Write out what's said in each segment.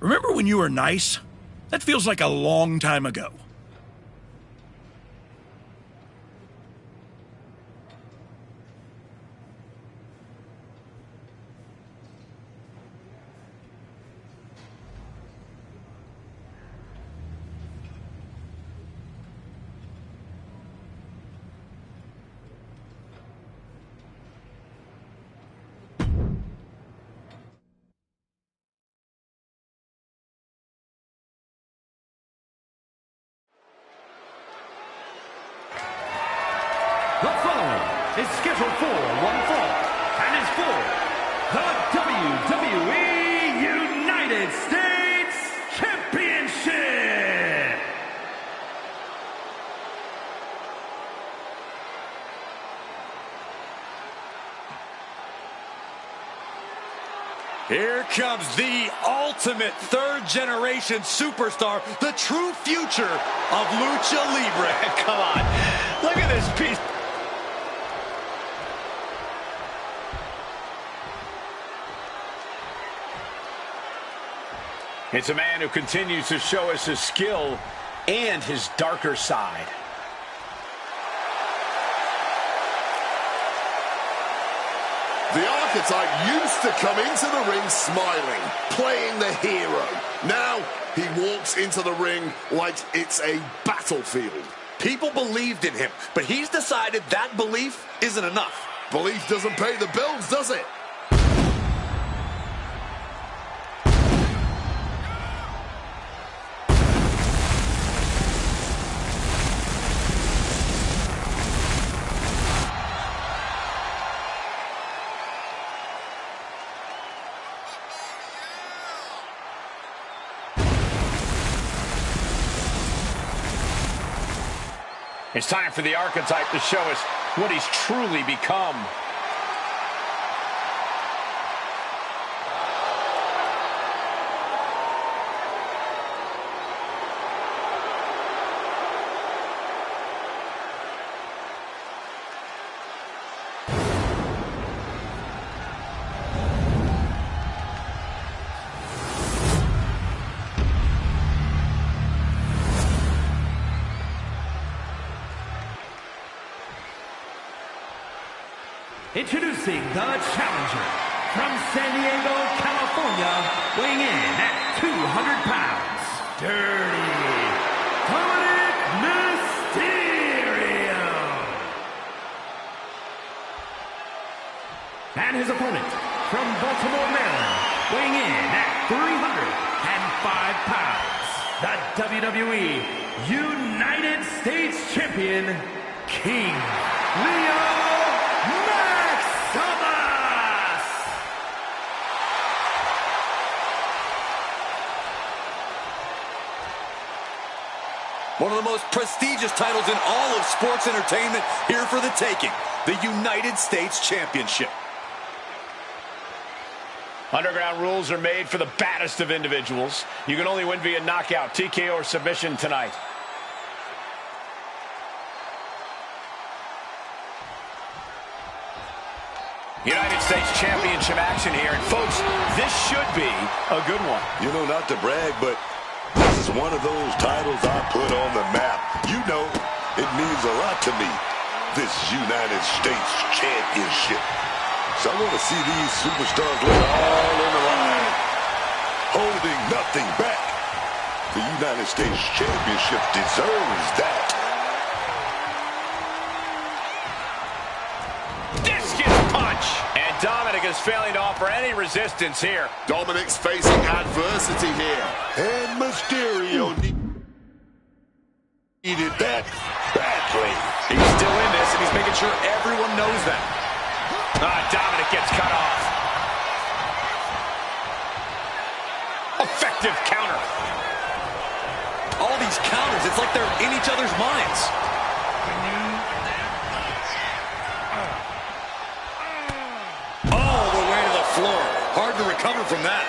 Remember when you were nice? That feels like a long time ago. The following is scheduled for one fall and is for the WWE United States Championship. Here comes the ultimate third-generation superstar, the true future of Lucha Libre. Come on, look at this piece. It's a man who continues to show us his skill and his darker side. The archetype used to come into the ring smiling, playing the hero. Now he walks into the ring like it's a battlefield. People believed in him, but he's decided that belief isn't enough. Belief doesn't pay the bills, does it? It's time for the archetype to show us what he's truly become. Introducing the challenger from San Diego, California, weighing in at 200 pounds, Dirty Dominic Mysterio. And his opponent from Baltimore, Maryland, weighing in at 305 pounds, the WWE United States Champion, King Leo Maximus! One of the most prestigious titles in all of sports entertainment, here for the taking, the United States Championship. Underground rules are made for the baddest of individuals. You can only win via knockout, TKO, or submission tonight. United States Championship action here. And folks, this should be a good one. You know, not to brag, but this is one of those titles I put on the map. You know, it means a lot to me, this United States Championship. So I want to see these superstars lay all on the line, holding nothing back. The United States Championship deserves that. And Dominic is failing to offer any resistance here. Dominic's facing adversity here. And Mysterio needed that badly. He's still in this, and he's making sure everyone knows that. Dominic gets cut off. Effective counter. All these counters, it's like they're in each other's minds. Floor. Hard to recover from that.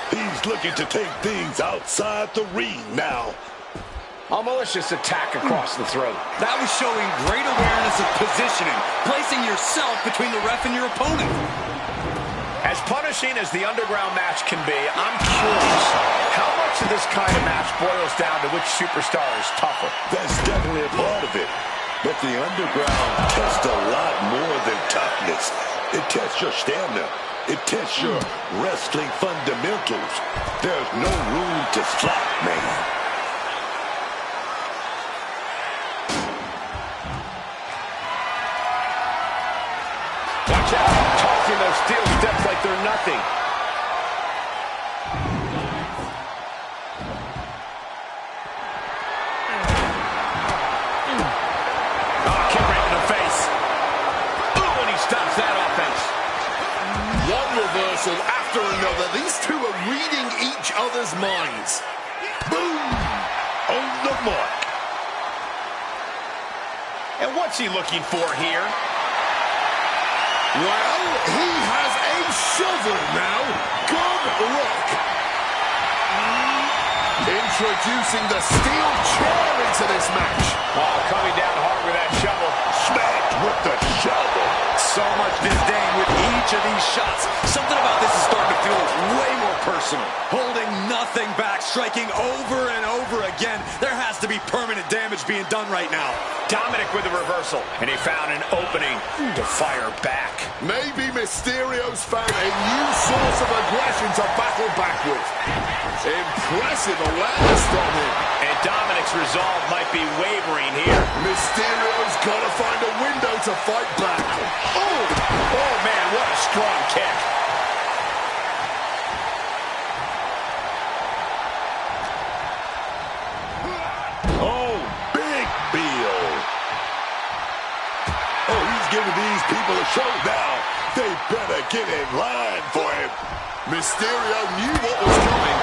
He's looking to take things outside the ring now. A malicious attack across the throat. That was showing great awareness of positioning, placing yourself between the ref and your opponent. As punishing as the underground match can be, I'm curious how much of this kind of match boils down to which superstar is tougher. That's definitely a part of it. But the underground tests a lot more than toughness. It tests your stamina. It tests your wrestling fundamentals. There's no room to slack, man. Watch out, tossing those steel steps like they're nothing. Oh, kick right in the face. Ooh, and he stops that offense. One reversal after another. These two are reading each other's minds. Boom! On the mark. And what's he looking for here? Well, he has a shovel now. Good luck. Introducing the steel chair into this match. Oh, coming down hard with that shovel. Smacked with the shovel. So much disdain with each of these shots. Something about this is starting to feel way more personal. Holding nothing back, striking over and over again. There has to be permanent damage being done right now. Dominic with the reversal, and he found an opening to fire back. Maybe Mysterio's found a new source of aggression to battle back with. Impressive awareness from him. And Dominic's resolve might be wavering here. Mysterio's got to find a window to fight back. Oh man, what a strong kick. Oh, big Bill. Oh, he's giving these people a show now. They better get in line for him. Mysterio knew what was coming.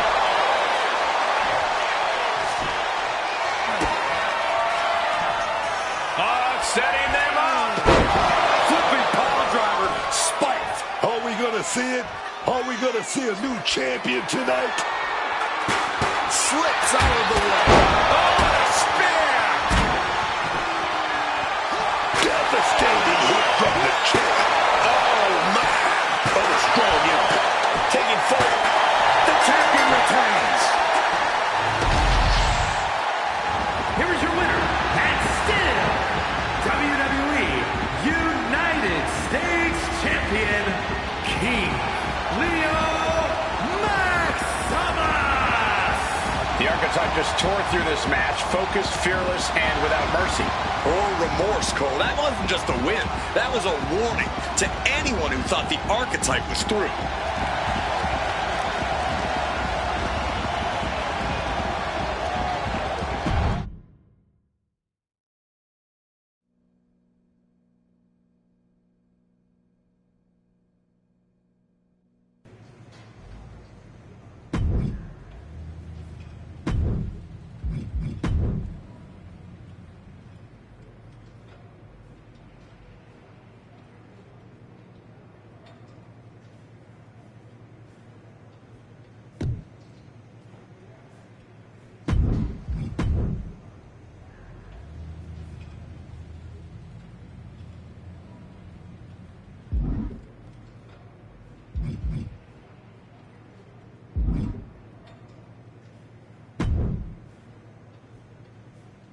Setting them up. Flipping power driver, spiked. Are we going to see it? Are we going to see a new champion tonight? Slips out of the way. Oh, a spear. Devastating hit from the chair. Oh, man. Oh, a strong impact. Taking forward. The champion returns. Here is your winner, and still WWE United States Champion, King Leo Maximus. The Archetype just tore through this match, focused, fearless, and without mercy. Or remorse, Cole. That wasn't just a win. That was a warning to anyone who thought the Archetype was through.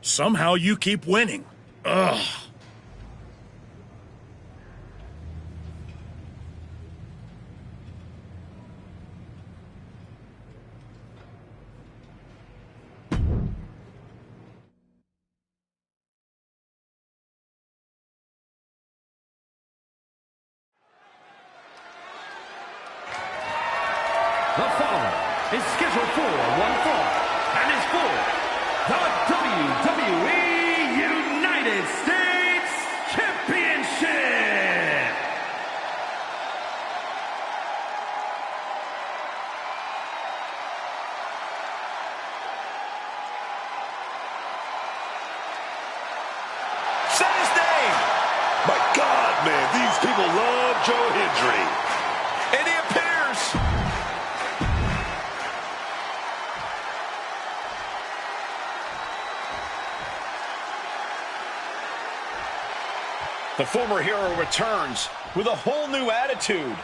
Somehow you keep winning. Ugh. The following is scheduled for one fall and is for the WWE United States Championship. Say his name. My God, man, these people love Joe Hendry. And he appears. The former hero returns with a whole new attitude.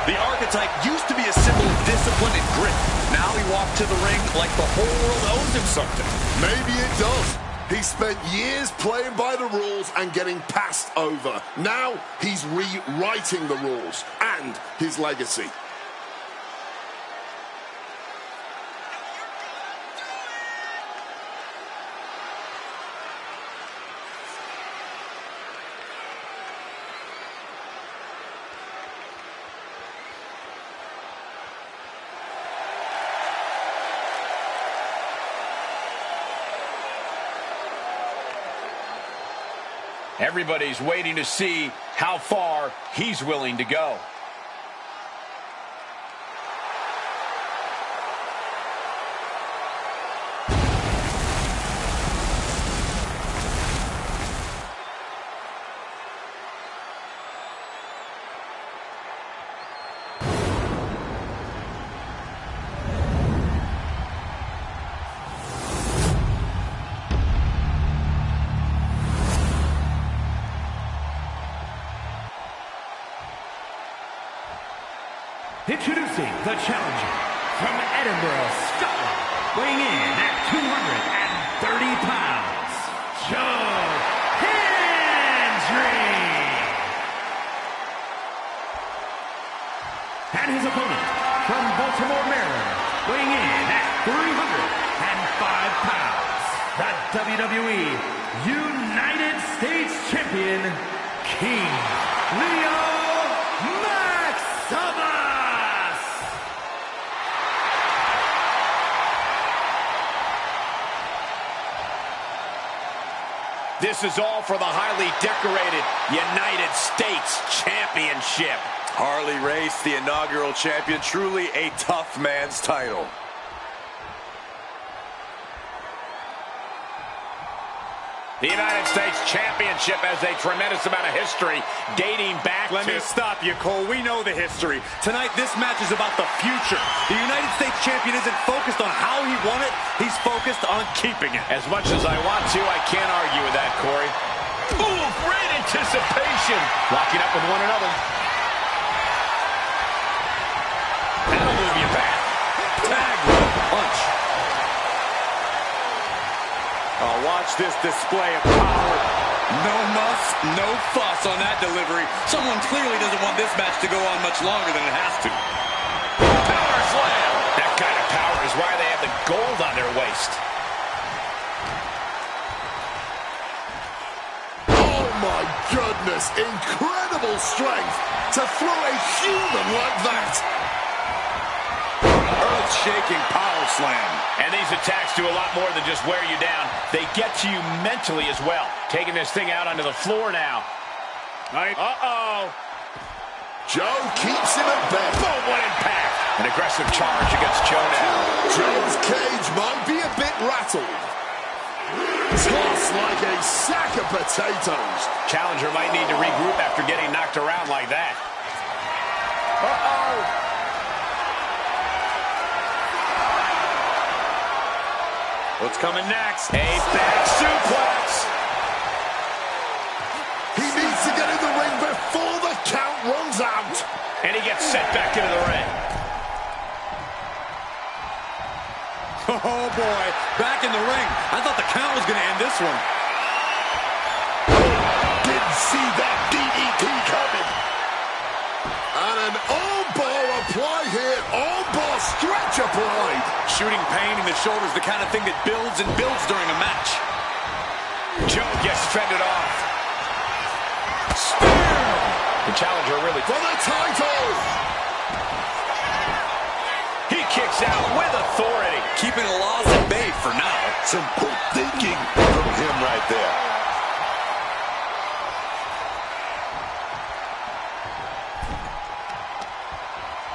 The archetype used to be a symbol of discipline and grit. Now he walked to the ring like the whole world owes him something. Maybe it does. He spent years playing by the rules and getting passed over. Now he's rewriting the rules and his legacy. Everybody's waiting to see how far he's willing to go. Introducing the challenger from Edinburgh, Scotland, weighing in at 230 pounds, Joe Hendry. And his opponent from Baltimore, Maryland, weighing in at 305 pounds, the WWE United States Champion, King Leo Maximus. This is all for the highly decorated United States Championship. Harley Race, the inaugural champion, truly a tough man's title. The United States Championship has a tremendous amount of history dating back Let me stop you, Cole. We know the history. Tonight, this match is about the future. The United States champion isn't focused on how he won it. He's focused on keeping it. As much as I want to, I can't argue with that, Corey. Ooh, great anticipation. Locking up with one another. That'll move you back. Tag with a punch. Oh, watch this display of power. No muss, no fuss on that delivery. Someone clearly doesn't want this match to go on much longer than it has to. Power slam. That kind of power is why they have the gold on their waist. Oh my goodness, incredible strength to throw a human like that. Earth-shaking power slam. And these attacks do a lot more than just wear you down. They get to you mentally as well. Taking this thing out onto the floor now. Uh-oh. Joe keeps him at bay. Boom, what impact. An aggressive charge against Joe now. Joe's cage might be a bit rattled. Tossed like a sack of potatoes. Challenger might need to regroup after getting knocked around like that. Uh-oh. What's coming next? A back suplex. He needs to get in the ring before the count runs out. And he gets sent back into the ring. Oh, boy. Back in the ring. I thought the count was going to end this one. Didn't see that DDT coming. And an armbar apply here. Armbar stretch applied. Shooting pain in the shoulder is the kind of thing that builds and builds during a match. Joe gets fended off. Spear! The challenger really... For the title! He kicks out with authority. Keeping the loss at bay for now. Some quick thinking from him right there.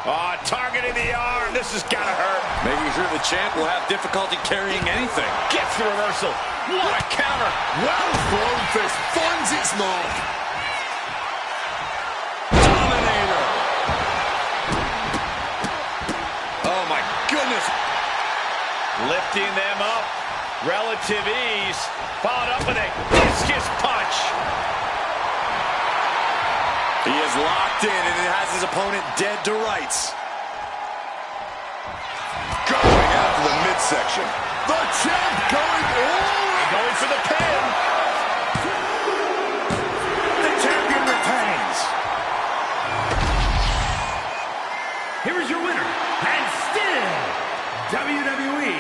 Oh, targeting the arm. This has got to hurt. Making sure the champ will have difficulty carrying anything. Gets the reversal. What a counter. Well thrown fist finds its mark. Dominator. Oh, my goodness. Lifting them up. Relative ease. Followed up with a discus punch. He has is locked in, and it has his opponent dead to rights. Going after the midsection. The champ going all out. Going for the pin. The champion retains. Here is your winner, and still WWE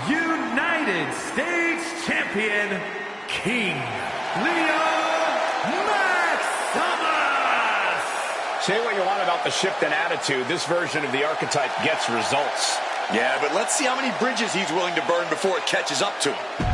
United States Champion, King Maximus! Say what you want about the shift in attitude. This version of the archetype gets results. Yeah, but let's see how many bridges he's willing to burn before it catches up to him.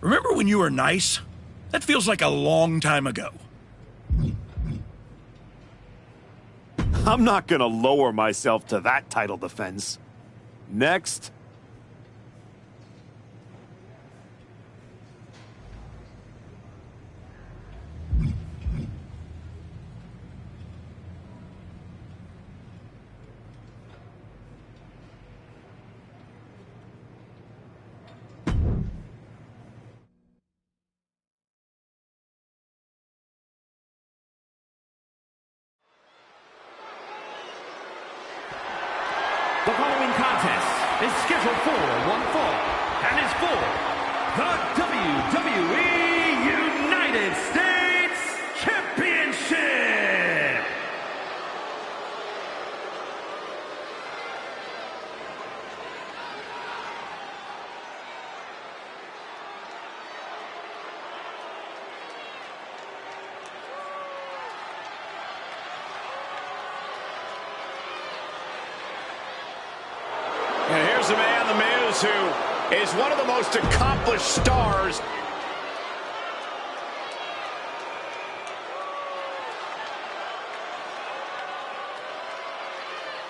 Remember when you were nice? That feels like a long time ago. I'm not gonna lower myself to that title defense. Next. The following contest is scheduled for one fall and is for the WWE United States Championship. And here's the man, The Miz, who is one of the most accomplished stars.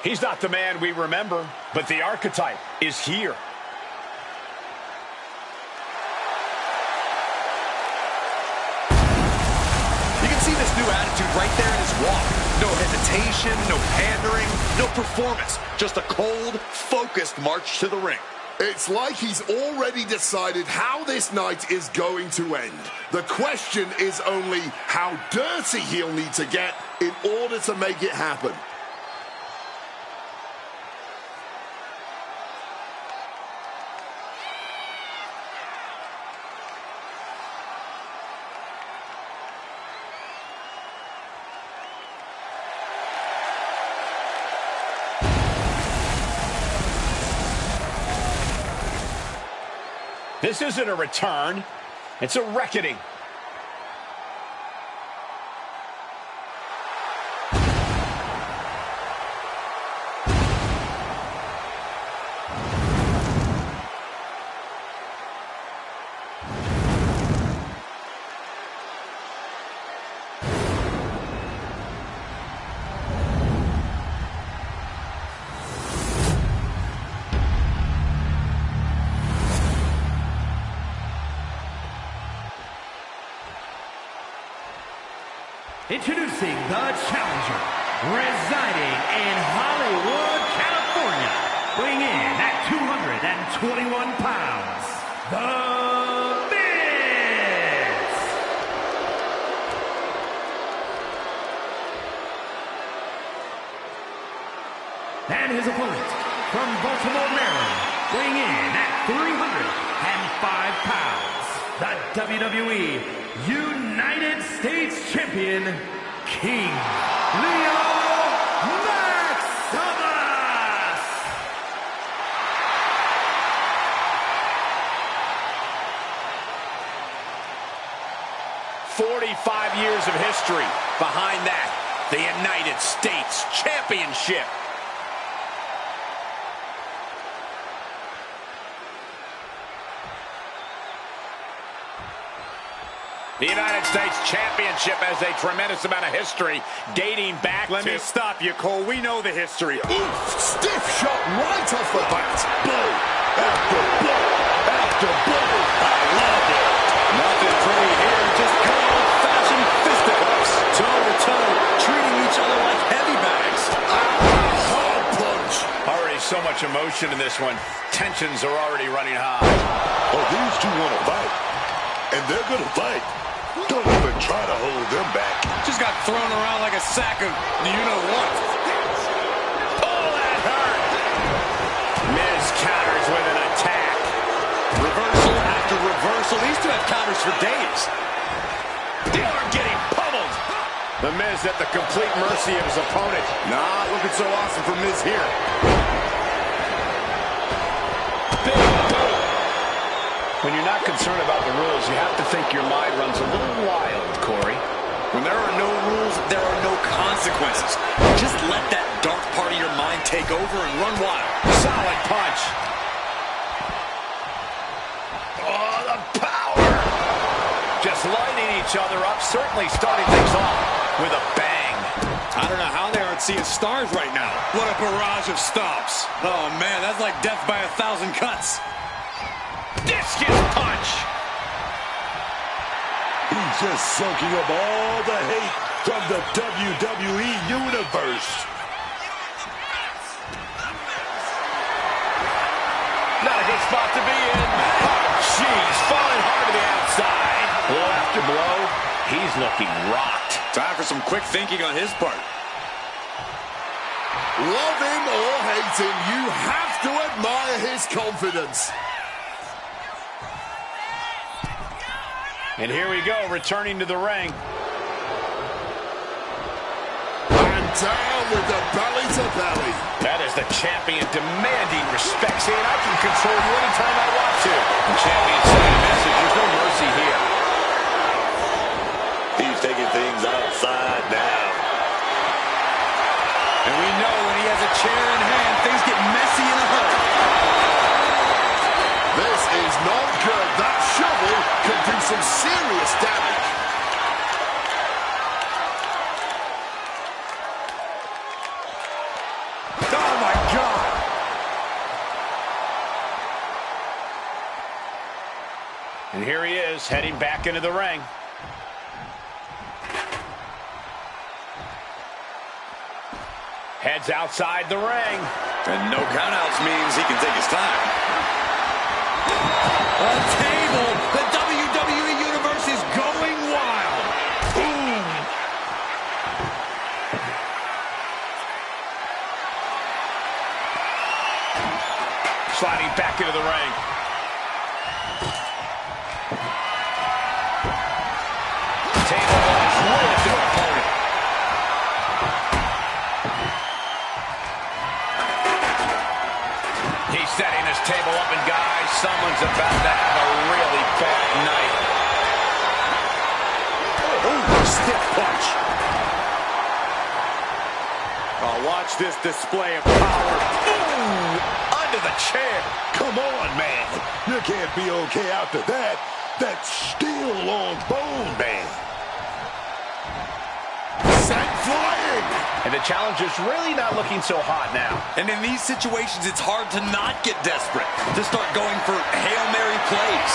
He's not the man we remember, but the archetype is here. You can see this new attitude right there in his walk. No hesitation, no pandering, no performance. Just a cold, focused march to the ring. It's like he's already decided how this night is going to end. The question is only how dirty he'll need to get in order to make it happen. This isn't a return, it's a reckoning. Introducing the challenger, residing in Hollywood, California, weighing in at 221 pounds, The Miz! And his opponent from Baltimore, Maryland, weighing in at 305 pounds, the WWE United States Champion, King Maximus! 45 years of history behind that, the United States Championship. The United States Championship has a tremendous amount of history dating back Let me stop you, Cole. We know the history. Oof, stiff shot right off the bat. Blow after blow after blow. I love it. Nothing pretty here, just good old-fashioned fisticuffs. Toe-to-toe, treating each other like heavy bags. Hard punch. Already so much emotion in this one. Tensions are already running high. Oh, these two want to fight. And they're going to fight. Don't even try to hold them back. Just got thrown around like a sack of you-know-what. Oh, that hurt. Miz counters with an attack. Reversal after reversal. These two have counters for days. They are getting pummeled. The Miz at the complete mercy of his opponent. Not looking so awesome for Miz here. Big boot. When you're not concerned about the rules, you have to think your mind runs a little wild, Corey. When there are no rules, there are no consequences. Just let that dark part of your mind take over and run wild. Solid punch. Oh, the power. Just lighting each other up, certainly starting things off with a bang. I don't know how they aren't seeing stars right now. What a barrage of stops. Oh, man, that's like death by 1,000 cuts. Discus punch. He's just soaking up all the hate from the WWE Universe. Not a good spot to be in. Oh, jeez, falling hard to the outside. Blow after blow. He's looking rocked. Time for some quick thinking on his part. Love him or hate him, you have to admire his confidence. And here we go, returning to the ring. And down with the belly to belly. That is the champion demanding respect, saying I can control you anytime I want to. The champion sending a message, there's no mercy here. He's taking things outside now. And we know when he has a chair in hand, things get messy in a hurry. This is not good. That shovel can do some serious damage. Oh, my God. And here he is, heading back into the ring. Heads outside the ring. And no countouts means he can take his time. A table. The WWE Universe is going wild. Boom. Sliding back into the ring. Table launch with their opponent. He's setting this table up, and guys, someone's about to have a really bad night. Ooh, stiff punch. Oh, watch this display of power. Ooh, under the chair. Come on, man. You can't be okay after that. That's steel on bone, man. Sent flying. And the challenger's really not looking so hot now. And in these situations, it's hard to not get desperate, to start going for Hail Mary plays.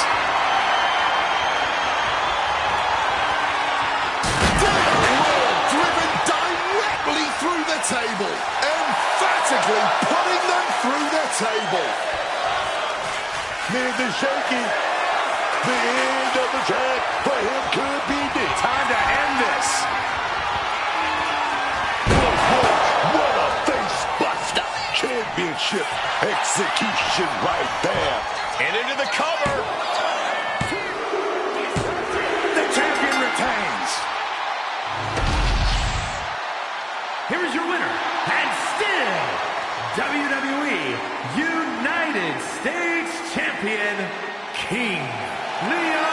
Driven directly through the table. Emphatically putting them through the table. Man, they're shaky. The end of the track for him could be this. Time to end this. What a face buster. championship. Execution right there. And into the cover. The champion retains. Here is your winner, and still WWE United States Champion, King Maximus.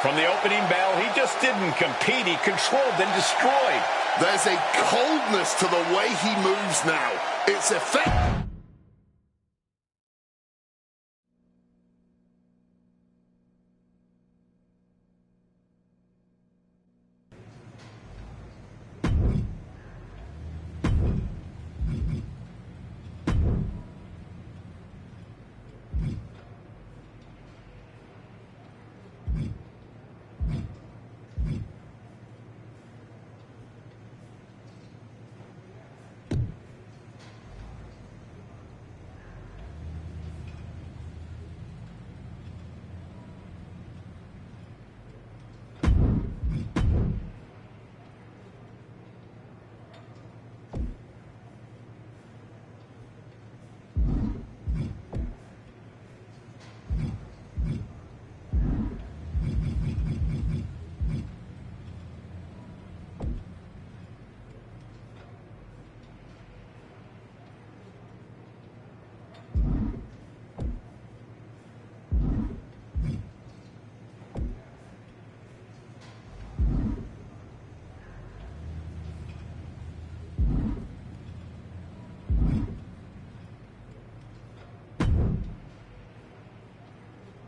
From the opening bell, he just didn't compete. He controlled and destroyed. There's a coldness to the way he moves now. It's effective.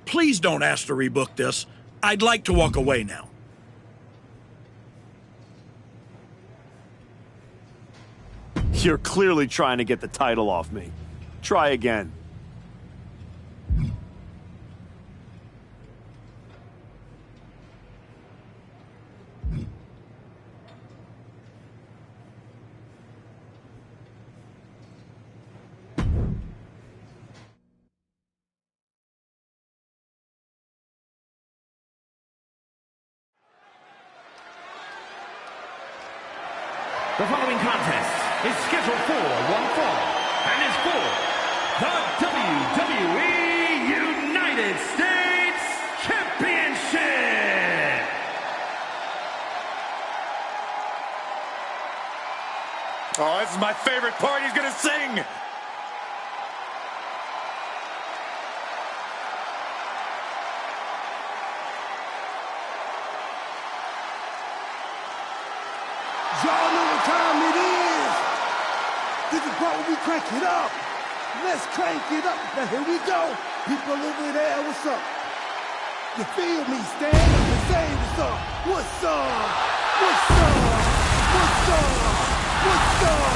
Please don't ask to rebook this. I'd like to walk away now. You're clearly trying to get the title off me. Try again. The following contest is scheduled for one fall and is for the WWE United States Championship. Oh, this is my favorite part. He's going to sing. Y'all know what time it is. This is part where we crank it up. Let's crank it up. Now here we go. People over there, what's up? You feel me? Stand up and say what's up. What's up? What's up? What's up? What's up?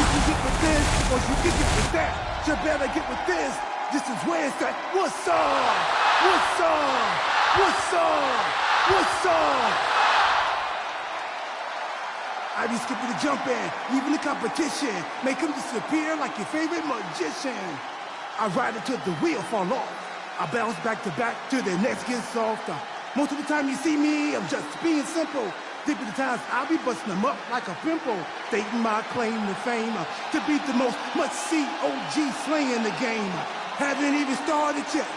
You can get with this or you can get with that. You better get with this. This is where it's at. What's up? What's up? What's up? What's up? I be skipping the jump in, leaving the competition, make them disappear like your favorite magician. I ride until the wheel fall off. I bounce back to back till the next gets softer. Most of the time you see me, I'm just being simple. Deep in the times I'll be busting them up like a pimple, stating my claim to fame to be the most must-see OG slaying the game. Haven't even started yet.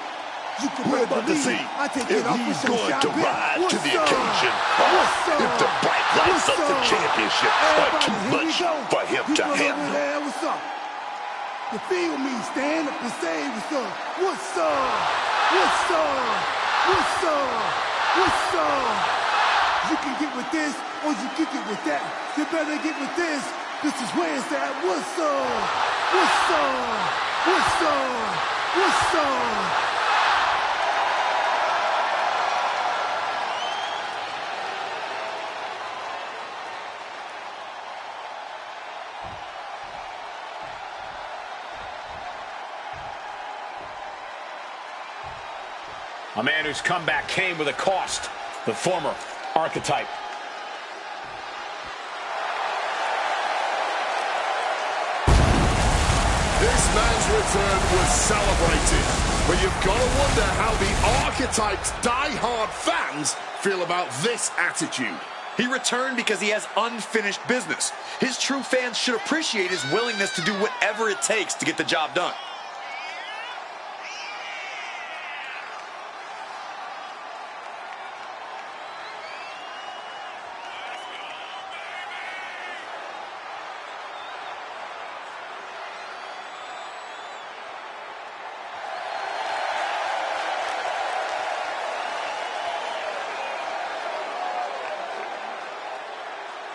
You can We're about to see I take if it off he's with some going to shot rise bet. to the What's up? occasion, What's or if the up? bright lights of the What's up? championship are Everybody, too here we much go. for him to People over handle. there, what's up? You feel me? Stand up and say what's up. What's up? What's up? What's up? What's up? You can get with this or you can get with that. You better get with this. This is where it's at. What's up? What's up? What's up? What's up? A man whose comeback came with a cost. The former archetype. This man's return was celebrated, but you've got to wonder how the archetype's die-hard fans feel about this attitude. He returned because he has unfinished business. His true fans should appreciate his willingness to do whatever it takes to get the job done.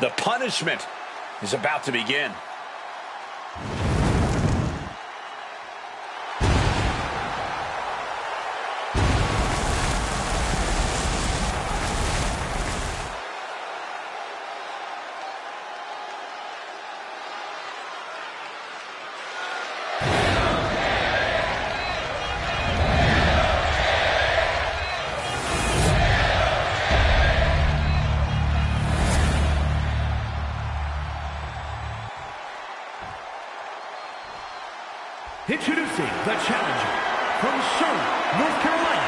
The punishment is about to begin. Introducing the challenger from Charlotte, North Carolina,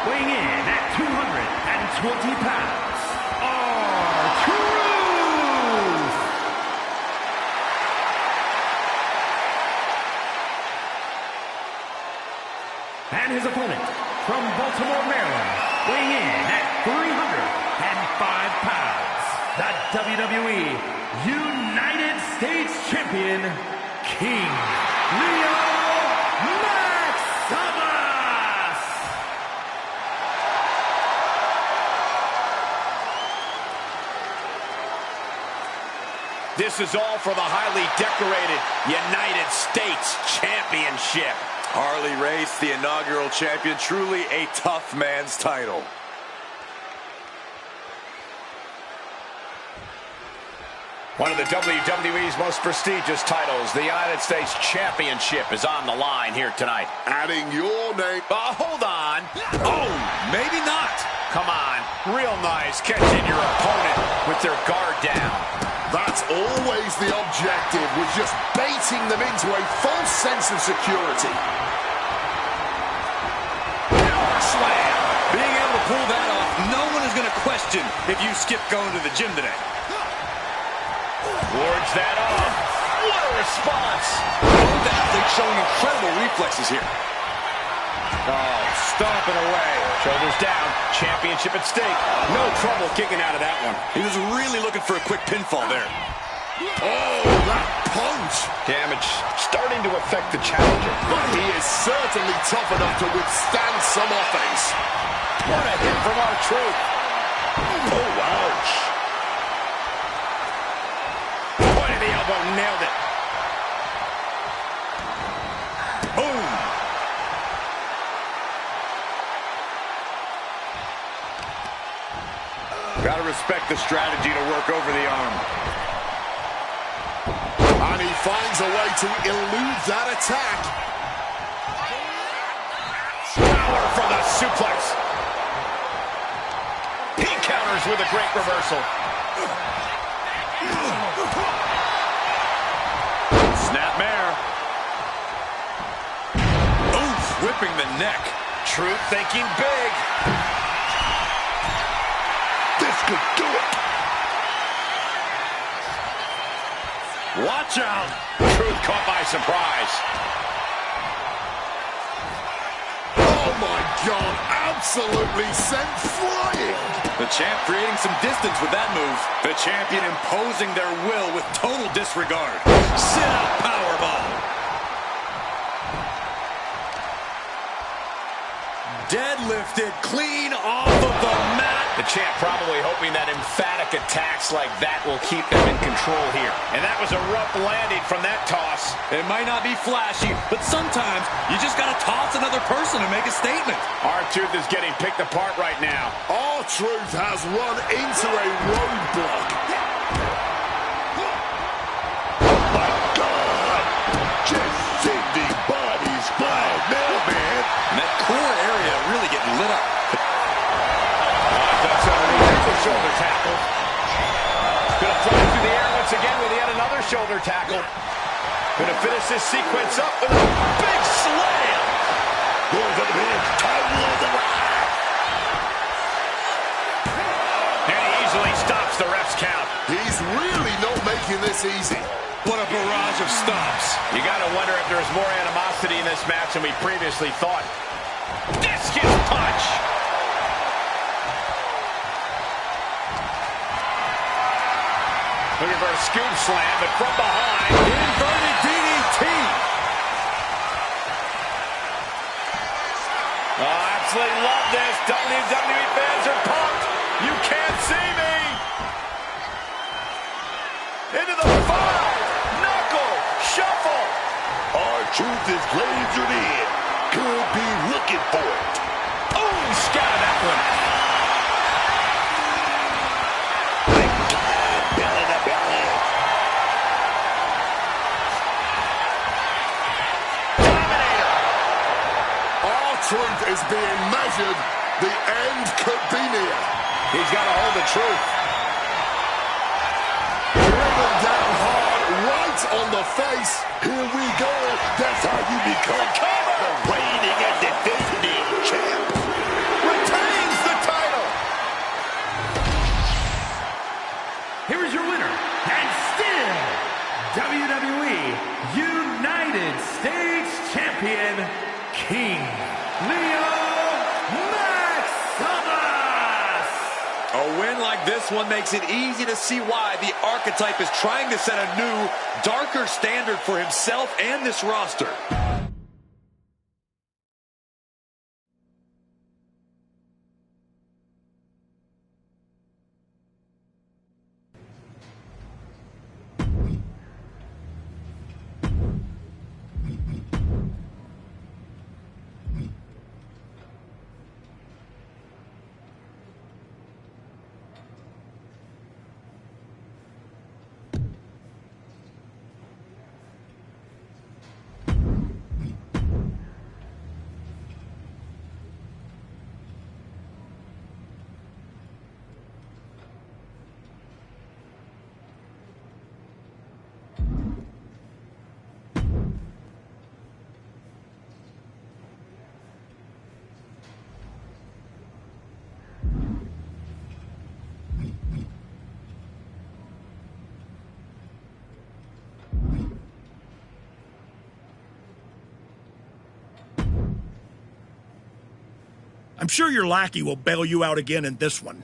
weighing in at 220 pounds, R-Truth! And his opponent from Baltimore, Maryland, weighing in at 305 pounds, the WWE United States Champion, King Maximus! This is all for the highly decorated United States Championship. Harley Race, the inaugural champion, truly a tough man's title. One of the WWE's most prestigious titles, the United States Championship, is on the line here tonight. Adding your name. Hold on. Oh, maybe not. Come on. Real nice catching your opponent with their guard down. That's always the objective, was just baiting them into a false sense of security. Power slam. Being able to pull that off, no one is going to question if you skip going to the gym today. Wards that off. What a response. Both athletes showing incredible reflexes here. Oh, stomping away. Shoulders down. Championship at stake. No trouble kicking out of that one. He was really looking for a quick pinfall there. Oh, that punch. Damage starting to affect the challenger. But he is certainly tough enough to withstand some offense. What a hit from R-Truth. Oh, ouch. Point of the elbow, nailed it. Boom. Gotta respect the strategy to work over the arm. And he finds a way to elude that attack. Power from the suplex. He counters with a great reversal. Snapmare. Oof, whipping the neck. Truth thinking big. This could do it. Watch out. Truth caught by surprise. Oh my God, absolutely sent flying. The champ creating some distance with that move. The champion imposing their will with total disregard. Sit-up powerbomb. Deadlifted clean off of the mat. The champ probably hoping that emphatic attacks like that will keep them in control here. And that was a rough landing from that toss. It might not be flashy, but sometimes you just got to toss another person to make a statement. R-Truth is getting picked apart right now. R-Truth has run into a roadblock. My God. Just sending bodies flying now, man. And that core area really getting lit up. That's underneath the shoulder tackle. Gonna fly through the air once again with yet another shoulder tackle. Gonna finish this sequence up with a big slam. Going for the pin. Title of the round. And he easily stops the ref. making this easy. What a barrage of stomps. You got to wonder if there's more animosity in this match than we previously thought. Discus punch. Looking for a scoop slam, but from behind. Inverted DDT. Oh, absolutely love this. WWE fans are pumped. You can't see me. Into the 5-knuckle shuffle. R-Truth is lasered in. Could be looking for it. Oh, scattered that one. Belly to belly. Dominator. R-Truth is being measured. The end could be near. He's got to hold the truth. Driven down hard, right on the face. Here we go. That's how you become the reigning and defending champ. Retains the title. Here is your winner, and still WWE United States Champion, King Maximus. A win like this one makes it easy to see why the Archetype is trying to set a new, darker standard for himself and this roster. I'm sure your lackey will bail you out again in this one.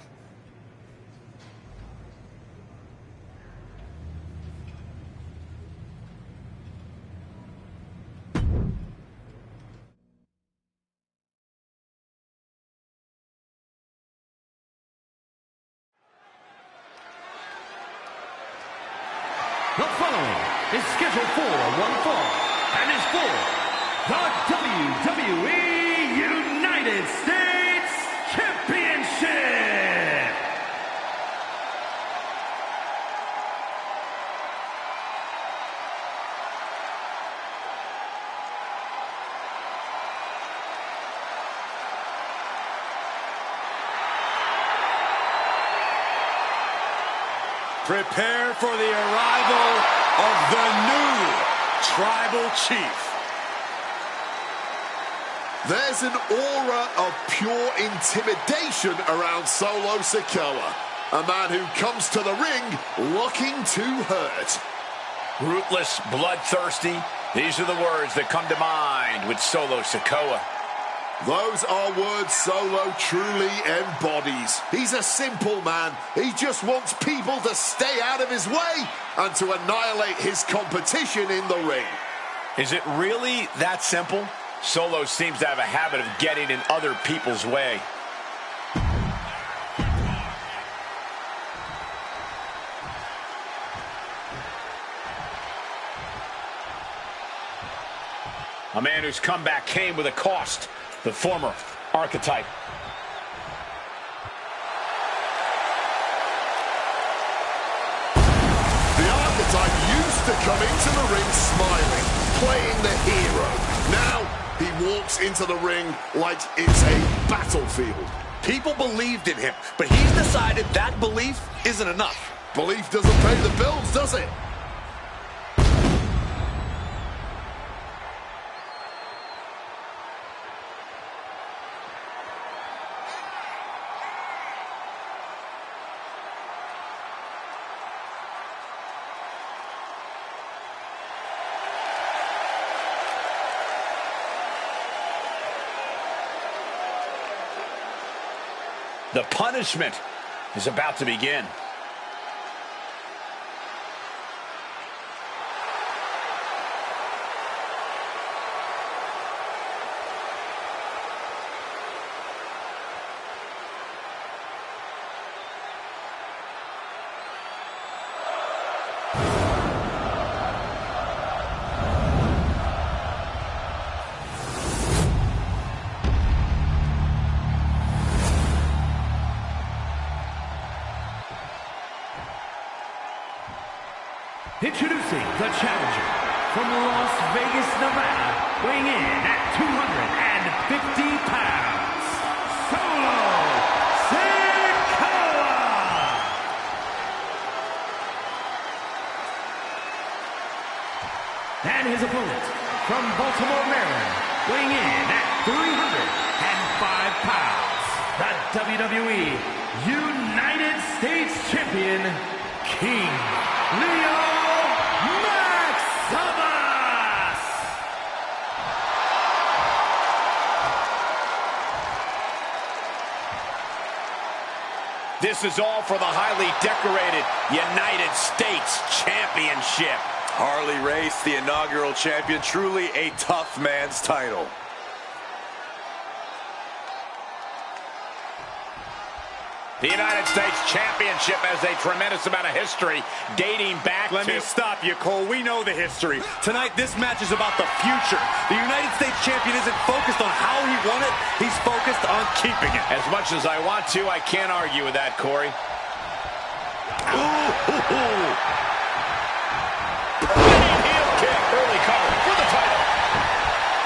The following is scheduled for one fall and is for the WWE United States Championship. Prepare for the arrival of the new Tribal Chief. There's an aura of pure intimidation around Solo Sikoa, a man who comes to the ring looking to hurt. Ruthless, bloodthirsty. These are the words that come to mind with Solo Sikoa. Those are words Solo truly embodies. He's a simple man. He just wants people to stay out of his way and to annihilate his competition in the ring. Is it really that simple? Solo seems to have a habit of getting in other people's way. A man whose comeback came with a cost. The former Archetype. The Archetype used to come into the ring smiling, playing the hero. Now he walks into the ring like it's a battlefield. People believed in him, but he's decided that belief isn't enough. Belief doesn't pay the bills, does it? The punishment is about to begin. Introducing the challenger from Las Vegas, Nevada, weighing in at 250 pounds, Solo Sikoa! And his opponent from Baltimore, Maryland, weighing in at 305 pounds, the WWE United States Champion, King Leo Maximus! This is all for the highly decorated United States Championship. Harley Race, the inaugural champion, truly a tough man's title. The United States Championship has a tremendous amount of history dating back Let to... me stop you, Cole. We know the history. Tonight, this match is about the future. The United States champion isn't focused on how he won it. He's focused on keeping it. As much as I want to, I can't argue with that, Corey. Heel kick, early cover for the title.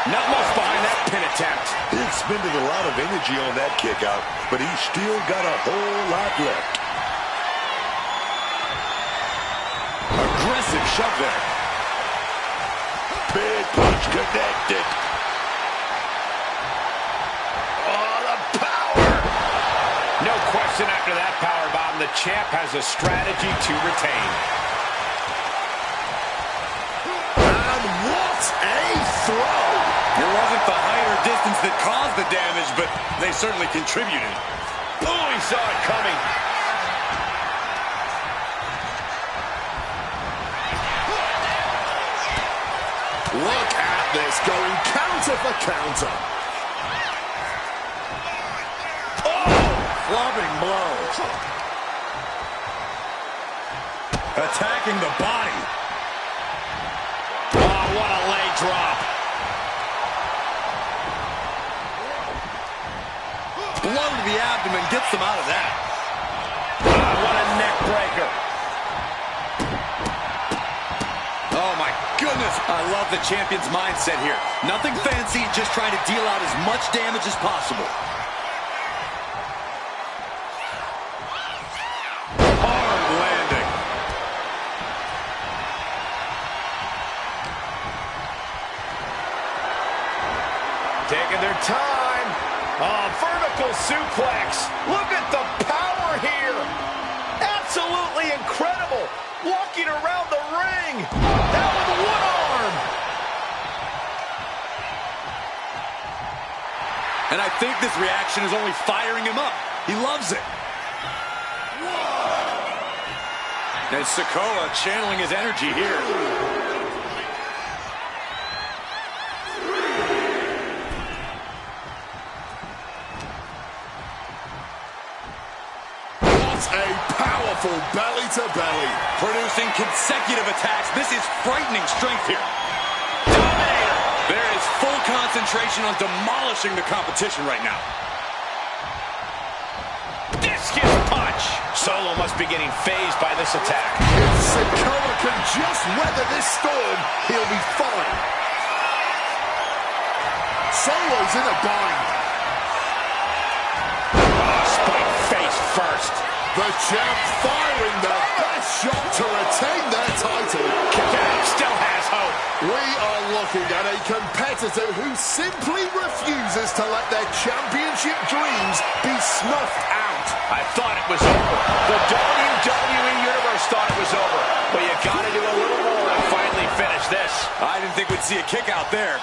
Not much behind that pin attempt. He expended a lot of energy on that kick out, but he's still got a whole lot left. Aggressive shove there. Big punch connected. Oh, the power! No question after that powerbomb, the champ has a strategy to retain. And what a throw! It wasn't the height or distance that caused the damage, but they certainly contributed. Oh, he saw it coming. Look at this, going counter for counter. Clubbing blow. Attacking the body. Oh, what a leg drop. Blow to the abdomen gets them out of that. Oh, what a neck breaker. Oh, my goodness. I love the champion's mindset here. Nothing fancy, just trying to deal out as much damage as possible. Hard landing. Taking their time. Oh, vertical suplex. Look at the power here. Absolutely incredible. Walking around the ring. Now with one arm. And I think this reaction is only firing him up. He loves it. And Sikoa channeling his energy here. A powerful belly-to-belly. Producing consecutive attacks. This is frightening strength here. Dominator. There is full concentration on demolishing the competition right now. Discus punch. Solo must be getting phased by this attack. If Sikoa can just weather this storm, he'll be fine. Solo's in a bind. Spike face first. The champ firing the best shot to retain their title. Kick out. Still has hope. We are looking at a competitor who simply refuses to let their championship dreams be snuffed out. I thought it was over. The WWE Universe thought it was over. But you got to do a little more to finally finish this. I didn't think we'd see a kick out there.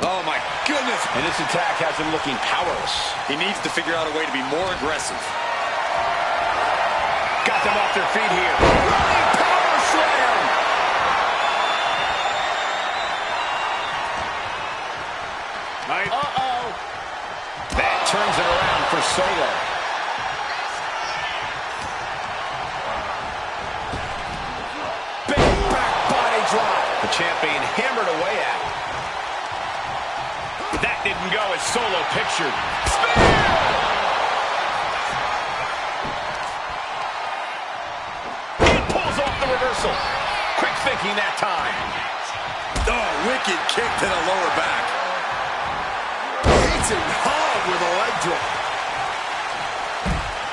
Oh, my goodness. And this attack has him looking powerless. He needs to figure out a way to be more aggressive. Got them off their feet here. Running power slam. Uh-oh. That turns it around for Solo. Big back body drop. The champion hammered away at it. That didn't go as Solo pictured. Spear! He pulls off the reversal. Quick thinking that time. Oh, wicked kick to the lower back. Hitting hard with a leg drop.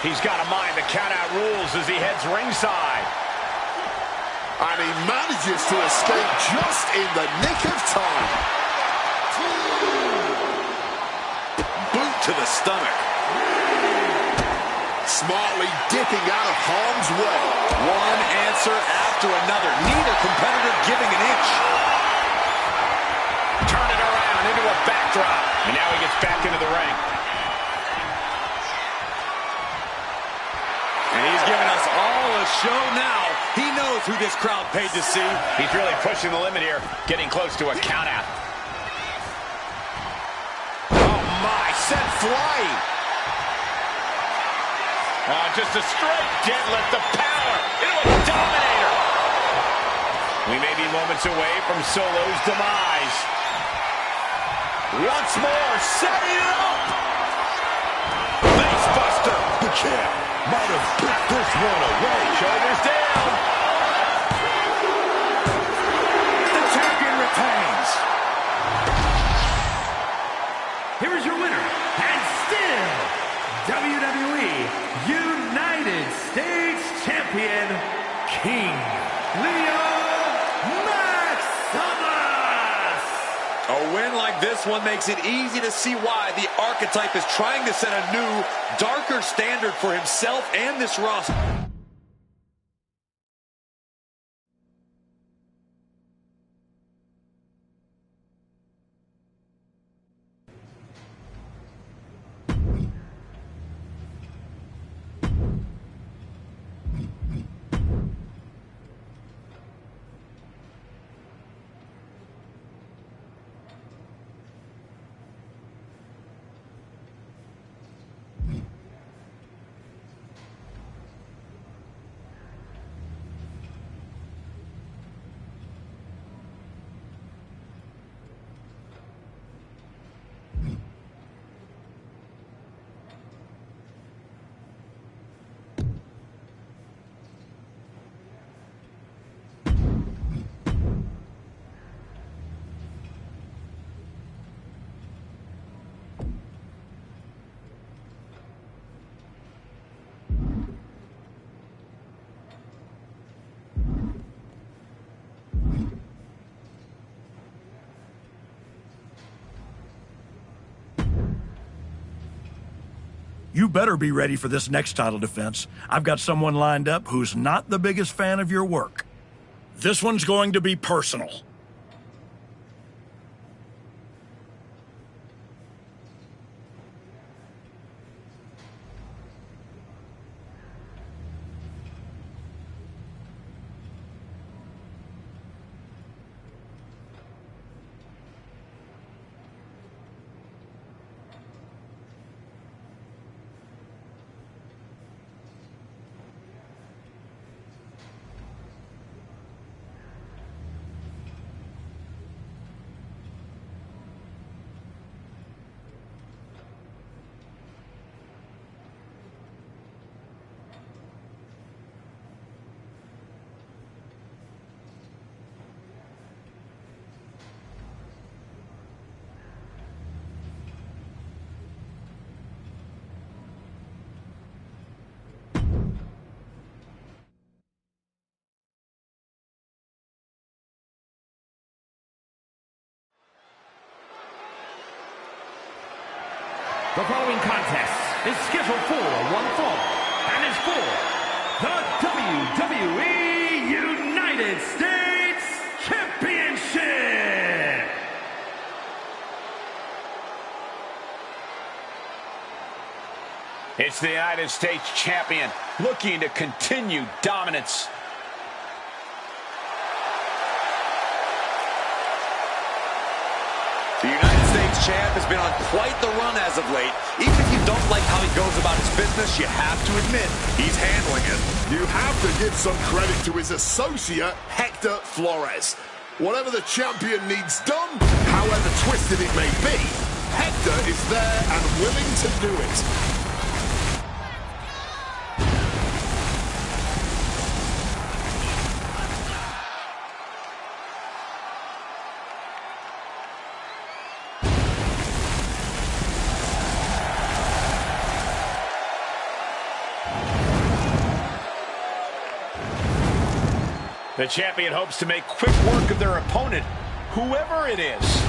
He's got to mind the count-out rules as he heads ringside. And he manages to escape just in the nick of time. Boot to the stomach. Smartly dipping out of harm's way. One answer after another. Neither competitor giving an inch. Turn it around into a backdrop. And now he gets back into the ring. And he's giving us all a show now. He knows who this crowd paid to see. He's really pushing the limit here, getting close to a countout. Oh my, sent flying. Just a straight deadlift, the power into a dominator. We may be moments away from Solo's demise. Once more, setting it up. Face buster. The champ might have put this one away. Shoulders down. The champion retains. Here is your winner, and still WWE United States Champion, King Maximus. A win like this one makes it easy to see why the archetype is trying to set a new, darker standard for himself and this roster. You better be ready for this next title defense. I've got someone lined up who's not the biggest fan of your work. This one's going to be personal. The following contest is scheduled for one fall and is for the WWE United States Championship. It's the United States Champion looking to continue dominance. The United States champ has been on quite the run as of late. Even if you don't like how he goes about his business, you have to admit he's handling it. You have to give some credit to his associate, Hector Flores. Whatever the champion needs done, however twisted it may be, Hector is there and willing to do it. The champion hopes to make quick work of their opponent, whoever it is.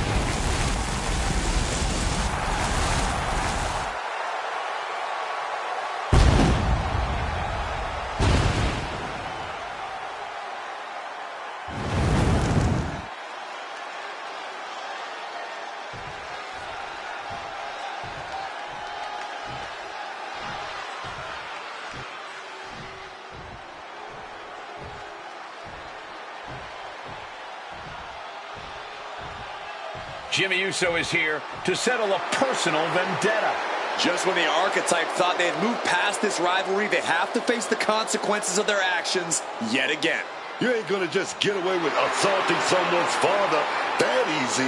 Jimmy Uso is here to settle a personal vendetta. Just when the Archetype thought they had moved past this rivalry, they have to face the consequences of their actions yet again. You ain't gonna just get away with assaulting someone's father that easy.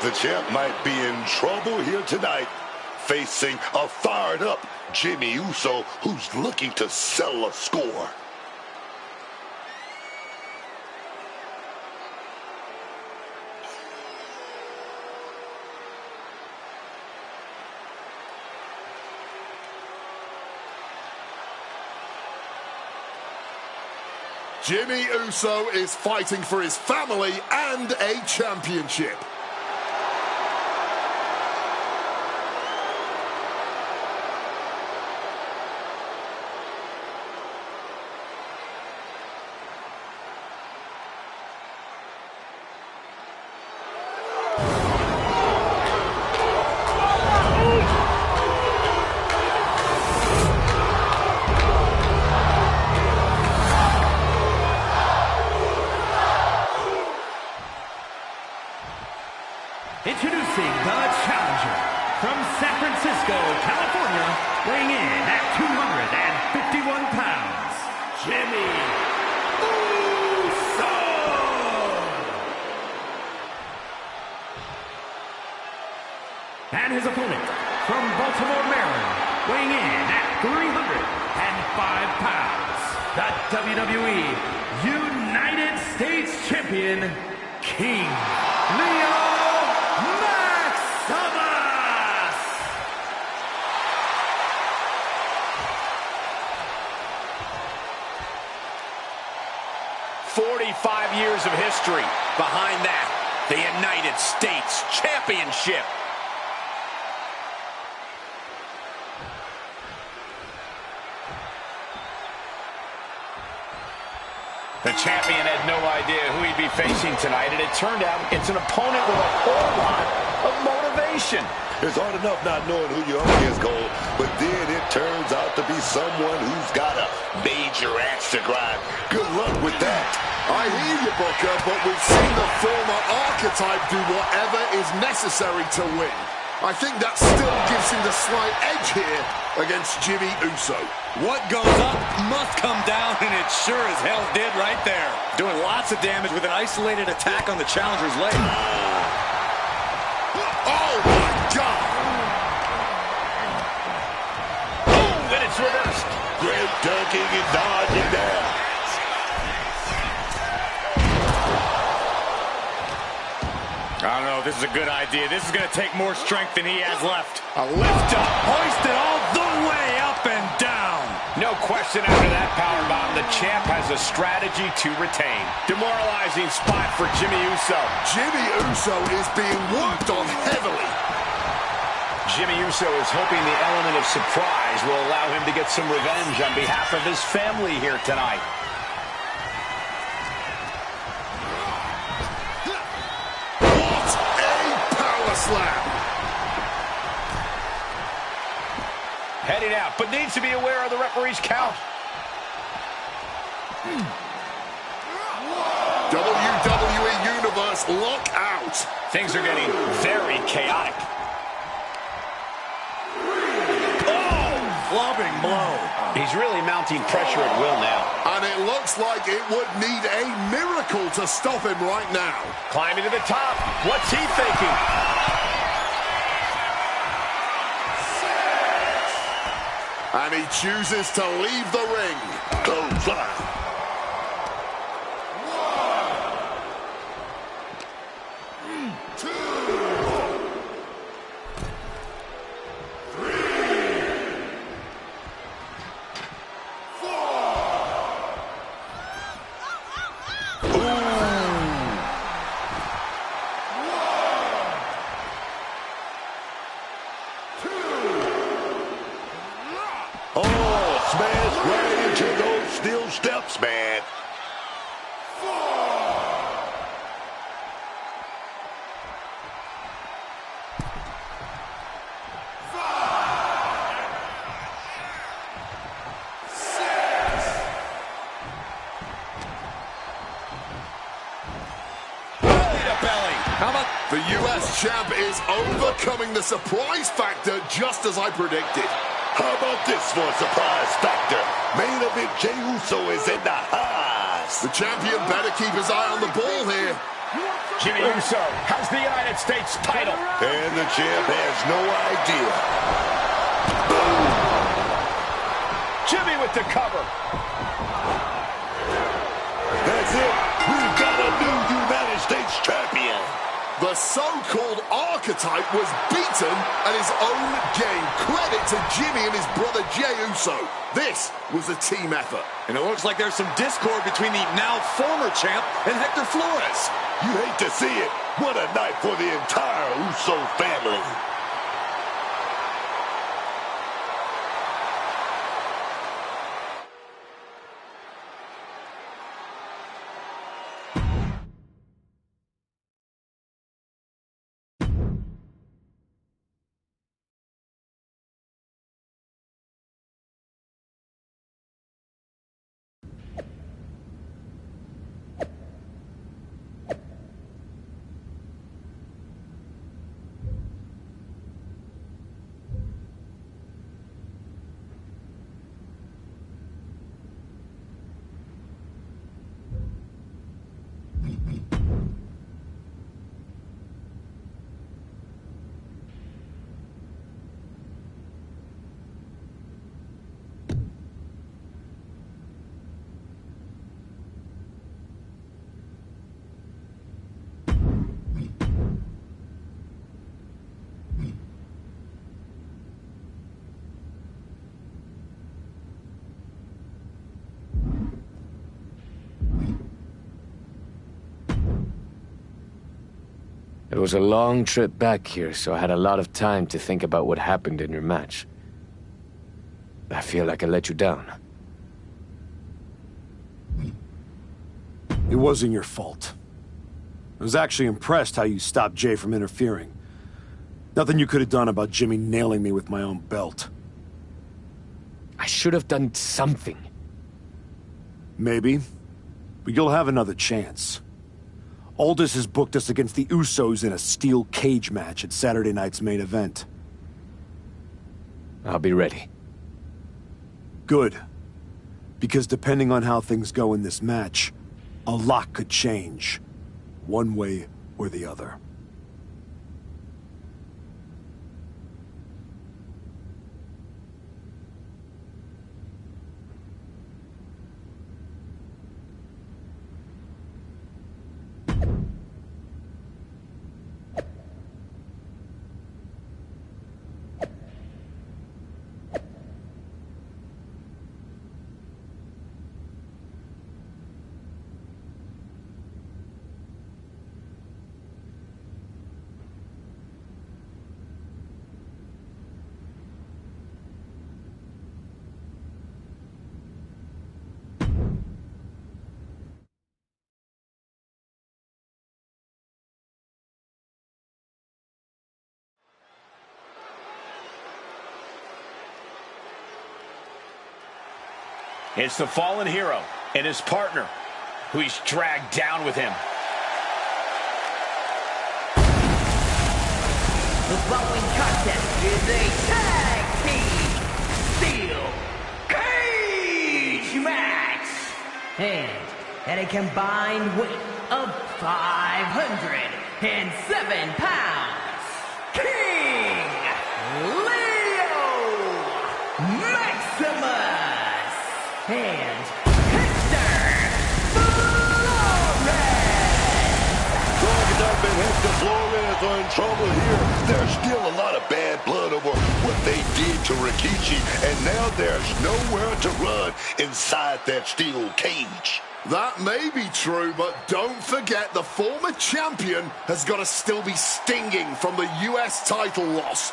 The champ might be in trouble here tonight, facing a fired-up Jimmy Uso who's looking to settle a score. Jimmy Uso is fighting for his family and a championship. Introducing the challenger from San Francisco, California, weighing in at 251 pounds, Jimmy Uso. And his opponent from Baltimore, Maryland, weighing in at 305 pounds, the WWE United States Champion, King Leon Maximus! 45 years of history. Behind that, the United States Championship. The champion had no idea who he'd be facing tonight, and it turned out it's an opponent with a whole lot of motivation. It's hard enough not knowing who you're up against, Cole, but then it turns out to be someone who's got a major axe to grind. Good luck with that. I hear you, Booker, but we've seen the former Archetype do whatever is necessary to win. I think that still gives him the slight edge here against Jimmy Uso. What goes up must come down, and it sure as hell did right there. Doing lots of damage with an isolated attack on the challenger's leg. Oh, my God! Boom, and it's reversed. Great ducking and dodging there. I don't know if this is a good idea. This is going to take more strength than he has left. A lift up, hoisted all the way up and down. No question after that powerbomb, the champ has a strategy to retain. Demoralizing spot for Jimmy Uso. Jimmy Uso is being worked on heavily. Jimmy Uso is hoping the element of surprise will allow him to get some revenge on behalf of his family here tonight. Slam. Heading out, but needs to be aware of the referee's count. WWE Universe lock out. Things are getting very chaotic. Clubbing blow. He's really mounting pressure at will now. And it looks like it would need a miracle to stop him right now. Climbing to the top. What's he thinking? And he chooses to leave the ring. Clothesline. Smash right into those steel steps, man. The U.S. champ is overcoming the surprise factor just as I predicted. How about this for a surprise factor? Main event Jey Uso is in the house. The champion better keep his eye on the ball here. Jimmy Uso has the United States title. And the champ has no idea. Boom. Jimmy with the cover. That's it. We've got a new United States champion. The so-called archetype was beaten at his own game. Credit to Jimmy and his brother Jey Uso. This was a team effort. And it looks like there's some discord between the now former champ and Hector Flores. You hate to see it. What a night for the entire Uso family. It was a long trip back here, so I had a lot of time to think about what happened in your match. I feel like I let you down. It wasn't your fault. I was actually impressed how you stopped Jay from interfering. Nothing you could have done about Jimmy nailing me with my own belt. I should have done something. Maybe. But you'll have another chance. Aldis has booked us against the Usos in a steel cage match at Saturday night's main event. I'll be ready. Good. Because depending on how things go in this match, a lot could change. One way or the other. It's the fallen hero and his partner who he's dragged down with him. The following contest is a tag team steel cage match. And at a combined weight of 507 pounds, King Leo Maximus and The Flores are in trouble here. There's still a lot of bad blood over what they did to Rikishi, and now there's nowhere to run inside that steel cage. That may be true, but don't forget the former champion has got to still be stinging from the US title loss.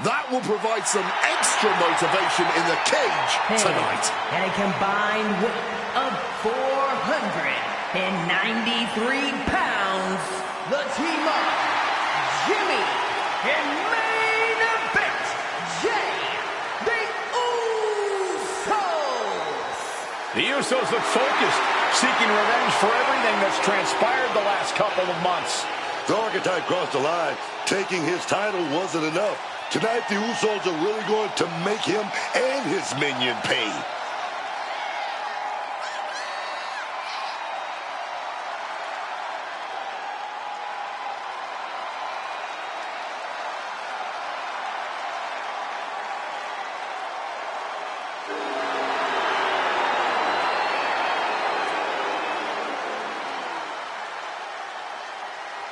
That will provide some extra motivation in the cage tonight. At a combined weight of 493 pounds, the team of Jimmy and main event Jay, the Usos. The Usos look focused, seeking revenge for everything that's transpired the last couple of months. The Archetype crossed the line. Taking his title wasn't enough. Tonight, the Usos are really going to make him and his minion pay.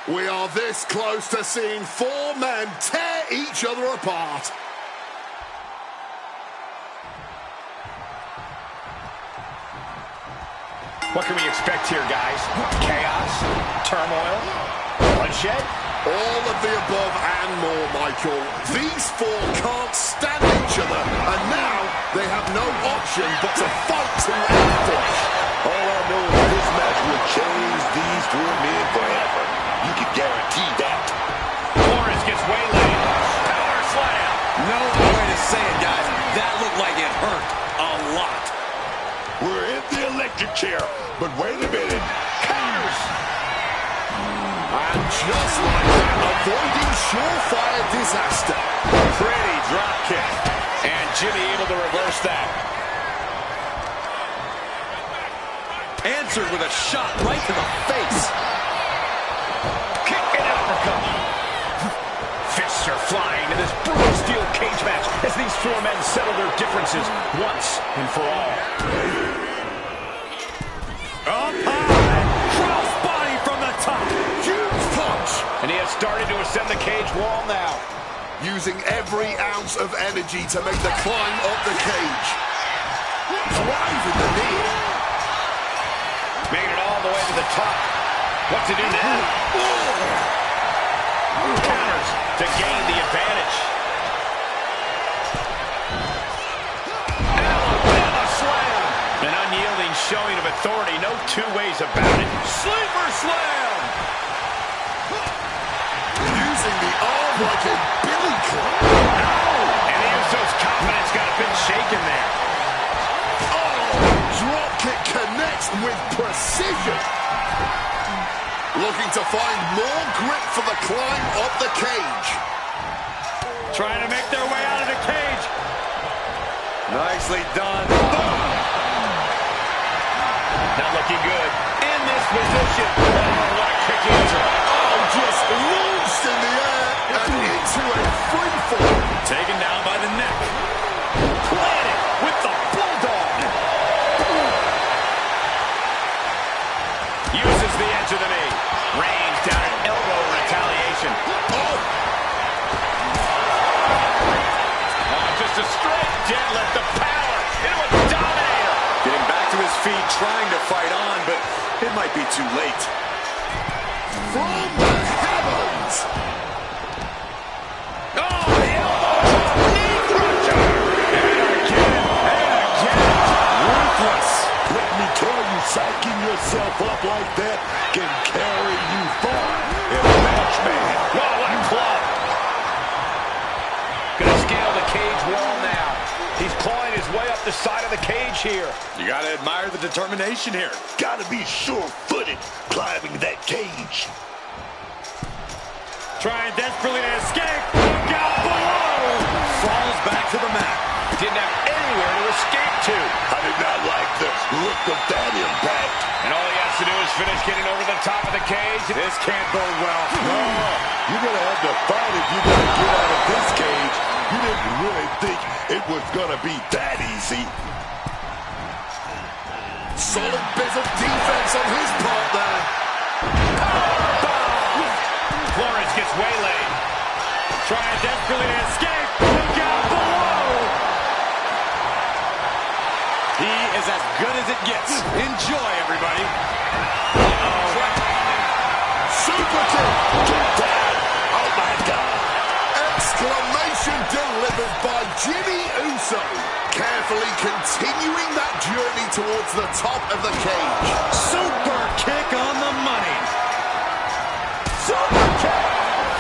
We are this close to seeing four men tear each other apart. What can we expect here, guys? Chaos? Turmoil? Bloodshed? All of the above and more, Michael. These four can't stand each other, and now they have no option but to fight to end finish. All I know is this match will change these four men forever. You can guarantee that. Flores gets waylaid. Power slam. No other way to say it, guys. That looked like it hurt a lot. We're in the electric chair, but wait a minute. Counters. And just like that, avoiding surefire disaster. Pretty drop kick. And Jimmy able to reverse that. Answered with a shot right to the face. Kick and uppercut. Fists are flying in this brutal steel cage match as these four men settle their differences once and for all. Up high. Cross body from the top. Huge punch. And he has started to ascend the cage wall now. Using every ounce of energy to make the climb up the cage. Driving the knee. Made it all the way to the top. What to do now? Counters to gain the advantage. Alabama slam. An unyielding showing of authority. No two ways about it. Sleeper slam. Using the arm like a billy club. And the Usos' confidence got a bit shaken there. Drop kick connects with precision. Looking to find more grip for the climb up the cage. Trying to make their way out of the cage. Nicely done. Not looking good. In this position. Oh, what a kick answer. Oh, just launched in the air and into a free fall. Taken down by the neck. Planted with the bulldog. Uses the edge of the knee. Rains down an elbow in retaliation. Oh, just a straight deadlift of power into a dominator. Getting back to his feet, trying to fight on, but it might be too late. From the heavens. Oh, the elbow. Knee crusher. And again. Ruthless. Let me tell you, psyching yourself up like that can carry you far in a match, man. Whoa, what a club. Gonna scale the cage wall now. He's clawing find his way up the side of the cage here. You got to admire the determination here. Gotta be sure-footed climbing that cage. Trying desperately to escape. Look out below. Falls back to the mat. Didn't have anywhere to escape to. I did not like the look of that impact. And all he has to do is finish getting over the top of the cage. This can't bode well. No, you're gonna have to fight if you're gonna get out of this cage. You didn't really think it was gonna be that easy. Solid bit of defense on his part there. Flores gets waylaid. Trying desperately to escape. Look out below. He is as good as it gets. Enjoy, everybody. Super kick. Get down. Oh, my God. Exclamation delivered by Jimmy Uso. Carefully continuing that journey towards the top of the cage. Super kick on the money. Super kick.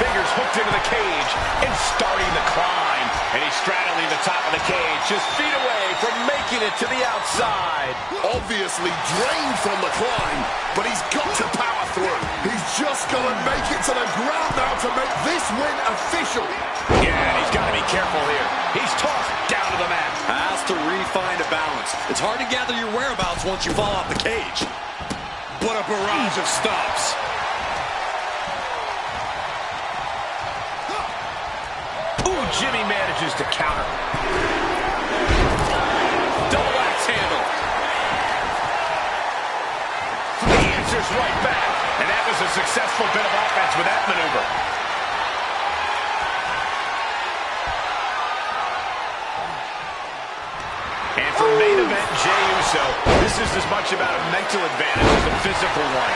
Fingers hooked into the cage and starting the climb. And he's straddling the top of the cage, just feet away from making it to the outside. Obviously drained from the climb, but he's got to power through. He's just got to make it to the ground now to make this win official. Yeah, and he's got to be careful here. He's tossed down to the mat. Has to refine a balance. It's hard to gather your whereabouts once you fall off the cage. What a barrage of stops. Ooh, Jimmy manages to counter. Double axe handle. He answers right back. And that was a successful bit of offense with that maneuver. And for main event Jey Uso, this is as much about a mental advantage as a physical one.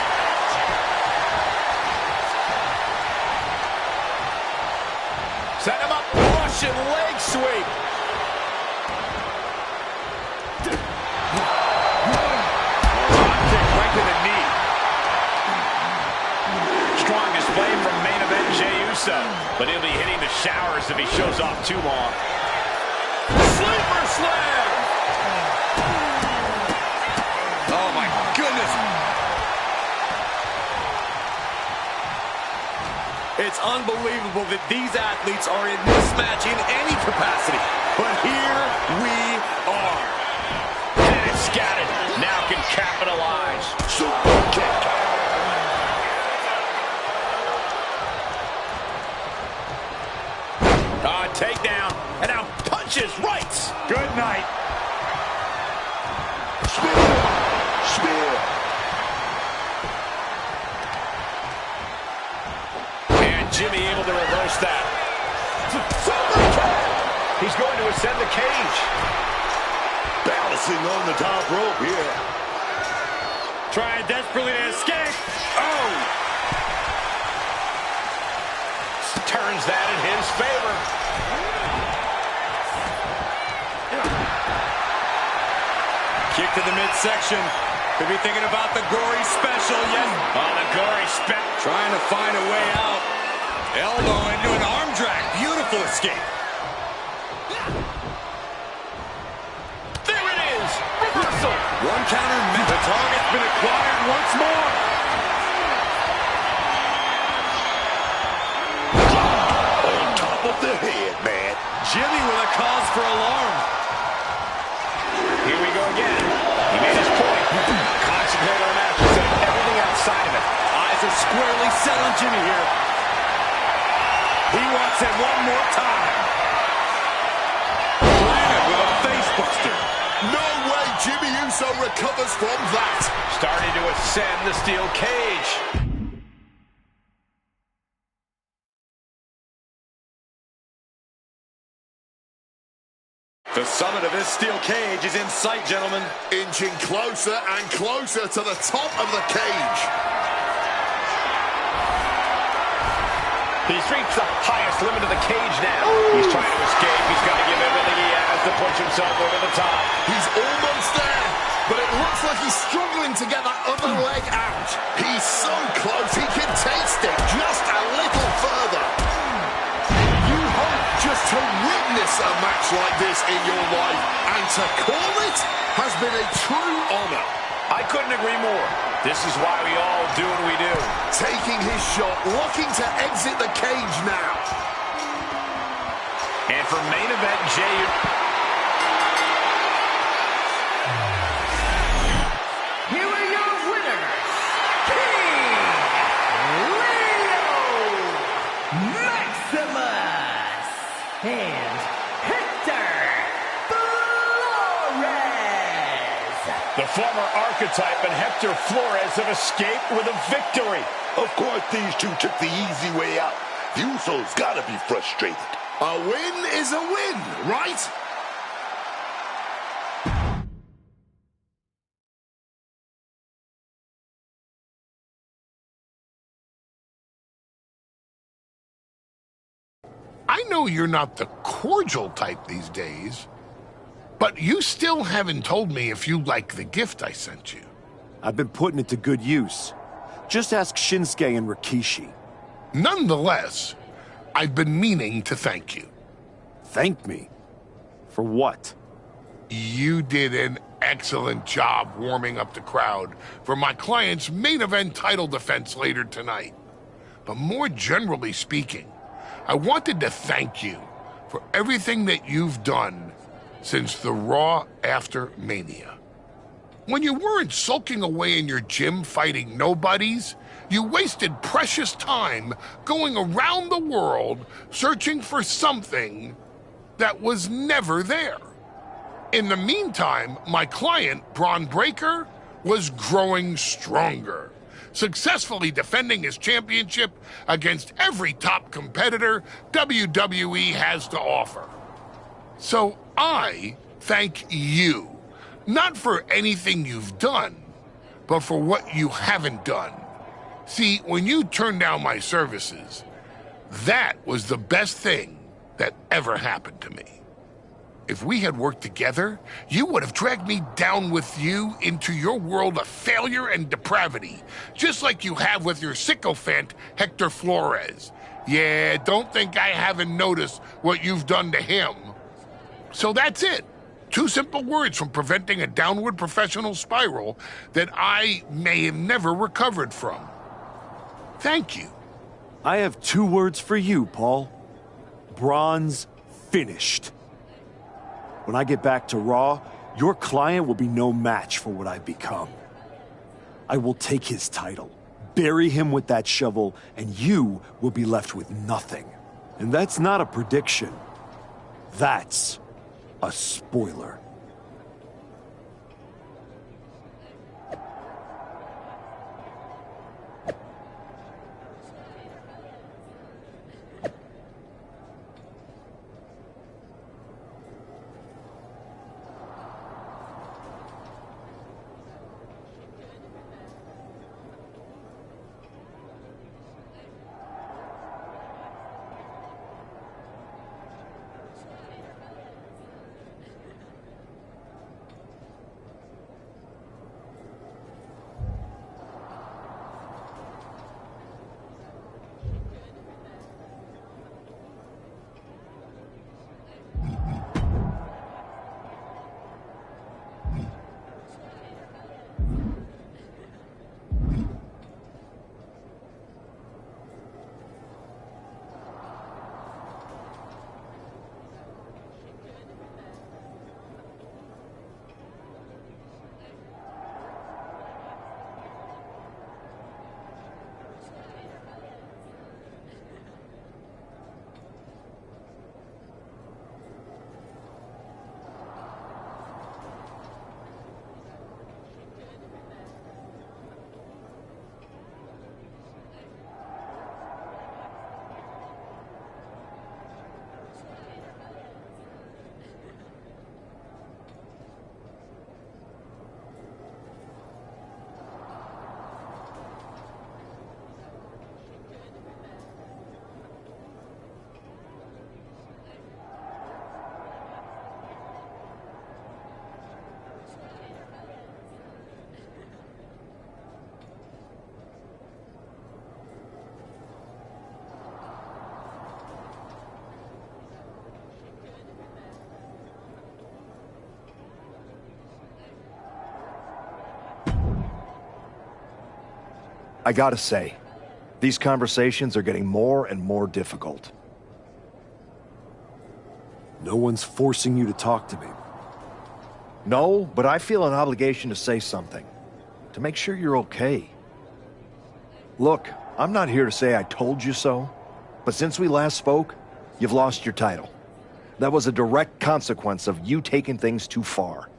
Set him up, Russian leg sweep. Drop kick right to the knee. Strong display from main event Jey Uso, but he'll be hitting the showers if he shows off too long. Sleeper slam! Oh, my goodness. It's unbelievable that these athletes are in this match in any capacity. But here we are. And it's scattered. Now can capitalize. Super kick. Takedown. And now punches rights. Good night. Spear. Spear. Jimmy able to reverse that. He's going to ascend the cage. Balancing on the top rope here. Trying desperately to escape. Oh! Turns that in his favor. Kick to the midsection. Could be thinking about the gory special yet. Oh, the gory special. Trying to find a way out. Elbow into an arm drag. Beautiful escape. There it is. Reversal. One counter. The target's been acquired once more. On top of the head, man. Jimmy with a cause for alarm. Here we go again. He made his point. Concentrate on the match instead of everything outside of it. Eyes are squarely set on Jimmy here. He wants it one more time. Landed with a face buster. No way Jimmy Uso recovers from that. Starting to ascend the steel cage. The summit of this steel cage is in sight, gentlemen. Inching closer and closer to the top of the cage. He's reached the highest limit of the cage now. He's trying to escape. He's got to give everything he has to push himself over the top. He's almost there, but it looks like he's struggling to get that other leg out. He's so close, he can taste it just a little further. You hope just To witness a match like this in your life and to call it has been a true honor. I couldn't agree more. This is why we all do what we do. Taking his shot, looking to exit the cage now. And for main event, Jay... Here are your winners, King Leo Maximus and Hector Flores. The former archetype and Hector Flores have escaped with a victory. Of course, these two took the easy way out. The Usos gotta be frustrated. A win is a win, right? I know you're not the cordial type these days, but you still haven't told me if you like the gift I sent you. I've been putting it to good use. Just ask Shinsuke and Rikishi. Nonetheless, I've been meaning to thank you. Thank me? For what? You did an excellent job warming up the crowd for my client's main event title defense later tonight. But more generally speaking, I wanted to thank you for everything that you've done since the Raw after Mania. When you weren't sulking away in your gym fighting nobodies, you wasted precious time going around the world searching for something that was never there. In the meantime, my client, Braun Breaker, was growing stronger, successfully defending his championship against every top competitor WWE has to offer. So I thank you, not for anything you've done, but for what you haven't done. See, when you turned down my services, that was the best thing that ever happened to me. If we had worked together, you would have dragged me down with you into your world of failure and depravity, just like you have with your sycophant, Hector Flores. Yeah, don't think I haven't noticed what you've done to him. So that's it. 2 simple words from preventing a downward professional spiral that I may have never recovered from. Thank you. I have 2 words for you, Paul. Braun's finished. When I get back to Raw, your client will be no match for what I've become. I will take his title, bury him with that shovel, and you will be left with nothing. And that's not a prediction. That's a spoiler. I gotta say, these conversations are getting more and more difficult. No one's forcing you to talk to me. No, but I feel an obligation to say something. To make sure you're okay. Look, I'm not here to say I told you so, but since we last spoke, you've lost your title. That was a direct consequence of you taking things too far.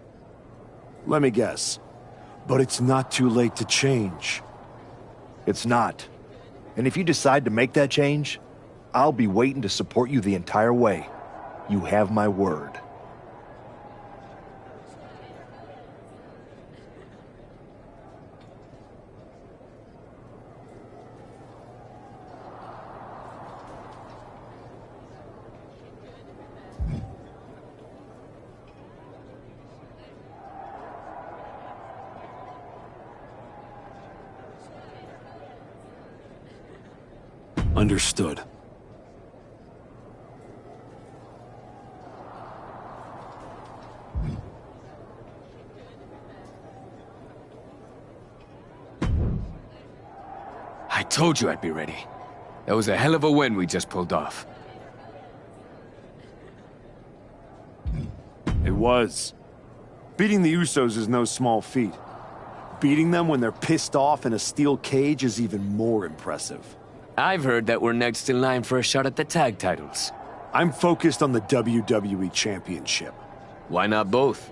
Let me guess. But it's not too late to change. It's not. And if you decide to make that change, I'll be waiting to support you the entire way. You have my word. Understood. I told you I'd be ready. That was a hell of a win we just pulled off. It was. Beating the Usos is no small feat. Beating them when they're pissed off in a steel cage is even more impressive. I've heard that we're next in line for a shot at the tag titles. I'm focused on the WWE Championship. Why not both?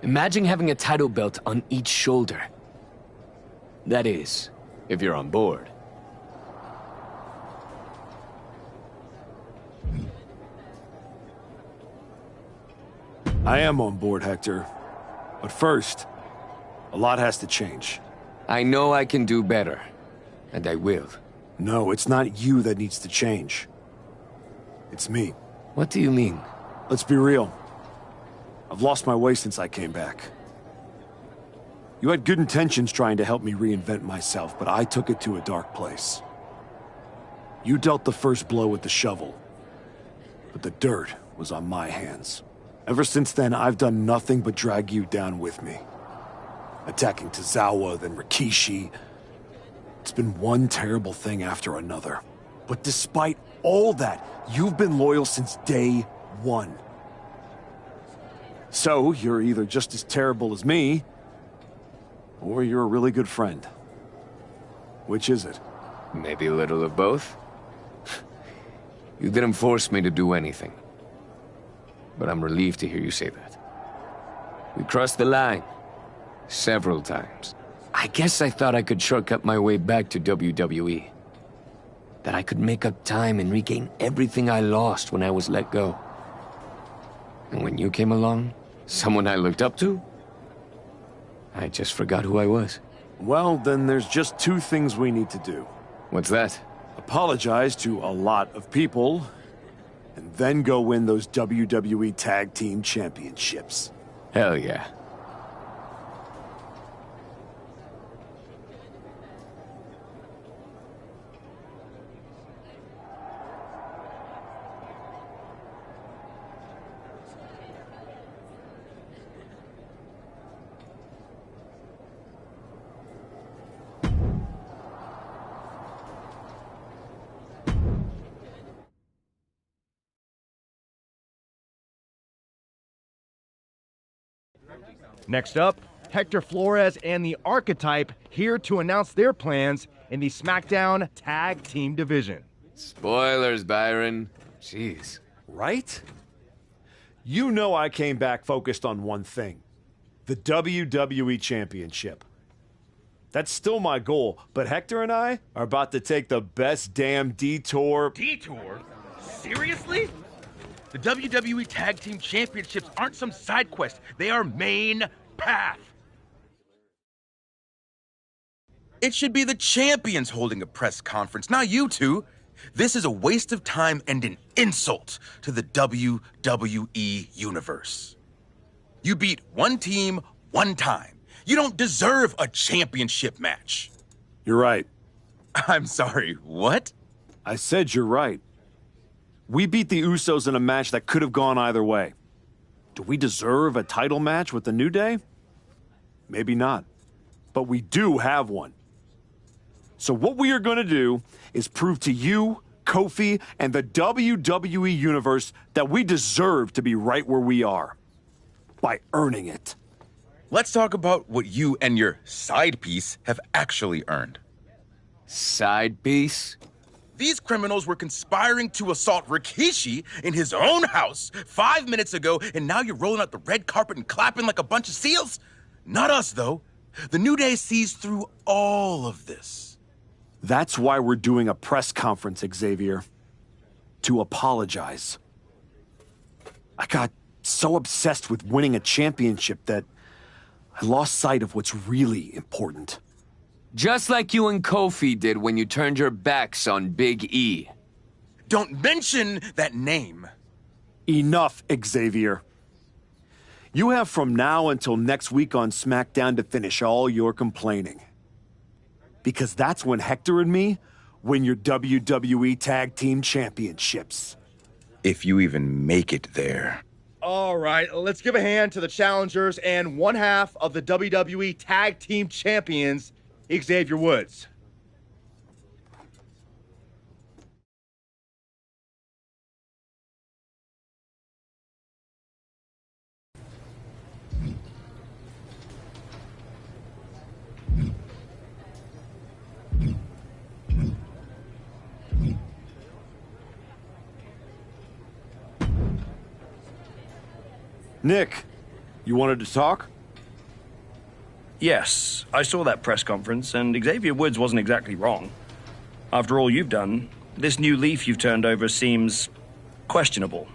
Imagine having a title belt on each shoulder. That is, if you're on board. I am on board, Hector. But first, a lot has to change. I know I can do better, and I will. No, it's not you that needs to change. It's me. What do you mean? Let's be real. I've lost my way since I came back. You had good intentions trying to help me reinvent myself, but I took it to a dark place. You dealt the first blow with the shovel, but the dirt was on my hands. Ever since then, I've done nothing but drag you down with me. Attacking Tozawa, then Rikishi. It's been one terrible thing after another. But despite all that, you've been loyal since day one. So, you're either just as terrible as me, or you're a really good friend. Which is it? Maybe a little of both. You didn't force me to do anything. But I'm relieved to hear you say that. We crossed the line. Several times. I guess I thought I could shortcut my way back to WWE. That I could make up time and regain everything I lost when I was let go. And when you came along, someone I looked up to, I just forgot who I was. Well, then there's just two things we need to do. What's that? Apologize to a lot of people, and then go win those WWE Tag Team Championships. Hell yeah. Next up, Hector Flores and the Archetype here to announce their plans in the SmackDown Tag Team Division. Spoilers, Byron. Jeez. Right? You know I came back focused on one thing. The WWE Championship. That's still my goal, but Hector and I are about to take the best damn detour... Detour? Seriously? The WWE Tag Team Championships aren't some side quest. They are main path. It should be the champions holding a press conference, not you two. This is a waste of time and an insult to the WWE Universe. You beat one team one time. You don't deserve a championship match. You're right. I'm sorry, what? I said you're right. We beat the Usos in a match that could have gone either way. Do we deserve a title match with the New Day? Maybe not. But we do have one. So what we are going to do is prove to you, Kofi, and the WWE Universe that we deserve to be right where we are. By earning it. Let's talk about what you and your side piece have actually earned. Side piece? These criminals were conspiring to assault Rikishi in his own house 5 minutes ago, and now you're rolling out the red carpet and clapping like a bunch of seals? Not us, though. The New Day sees through all of this. That's why we're doing a press conference, Xavier. To apologize. I got so obsessed with winning a championship that I lost sight of what's really important. Just like you and Kofi did when you turned your backs on Big E. Don't mention that name. Enough, Xavier. You have from now until next week on SmackDown to finish all your complaining. Because that's when Hector and me win your WWE Tag Team Championships. If you even make it there. All right, let's give a hand to the challengers and one half of the WWE Tag Team Champions, Xavier Woods. Nick, you wanted to talk? Yes, I saw that press conference, and Xavier Woods wasn't exactly wrong. After all you've done, this new leaf you've turned over seems questionable.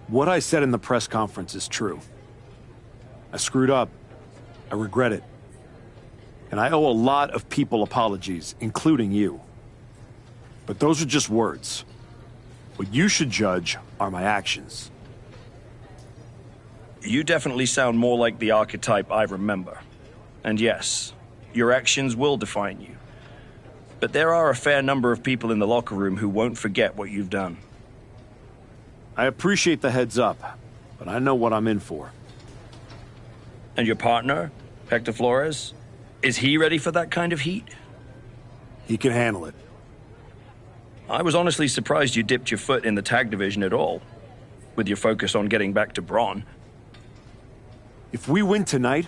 What I said in the press conference is true. I screwed up. I regret it. And I owe a lot of people apologies, including you. But those are just words. What you should judge are my actions. You definitely sound more like the archetype I remember. And yes, your actions will define you. But there are a fair number of people in the locker room who won't forget what you've done. I appreciate the heads up, but I know what I'm in for. And your partner, Hector Flores, is he ready for that kind of heat? He can handle it. I was honestly surprised you dipped your foot in the tag division at all, with your focus on getting back to Braun. If we win tonight,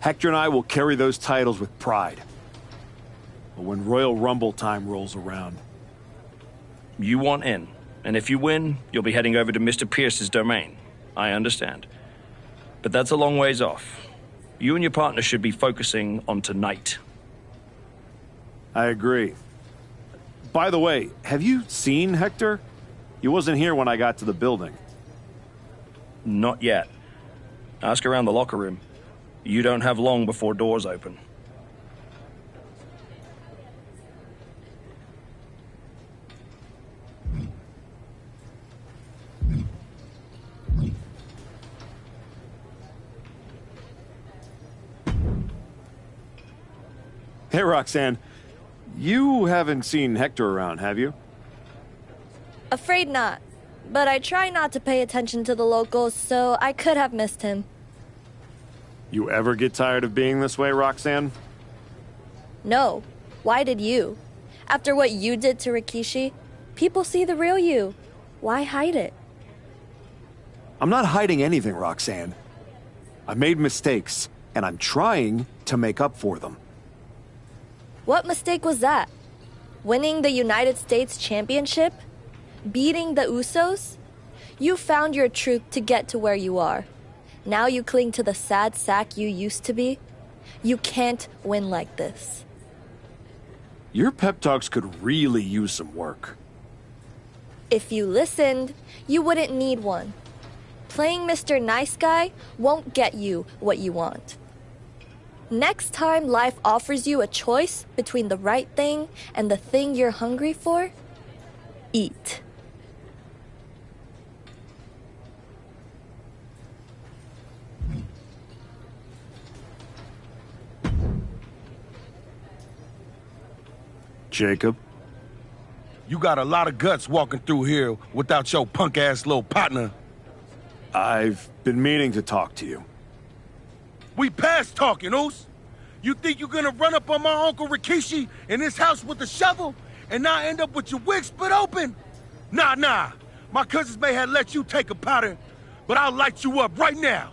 Hector and I will carry those titles with pride. But when Royal Rumble time rolls around... You want in, and if you win, you'll be heading over to Mr. Pierce's domain. I understand. But that's a long ways off. You and your partner should be focusing on tonight. I agree. By the way, have you seen Hector? He wasn't here when I got to the building. Not yet. Ask around the locker room. You don't have long before doors open. Hey, Roxanne. You haven't seen Hector around, have you? Afraid not. But I try not to pay attention to the locals, so I could have missed him. You ever get tired of being this way, Roxanne? No. Why did you? After what you did to Rikishi, people see the real you. Why hide it? I'm not hiding anything, Roxanne. I made mistakes, and I'm trying to make up for them. What mistake was that? Winning the United States Championship? Beating the Usos? You found your truth to get to where you are. Now you cling to the sad sack you used to be? You can't win like this. Your pep talks could really use some work. If you listened, you wouldn't need one. Playing Mr. Nice Guy won't get you what you want. Next time life offers you a choice between the right thing and the thing you're hungry for, eat. Jacob? You got a lot of guts walking through here without your punk-ass little partner. I've been meaning to talk to you. We past talking, Oos. You think you're gonna run up on my Uncle Rikishi in his house with a shovel and not end up with your wig split open? Nah. My cousins may have let you take a powder, but I'll light you up right now.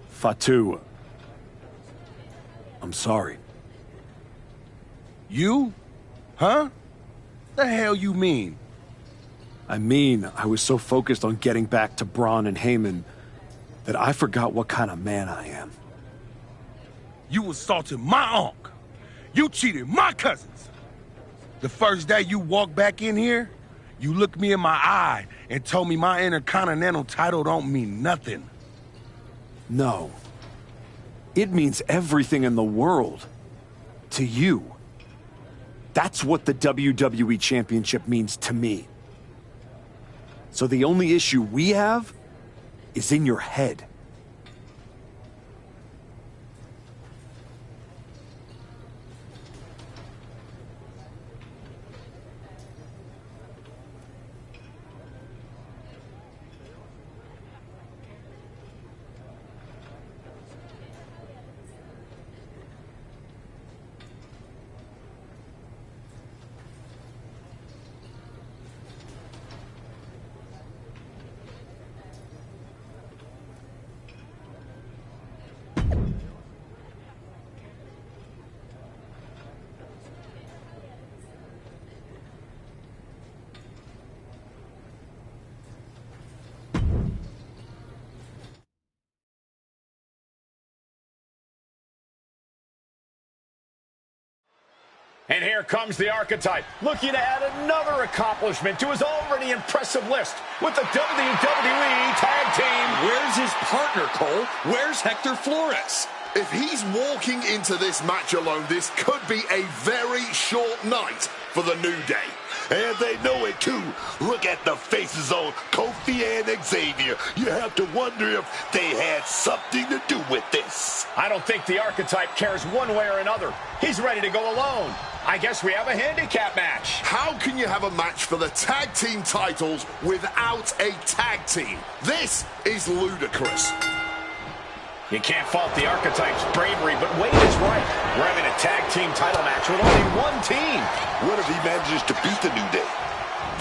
Fatu, I'm sorry. You? Huh? The hell you mean? I mean, I was so focused on getting back to Braun and Heyman that I forgot what kind of man I am. You assaulted my uncle. You cheated my cousins. The first day you walked back in here, you looked me in my eye and told me my Intercontinental title don't mean nothing. No. It means everything in the world. To you. That's what the WWE Championship means to me. So the only issue we have is in your head. And here comes the Archetype, looking to add another accomplishment to his already impressive list with the WWE Tag Team. Where's his partner, Cole? Where's Hector Flores? If he's walking into this match alone, this could be a very short night for the New Day. And they know it too. Look at the faces on Kofi and Xavier. You have to wonder if they had something to do with this. I don't think the Archetype cares one way or another. He's ready to go alone. I guess we have a handicap match. How can you have a match for the tag team titles without a tag team? This is ludicrous. You can't fault the Archetype's bravery, but Wade is right. We're having a tag team title match with only one team. What if he manages to beat the New Day?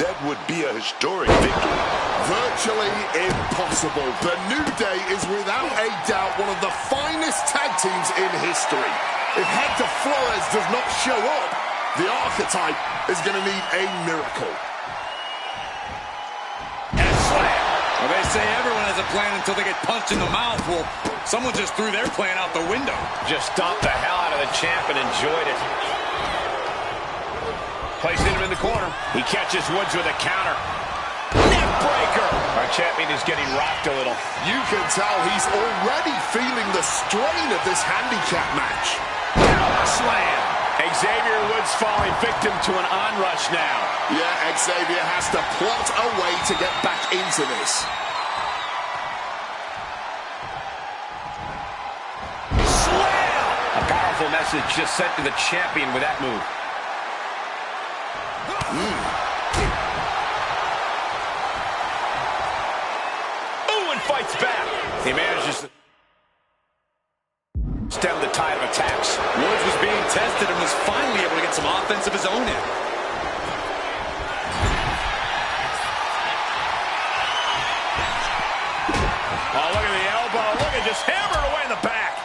That would be a historic victory. Virtually impossible. The New Day is without a doubt one of the finest tag teams in history. If Hector Flores does not show up, the Archetype is going to need a miracle. And a slam. Well, they say everyone has a plan until they get punched in the mouth. Well, someone just threw their plan out the window. Just stomped the hell out of the champ and enjoyed it. Placing him in the corner. He catches Woods with a counter. Neck breaker. Our champion is getting rocked a little. You can tell he's already feeling the strain of this handicap match. Slam. Xavier Woods falling victim to an onrush now. Yeah, Xavier has to plot a way to get back into this. Slam! A powerful message just sent to the champion with that move. Ooh, and fights back. He manages to stem the tide of attacks. Woods was being tested and was finally able to get some offense of his own in. Oh, look at the elbow. Look at just hammered away in the back.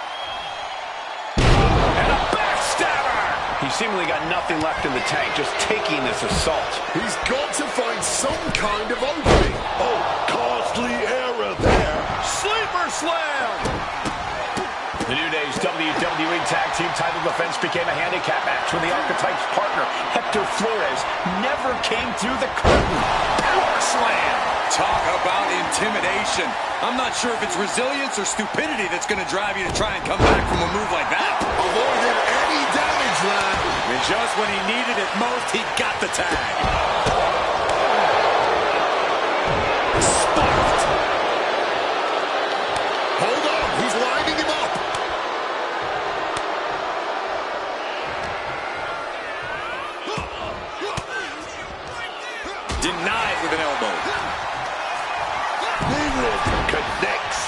And a backstabber. He seemingly got nothing left in the tank, just taking this assault. He's got to find some kind of opening. Oh, costly error there. Sleeper slam. The New Day's WWE Tag Team title defense became a handicap match when the Archetype's partner, Hector Flores, never came through the curtain. Power slam. Talk about intimidation. I'm not sure if it's resilience or stupidity that's going to drive you to try and come back from a move like that. Avoided any damage there. And just when he needed it most, he got the tag. Sparked. Hold on, he's lining him up. Denied with an elbow. Connects.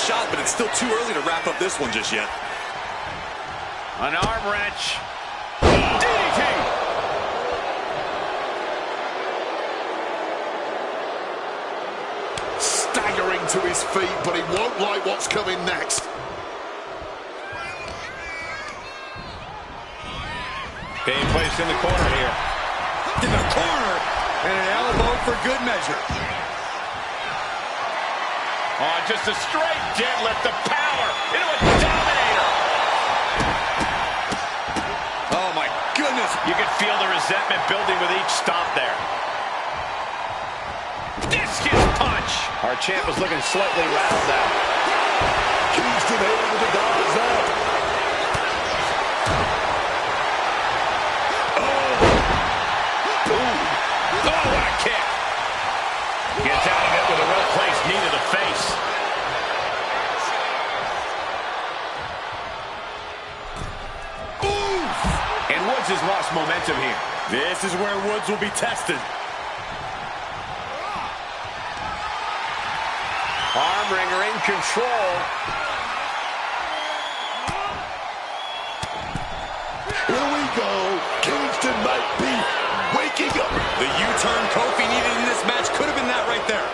shot, but it's still too early to wrap up this one just yet. An arm wrench. DDT! Staggering to his feet, but he won't like what's coming next. Being placed in the corner here. In the corner, and an elbow for good measure. Oh, just a straight deadlift, the power into a dominator. Oh, my goodness. You could feel the resentment building with each stop there. Discus punch. Our champ is looking slightly rattled now. Kingston able to dodge that. Oh, what a kick. Gets out of it with a well-placed knee to the face. Oof! And Woods has lost momentum here. This is where Woods will be tested. Arm wringer in control. Here we go. Kingston might be waking up. The U-turn Kofi needed in this match could have been that right there.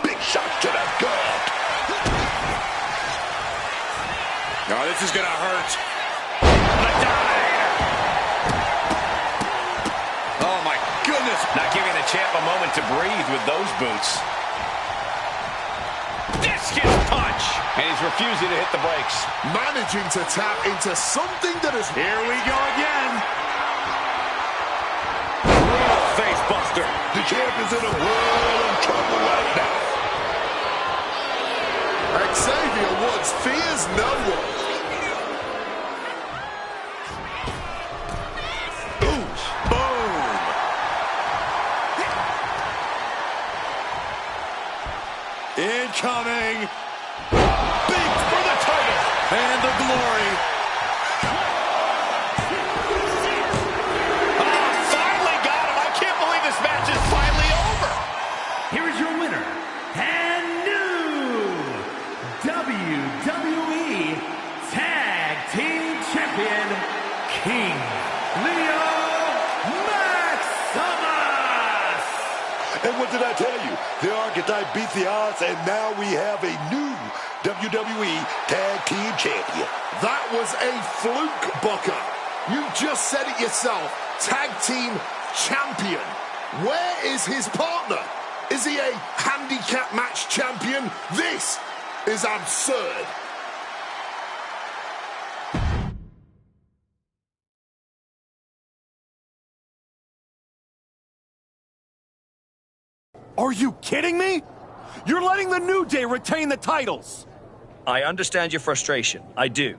Big shot to the gut. Oh, this is going to hurt. Oh, my goodness. Not giving the champ a moment to breathe with those boots. Discus punch. And he's refusing to hit the brakes. Managing to tap into something that is... Here we go again. Face buster. The champ is in a world of trouble right now. Xavier Woods fears no one. Incoming. Big for the title. And the glory. Finally got him. I can't believe this match is finally over. Here is your winner, and new WWE Tag Team Champion, King Leo Maximus! And what did I tell you? The Archetype beat the odds, and now we have a new WWE Tag Team Champion. That was a fluke, Booker. You just said it yourself. Tag Team Champion. Where is his partner? Is he a handicap match champion? This is absurd. Are you kidding me? You're letting the New Day retain the titles! I understand your frustration. I do.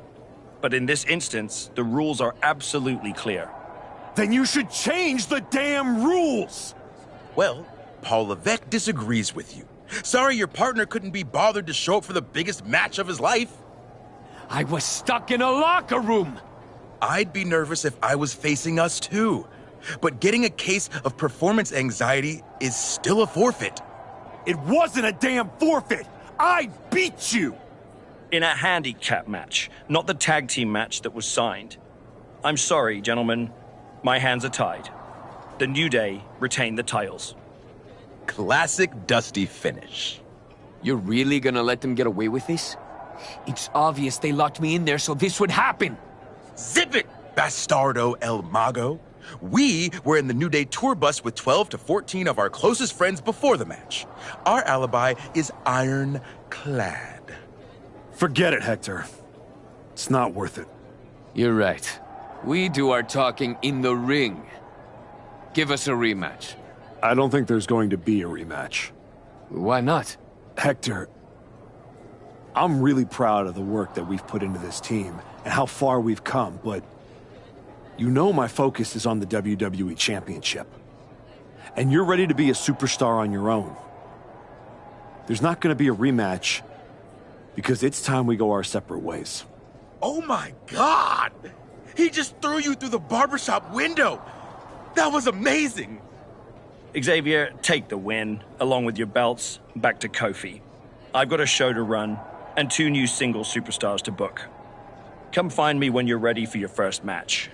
But in this instance, the rules are absolutely clear. Then you should change the damn rules! Well, Paul Levesque disagrees with you. Sorry your partner couldn't be bothered to show up for the biggest match of his life. I was stuck in a locker room! I'd be nervous if I was facing us too. But getting a case of performance anxiety is still a forfeit. It wasn't a damn forfeit! I beat you! In a handicap match, not the tag team match that was signed. I'm sorry, gentlemen. My hands are tied. The New Day retain the titles. Classic Dusty finish. You're really gonna let them get away with this? It's obvious they locked me in there so this would happen. Zip it, Bastardo El Mago. We were in the New Day tour bus with 12 to 14 of our closest friends before the match. Our alibi is ironclad. Forget it, Hector. It's not worth it. You're right. We do our talking in the ring. Give us a rematch. I don't think there's going to be a rematch. Why not? Hector, I'm really proud of the work that we've put into this team and how far we've come, but you know my focus is on the WWE Championship. And you're ready to be a superstar on your own. There's not going to be a rematch because it's time we go our separate ways. Oh my God! He just threw you through the barbershop window! That was amazing! Xavier, take the win, along with your belts, back to Kofi. I've got a show to run, and 2 new single superstars to book. Come find me when you're ready for your first match.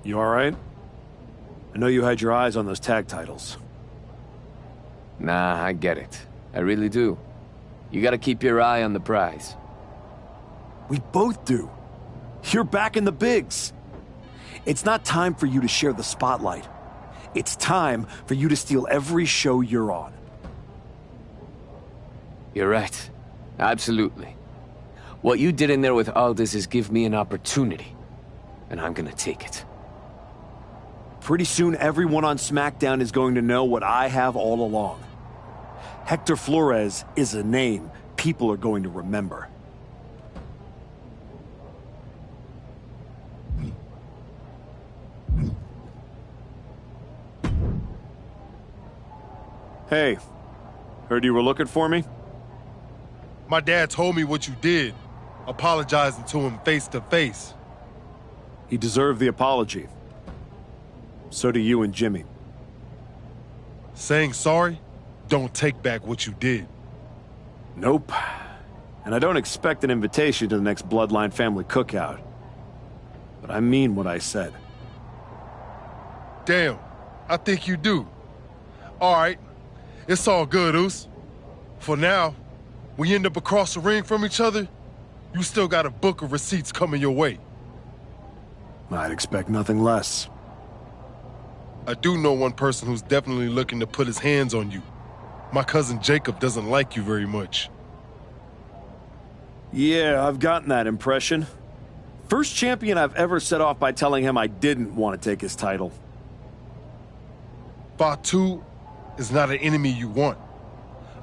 You all right? I know you had your eyes on those tag titles. Nah, I get it. I really do. You gotta keep your eye on the prize. We both do. You're back in the bigs. It's not time for you to share the spotlight. It's time for you to steal every show you're on. You're right. Absolutely. What you did in there with Aldis is give me an opportunity, and I'm gonna take it. Pretty soon, everyone on SmackDown is going to know what I have all along. Hector Flores is a name people are going to remember. Hey, heard you were looking for me? My dad told me what you did, apologizing to him face to face. He deserved the apology. So do you and Jimmy. Saying sorry, don't take back what you did. Nope. And I don't expect an invitation to the next Bloodline family cookout. But I mean what I said. Damn, I think you do. All right, it's all good, Oos. For now, when you end up across the ring from each other, you still got a book of receipts coming your way. I'd expect nothing less. I do know one person who's definitely looking to put his hands on you. My cousin Jacob doesn't like you very much. Yeah, I've gotten that impression. First champion I've ever set off by telling him I didn't want to take his title. Fatu is not an enemy you want.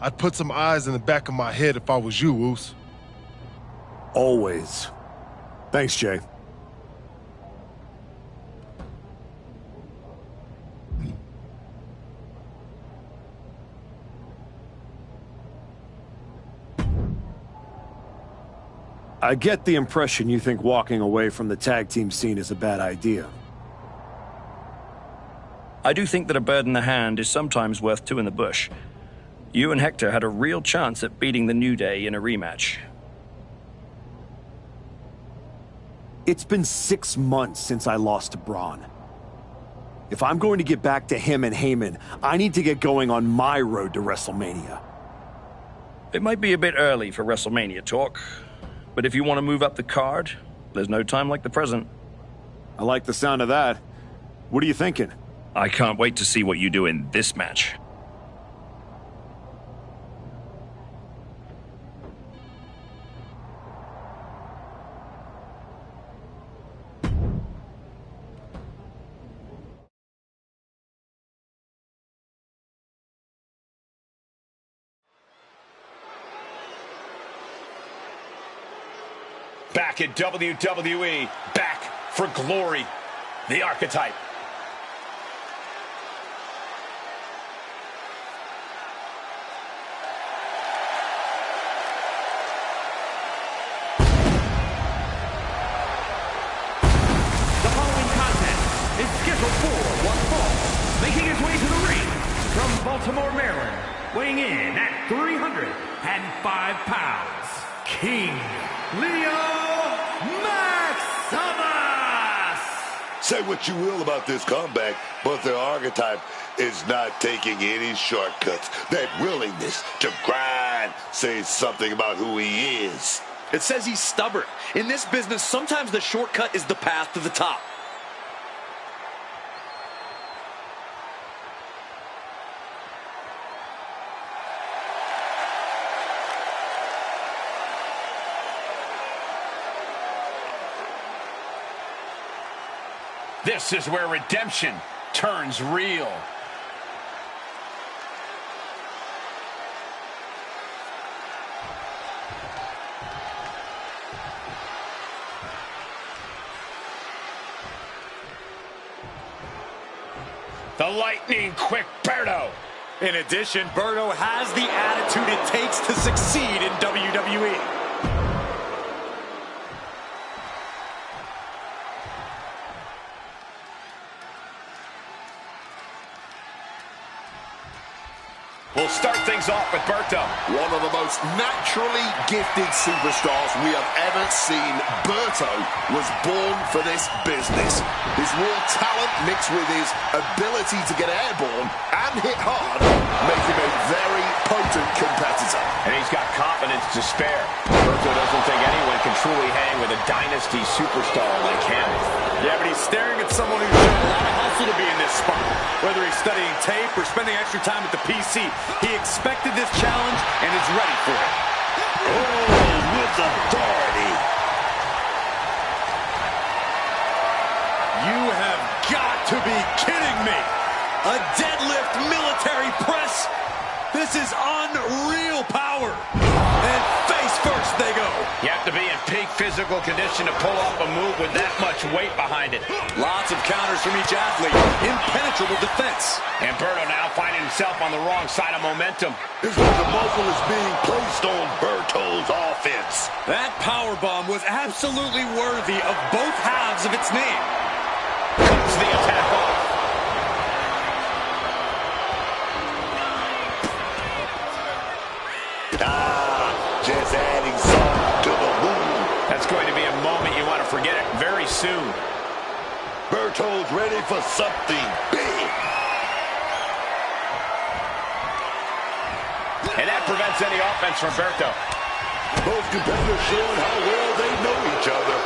I'd put some eyes in the back of my head if I was you, Oos. Always. Thanks, Jay. I get the impression you think walking away from the tag team scene is a bad idea. I do think that a bird in the hand is sometimes worth two in the bush. You and Hector had a real chance at beating the New Day in a rematch. It's been 6 months since I lost to Braun. If I'm going to get back to him and Heyman, I need to get going on my road to WrestleMania. It might be a bit early for WrestleMania talk, but if you want to move up the card, there's no time like the present. I like the sound of that. What are you thinking? I can't wait to see what you do in this match. Back at WWE, back for glory, the Archetype. The following contest is scheduled for one fall, making his way to the ring from Baltimore, Maryland, weighing in at 305 pounds, King Leo Maximus! Say what you will about this comeback, but the Archetype is not taking any shortcuts. That willingness to grind says something about who he is. It says he's stubborn. In this business, sometimes the shortcut is the path to the top. This is where redemption turns real. The lightning quick Berto. In addition, Berto has the attitude it takes to succeed in WWE. We'll start things off with Berto. One of the most naturally gifted superstars we have ever seen. Berto was born for this business. His raw talent mixed with his ability to get airborne and hit hard make him a very potent competitor. And he's got confidence to spare. Berto doesn't think anyone can truly hang with a dynasty superstar like him. Yeah, but he's staring at someone who's shown a lot of hustle to be in this spot. Whether he's studying tape or spending extra time at the PC, he expected this challenge and is ready for it. Oh, with authority. You have got to be kidding me. A deadlift military press. This is unreal power. And face first they go. You have to be in peak physical condition to pull off a move with that much weight behind it. Lots of counters from each athlete. Impenetrable defense. And Berto now finding himself on the wrong side of momentum. It's like the muzzle is being placed on Berto's offense. That powerbomb was absolutely worthy of both halves of its name. Cuts the attack off. Just adding salt to the wound. That's going to be a moment you want to forget it very soon. Berto's ready for something big. And that prevents any offense from Berto. Both competitors showing how well they know each other.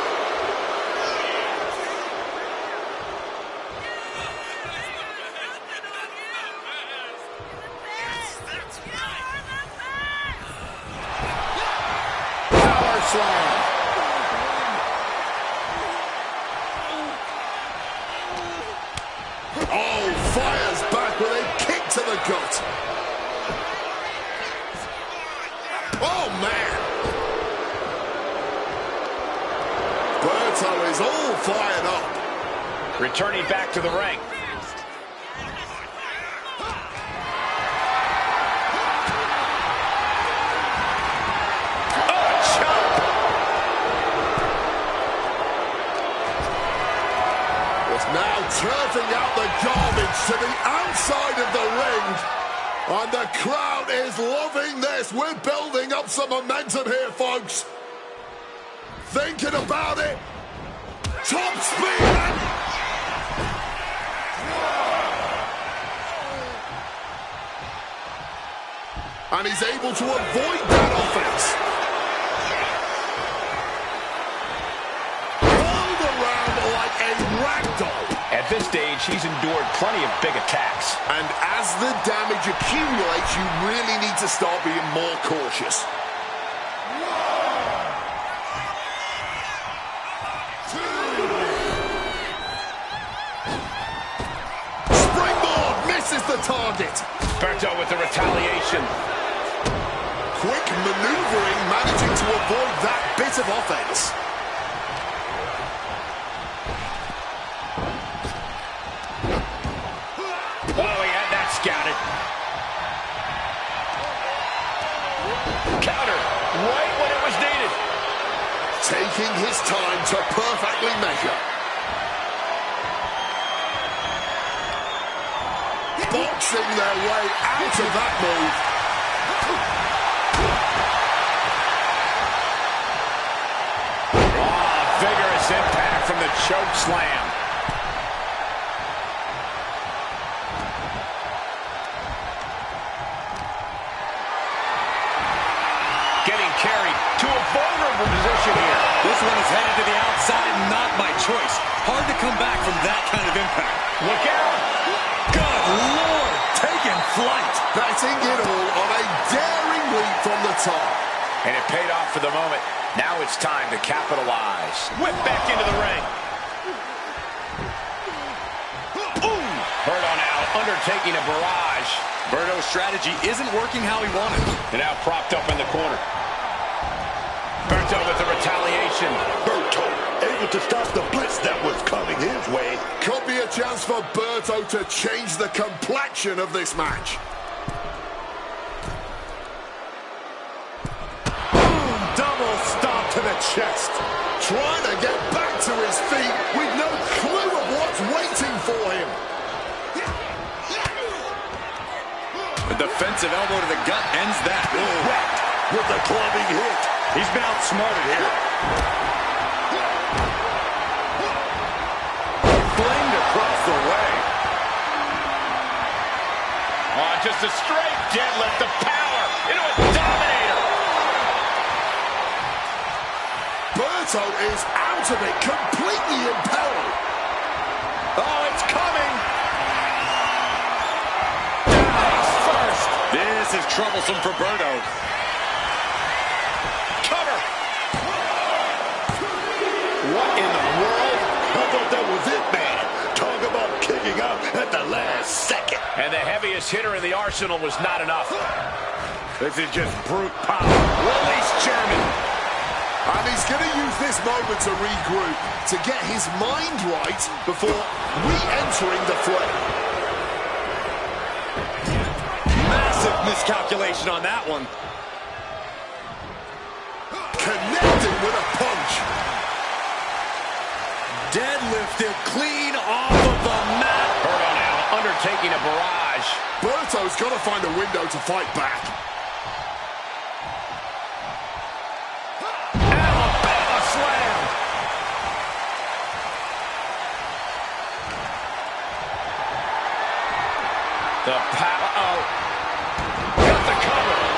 Power slam. Oh, fires back with a kick to the gut. Oh, man. Berto is all fired up. Returning back to the ring. Oh, chop! It's now turfing out the garbage to the outside of the ring. And the crowd is loving this. We're building up some momentum here, folks. Thinking about it. Top speed. And he's able to avoid that offense. Rolled around like a ragdoll. At this stage, he's endured plenty of big attacks. And as the damage accumulates, you really need to start being more cautious. Springboard misses the target. Berto with the retaliation. Quick maneuvering, managing to avoid that bit of offense. Oh, he had that scouted. Counter, right when it was needed. Taking his time to perfectly measure. Boxing their way out of that move. Oh, vigorous impact from the choke slam. Getting carried to a vulnerable position here. This one is headed to the outside, not by choice. Hard to come back from that kind of impact. Look out! Good Lord, taking flight. Betting it all on a daring leap from the top. And it paid off for the moment. Now it's time to capitalize. Whip back into the ring. Ooh! Berto now undertaking a barrage. Berto's strategy isn't working how he wanted. And now propped up in the corner. Berto with the retaliation. Berto able to stop the blitz that was coming his way. Could be a chance for Berto to change the complexion of this match. Boom! Double stomp to the chest. Trying to get back to his feet with no clue of what's waiting for him. The defensive elbow to the gut ends that. Whacked with the clubbing hit. He's been outsmarted here. Flamed across the way. Oh, just a straight deadlift of power into a dominator. Berto is out of it, completely imperiled. Oh, it's coming. This is troublesome for Berto. Cover. What in the world? I thought that was it, man. Talk about kicking out at the last second. And the heaviest hitter in the arsenal was not enough. This is just brute power. Release German. And he's going to use this moment to regroup, to get his mind right before re-entering the fray. Massive miscalculation on that one. Connecting with a punch. Deadlifted clean off of the mat. Berto now undertaking a barrage. Berto's got to find a window to fight back. Alabama slam. The power. Got the cover.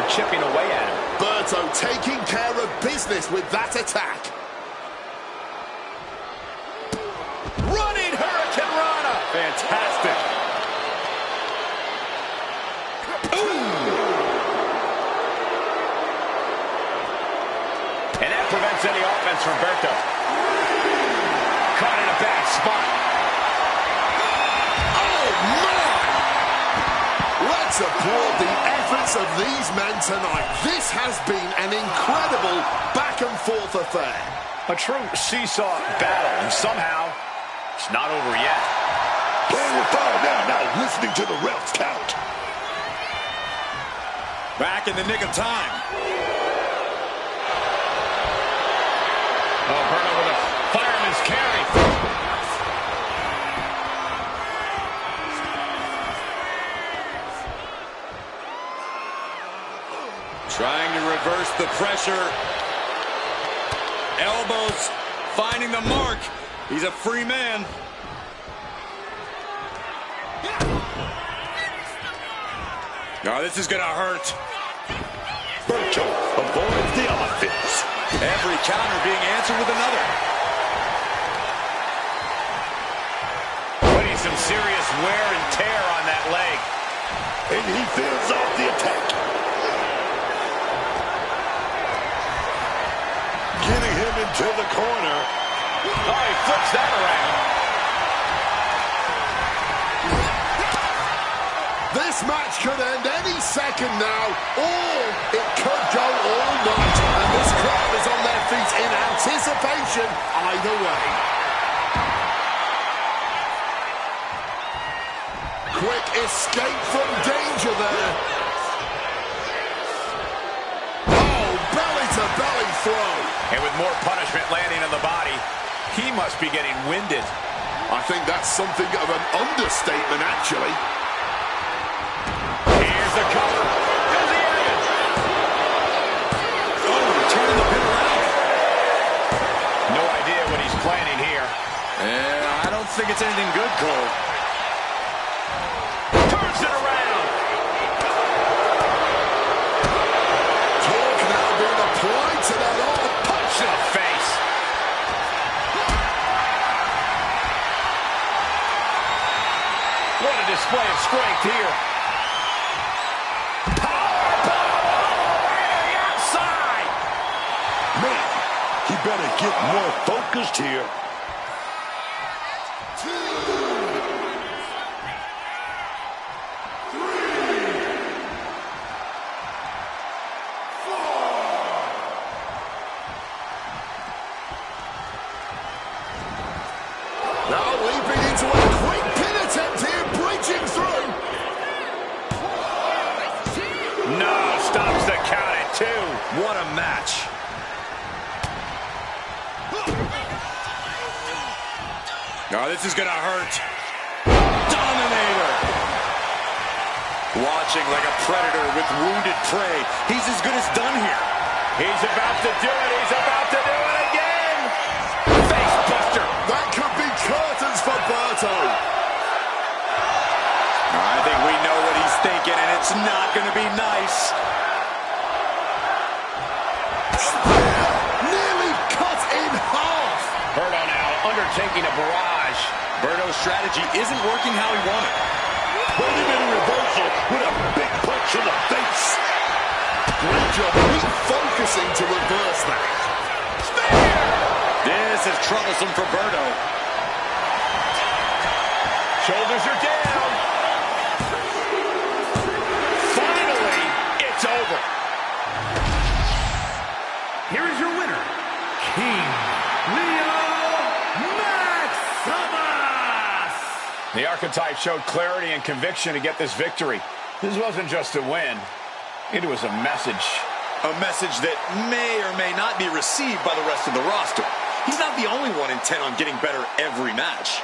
chipping away at him. Berto taking care of business with that attack. Running Hurricane Rana. Fantastic. And that prevents any offense from Berto. Caught in a bad spot. Oh, my! Let's applaud the efforts of these men tonight. This has been an incredible back-and-forth affair. A true seesaw battle, and somehow it's not over yet. Playing with fire now listening to the refs count. Back in the nick of time. Oh, Berto with a fireman's carry. Trying to reverse the pressure. Elbows finding the mark. He's a free man. Oh, this is going to hurt. Berto avoids the offense. Every counter being answered with another. Putting some serious wear and tear on that leg. And he fends off the attack. Getting him into the corner. Oh, he flips that around. This match could end any second now, or it could go all night. And this crowd is on their feet in anticipation either way. Quick escape from danger there. Oh, belly-to-belly throw. And with more punishment landing on the body, he must be getting winded. I think that's something of an understatement, actually. Here's the cover. There's the end. Oh, turning the pin around. No idea what he's planning here. I don't think it's anything good, Cole. Turns it around. Torque now being applied to that arm. Punch to the face. What a display of strength here. He better get more focused here. Now leaping into a quick pin attempt here, breaching through. No, stops the count at 2. What a match. Oh, this is going to hurt. Dominator. Watching like a predator with wounded prey. He's as good as done here. He's about to do it. He's about to do it again. Face buster. That could be curtains for Berto. I think we know what he's thinking, and it's not going to be nice. Nearly cut in half. Berto now undertaking a barrage. Berto's strategy isn't working how he wanted. Put him in reversal with a big punch in the face. Great job refocusing to reverse that. This is troublesome for Berto. Shoulders are down. Finally, it's over. Here is your winner, King Leo Maximus! The Archetype showed clarity and conviction to get this victory. This wasn't just a win. It was a message. A message that may or may not be received by the rest of the roster. He's not the only one intent on getting better every match.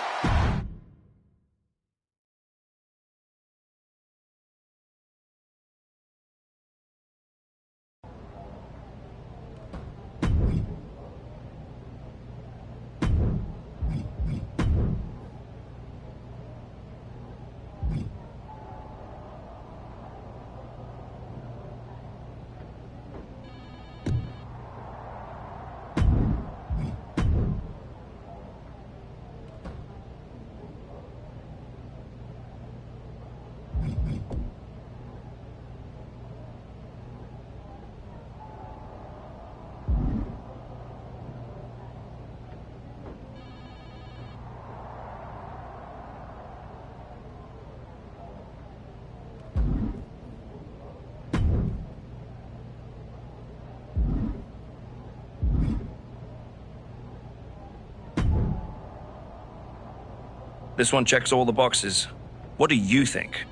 This one checks all the boxes. What do you think?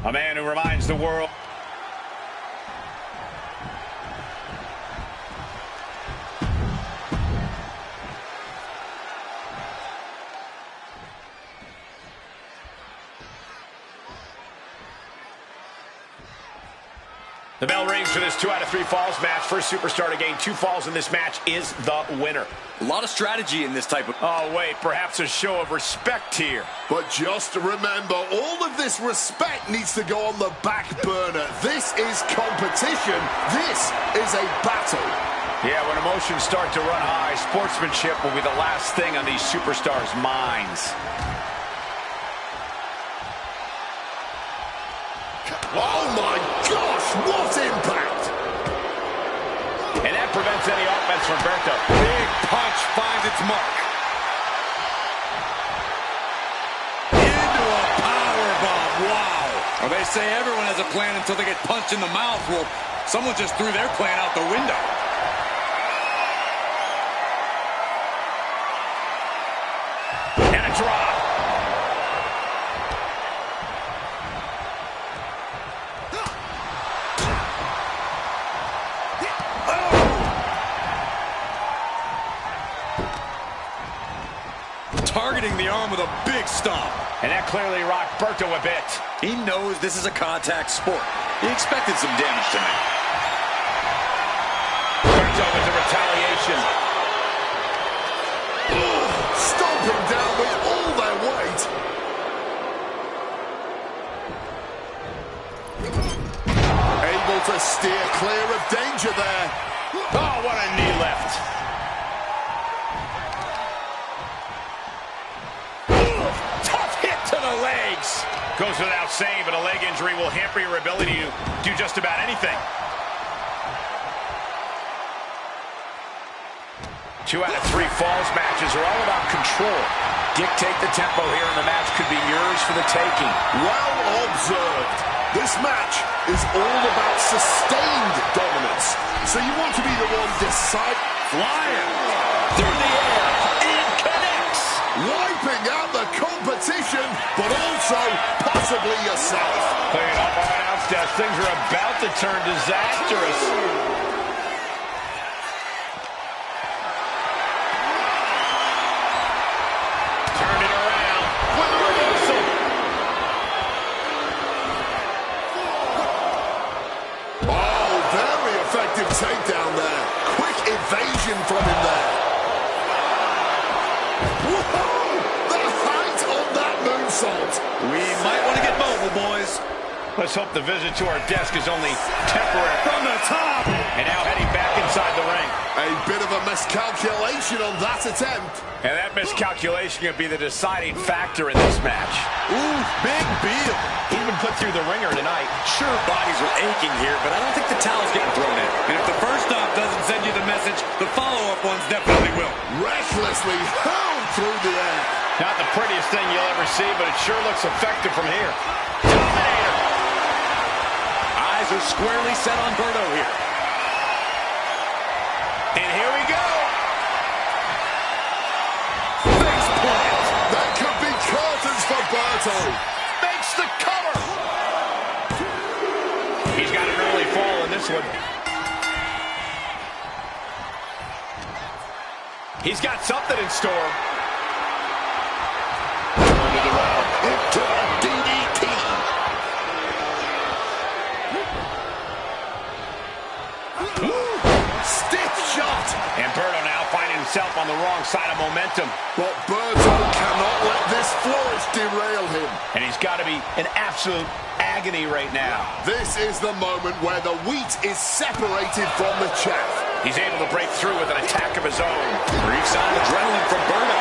A man who reminds the world. The bell rings for this 2 out of 3 falls match. First superstar to gain 2 falls in this match is the winner. A lot of strategy in this type of... Oh, wait, perhaps a show of respect here. But just remember, all of this respect needs to go on the back burner. This is competition. This is a battle. Yeah, when emotions start to run high, sportsmanship will be the last thing on these superstars' minds. Oh my gosh, what impact! And that prevents any offense from Berto. Big punch finds its mark. Into a powerbomb, wow. Well, they say everyone has a plan until they get punched in the mouth. Well, someone just threw their plan out the window. And a drop. Targeting the arm with a big stomp. And that clearly rocked Berto a bit. He knows this is a contact sport. He expected some damage tonight. Berto with the retaliation. Stomping down with all their weight. Able to steer clear of danger there. Oh, what a knee lift. Legs. Goes without saying, but a leg injury will hamper your ability to do just about anything. 2 out of 3 falls matches are all about control. Dictate the tempo here, and the match could be yours for the taking. Well observed. This match is all about sustained dominance. So you want to be the one decide. Flying through the air. It connects. Wiping out the competition, but also possibly yourself. Clearing up our announce desk. Things are about to turn disastrous. Turn it around with a reversal. Oh, very effective takedown there. Quick evasion from him there. Whoa! The height on that moonsault. We might want to get mobile, boys. Let's hope the visit to our desk is only temporary. From the top. And now heading back inside the ring. A bit of a miscalculation on that attempt. And that miscalculation could be the deciding factor in this match. Ooh, big deal. He's been put through the ringer tonight. Sure, bodies are aching here, but I don't think the towel's getting thrown in. And if the first off doesn't send you the message, the follow-up ones definitely will. Recklessly hurled through the air. Not the prettiest thing you'll ever see, but it sure looks effective from here. Dominator. Eyes are squarely set on Berto here. And here we go. Face plant. That could be curtains for Berto. Makes the cover. He's got an early fall in this one. He's got something in store. Turn it around into a DDT. Stiff shot. And Berto now finding himself on the wrong side of momentum. But Berto cannot let this flourish derail him. And he's got to be in absolute agony right now. This is the moment where the wheat is separated from the chaff. He's able to break through with an attack of his own. Brief sign of adrenaline from Berto.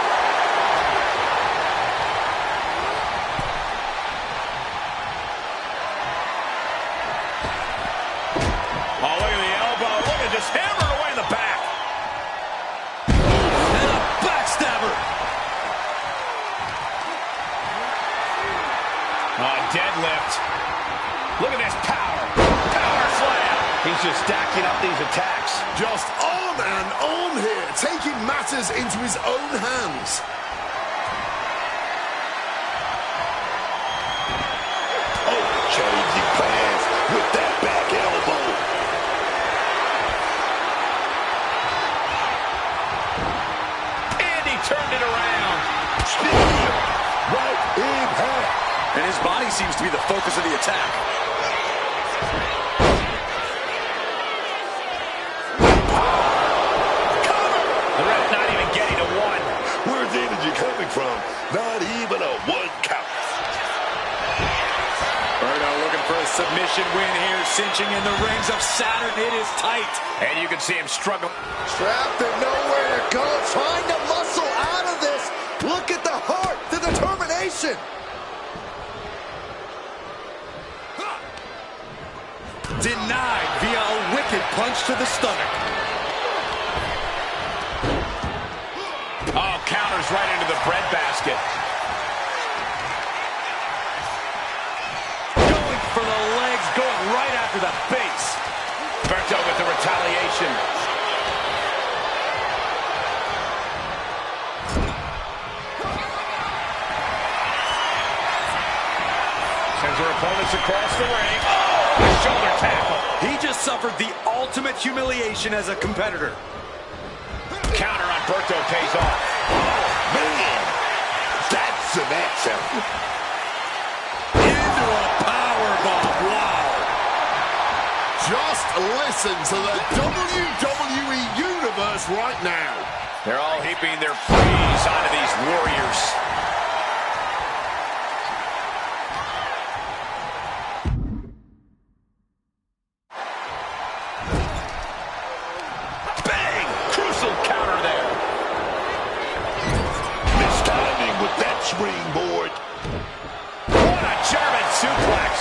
deadlift. Look at this power. Power slam. He's just stacking up these attacks. Just on and on here, taking matters into his own hands. Oh, changing plans with that back elbow. And he turned it around. Right in half. And his body seems to be the focus of the attack. The ref not even getting a one. Where's the energy coming from? Not even a one count. Berto looking for a submission win here, cinching in the rings of Saturn. It is tight. And you can see him struggle. Trapped and nowhere to go, trying to muscle out of this. Look at the heart, the determination. Denied via a wicked punch to the stomach. Oh, counters right into the breadbasket. Going for the legs, going right after the face. Berto with the retaliation. Sends her opponents across the ring. Oh, a shoulder tackle. He just suffered the ultimate humiliation as a competitor. Counter on Berto pays off. Oh, man. That's an action. Into a powerbomb. Wow. Just listen to the WWE Universe right now. They're all heaping their praise onto these warriors. Bang! Crucial counter there. Mistiming with that springboard. What a German suplex.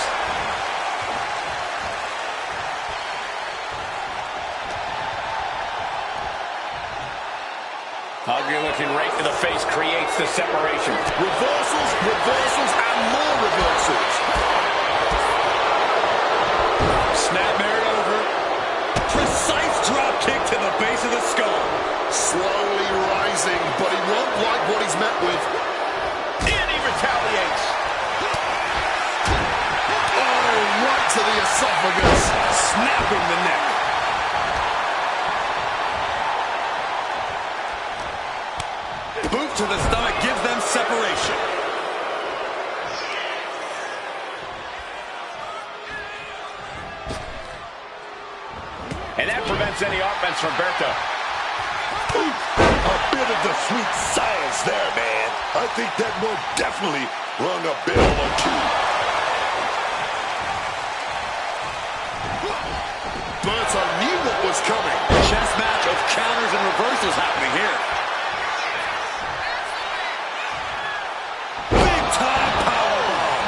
Ugly looking right to the face creates the separation. Reversals, reversals, and more reversals. Snap married over. Precise drop kick to the base of the skull. Slowly rising, but he won't like what he's met with. And he retaliates. Oh, right to the esophagus. Snapping the neck. Boot to the stomach gives them separation. And that prevents any offense from Berto. A bit of the sweet science there, man. I think that most definitely rung a bell or two. Berto knew what was coming. Chess match of counters and reversals happening here. Big time powerbomb.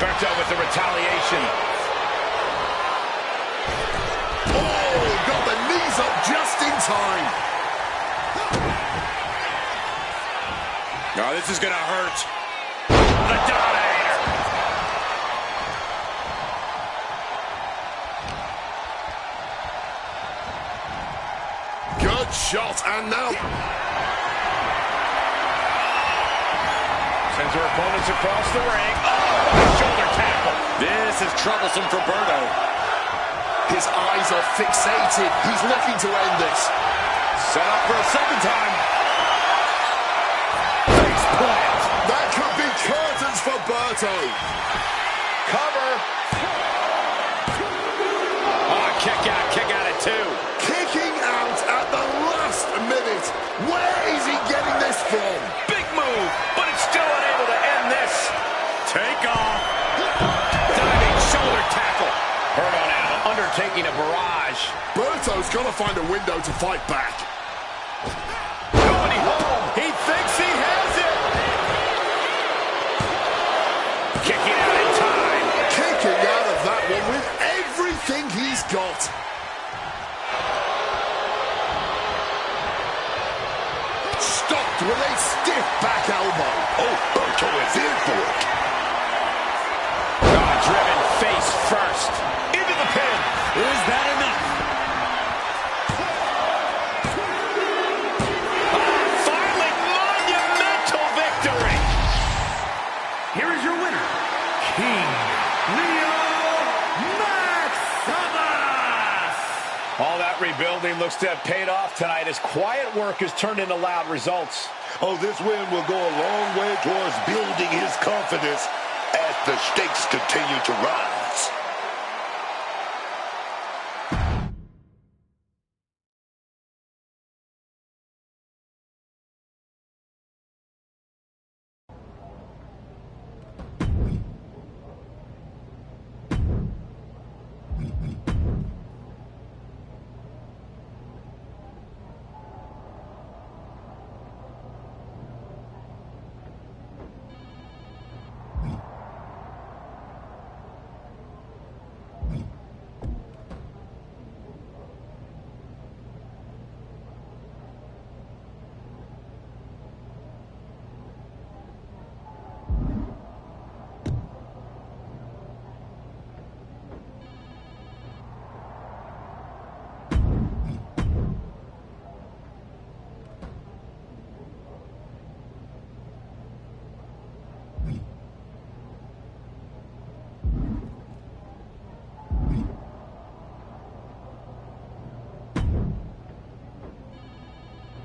Berto with the retaliation. Oh, got the knees up just in time. Oh, this is gonna hurt. The Dominator. Good shot, and now... Sends her opponents across the ring. Oh, shoulder tackle. This is troublesome for Berto. His eyes are fixated. He's looking to end this. Set up for a second time. Face plant. That could be curtains for Berto. Cover. Oh, kick out at two. Kicking out at the last minute. Where is he getting this from? Big move, but it's still unable to end this. Take off. Diving shoulder tackle. Berto now undertaking a barrage. Berto's got to find a window to fight back. Going home. He thinks he has it. Kicking out in time. Kicking out of that one with everything he's got. Stopped with a stiff back elbow. Oh, Berto is in for it. driven face first. Into the pin. Is that enough? Finally, monumental victory. Here is your winner, King Leo Maximus. All that rebuilding looks to have paid off tonight as quiet work has turned into loud results. Oh, this win will go a long way towards building his confidence as the stakes continue to rise.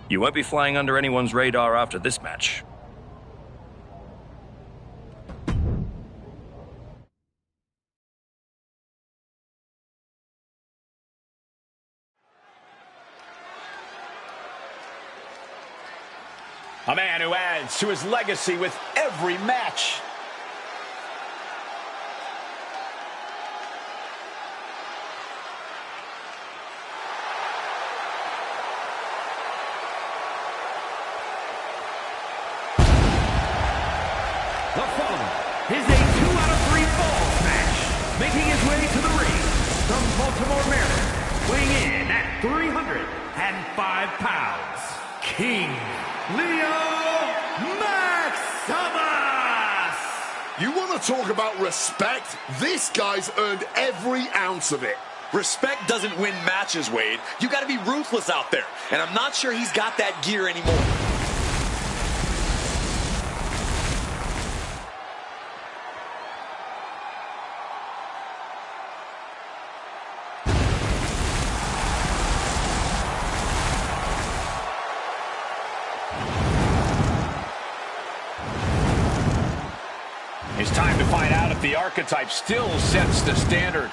You won't be flying under anyone's radar after this match. A man who adds to his legacy with every match. The following is a 2 out of 3 falls match. Making his way to the ring from Baltimore, Maryland, weighing in at 305 pounds, King Leo Maximus! You want to talk about respect? This guy's earned every ounce of it. Respect doesn't win matches, Wade. You got to be ruthless out there. And I'm not sure he's got that gear anymore. It's time to find out if the archetype still sets the standard.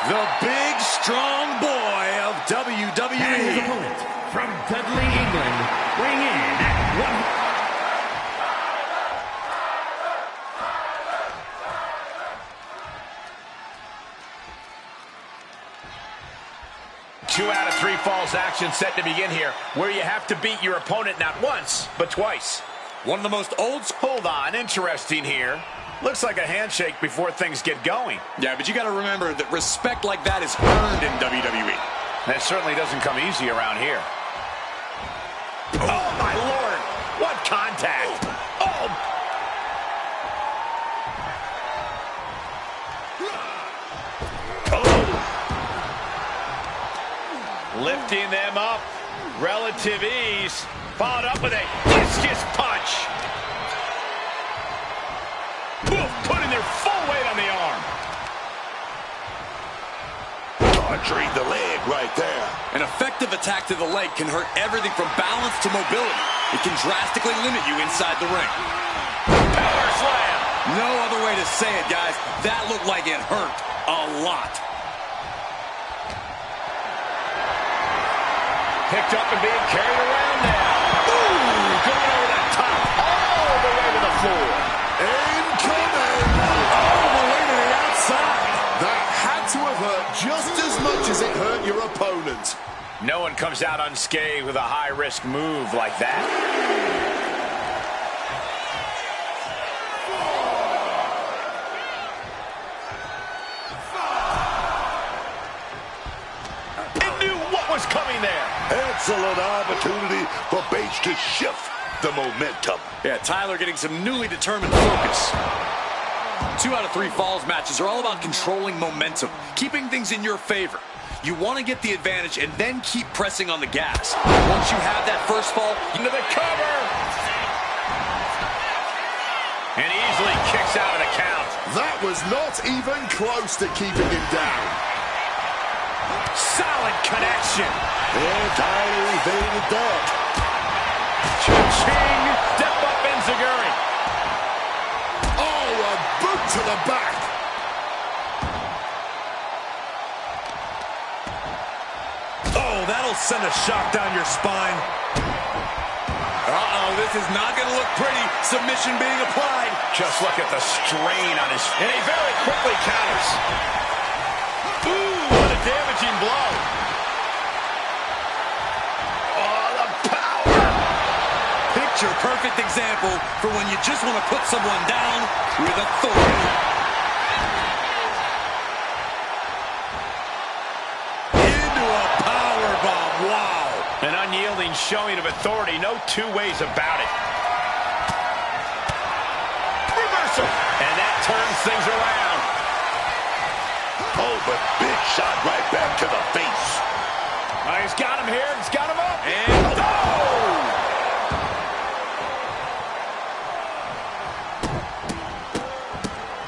The big, strong boy of WWE. And his opponent from Dudley, England, weighing in at 1... Two out of 3 falls action set to begin here, where you have to beat your opponent not once, but twice. One of the most old... Hold on, interesting here. Looks like a handshake before things get going. Yeah, but you got to remember that respect like that is earned in WWE. That certainly doesn't come easy around here. Oh, my Lord! What contact! Oh! Lifting them up. Relative ease. Followed up with a discus punch. Oof, putting their full weight on the arm. Treat the leg right there. An effective attack to the leg can hurt everything from balance to mobility. It can drastically limit you inside the ring. Power slam. No other way to say it, guys. That looked like it hurt a lot. Picked up and being carried around now. Ooh, going over the top. All the way to the floor. Incoming! All the way to the outside. That had to have hurt just as much as it hurt your opponent. No one comes out unscathed with a high-risk move like that. Excellent opportunity for Bates to shift the momentum. Yeah, Tyler getting some newly determined focus. 2 out of 3 falls matches are all about controlling momentum, keeping things in your favor. You want to get the advantage and then keep pressing on the gas. Once you have that first fall, into the cover. And easily kicks out of the count. That was not even close to keeping him down. Solid connection. And Tyler evaded that. Cha-ching. Step up Enziguri. Oh, a boot to the back. oh, that'll send a shock down your spine. Uh-oh, this is not going to look pretty. Submission being applied. Just look at the strain on his... And he very quickly counters. Ooh, what a damaging blow. Oh, the power. Picture perfect example for when you just want to put someone down with authority. Into a powerbomb. Wow. An unyielding showing of authority. No two ways about it. Reversal. And that turns things around. Oh, but big shot right back to the face. He's got him here. He's got him up. And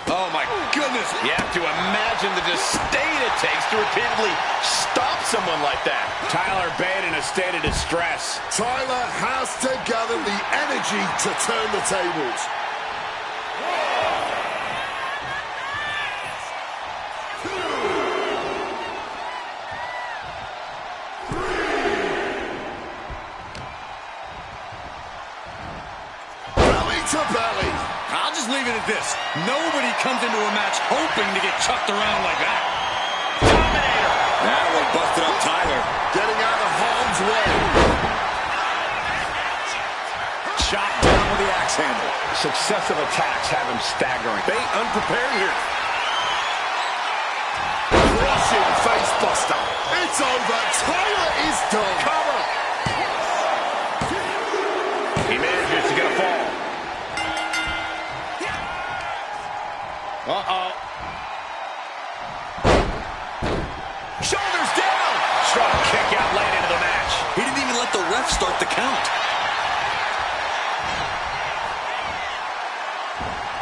oh, my goodness. you have to imagine the disdain it takes to repeatedly stop someone like that. Tyler Bate in a state of distress. Tyler has to gather the energy to turn the tables. Belly to belly. I'll just leave it at this. Nobody comes into a match hoping to get chucked around like that. Dominator. That one busted up Tyler. Getting out of harm's way. Shot down with the axe handle. Successive attacks have him staggering. Bate unprepared here. Crushing face buster. It's over. Tyler is done. Cover. He manages to get a fall. Uh-oh. Shoulders down. Strong kick out late into the match. He didn't even let the ref start the count.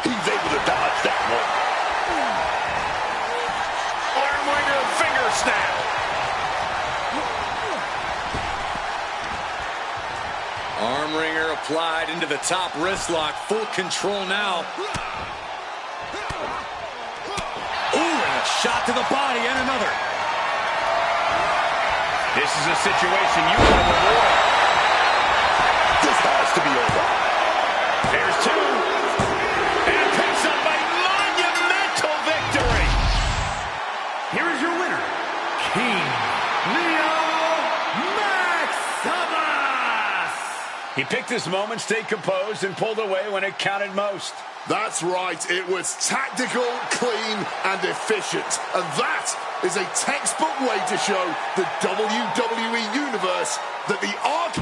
He's able to dodge that one. Arm winger finger snap. Arm wringer applied into the top wrist lock. Full control now. Ooh, and a shot to the body and another. This is a situation you want to avoid. This has to be over. There's two. And picks up a monumental victory. Here is your winner, King Leo Maximus. He picked his moment, stayed composed, and pulled away when it counted most. That's right. It was tactical, clean, and efficient. And that is a textbook way to show the WWE Universe that the Ark...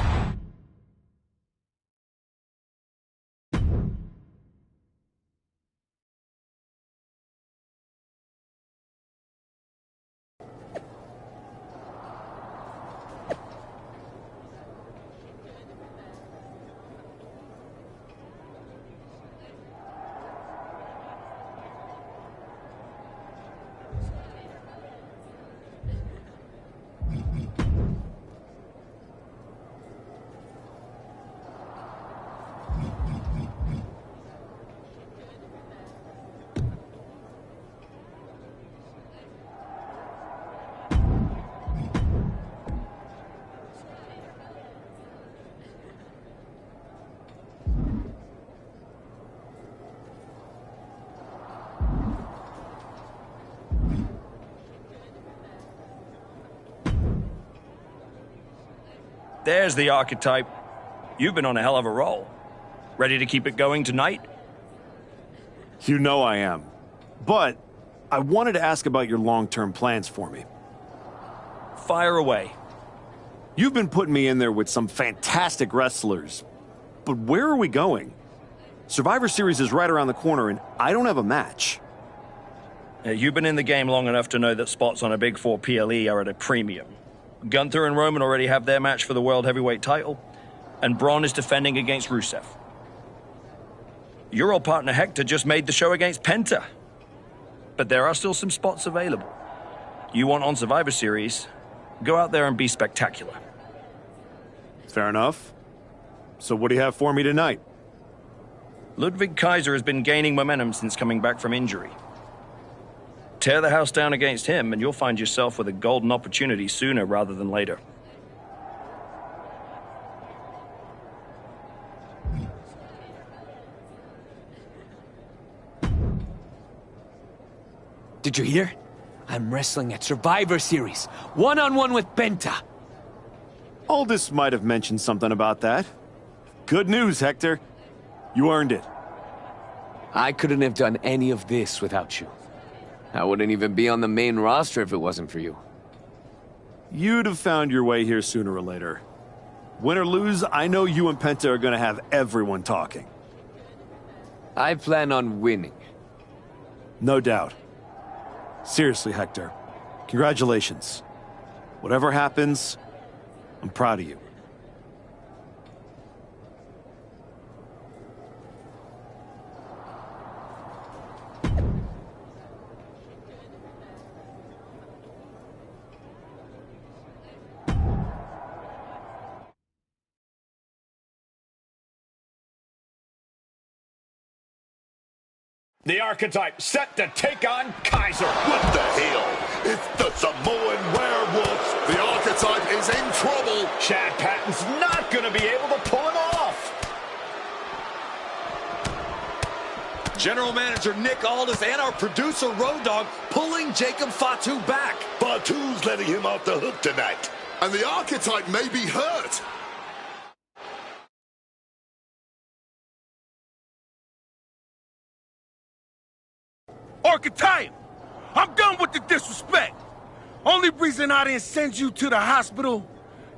There's the archetype. You've been on a hell of a roll. Ready to keep it going tonight? You know I am. But I wanted to ask about your long-term plans for me. Fire away. You've been putting me in there with some fantastic wrestlers, but where are we going? Survivor Series is right around the corner, and I don't have a match. You've been in the game long enough to know that spots on a Big 4 PLE are at a premium. Gunther and Roman already have their match for the World Heavyweight title, and Braun is defending against Rusev. Your old partner Hector just made the show against Penta. But there are still some spots available. You want on Survivor Series, go out there and be spectacular. Fair enough. So what do you have for me tonight? Ludwig Kaiser has been gaining momentum since coming back from injury. Tear the house down against him and you'll find yourself with a golden opportunity sooner rather than later. Did you hear? I'm wrestling at Survivor Series, one-on-one with Penta. Aldous might have mentioned something about that. Good news, Hector. You earned it. I couldn't have done any of this without you. I wouldn't even be on the main roster if it wasn't for you. You'd have found your way here sooner or later. Win or lose, I know you and Penta are gonna have everyone talking. I plan on winning. No doubt. Seriously, Hector. Congratulations. Whatever happens, I'm proud of you. The Archetype set to take on Kaiser. What the hell? It's the Samoan werewolves. The Archetype is in trouble. Chad Patton's not going to be able to pull him off. General Manager Nick Aldis and our producer Road Dogg pulling Jacob Fatu back. Fatu's letting him off the hook tonight. And the Archetype may be hurt. Archetype! I'm done with the disrespect. Only reason I didn't send you to the hospital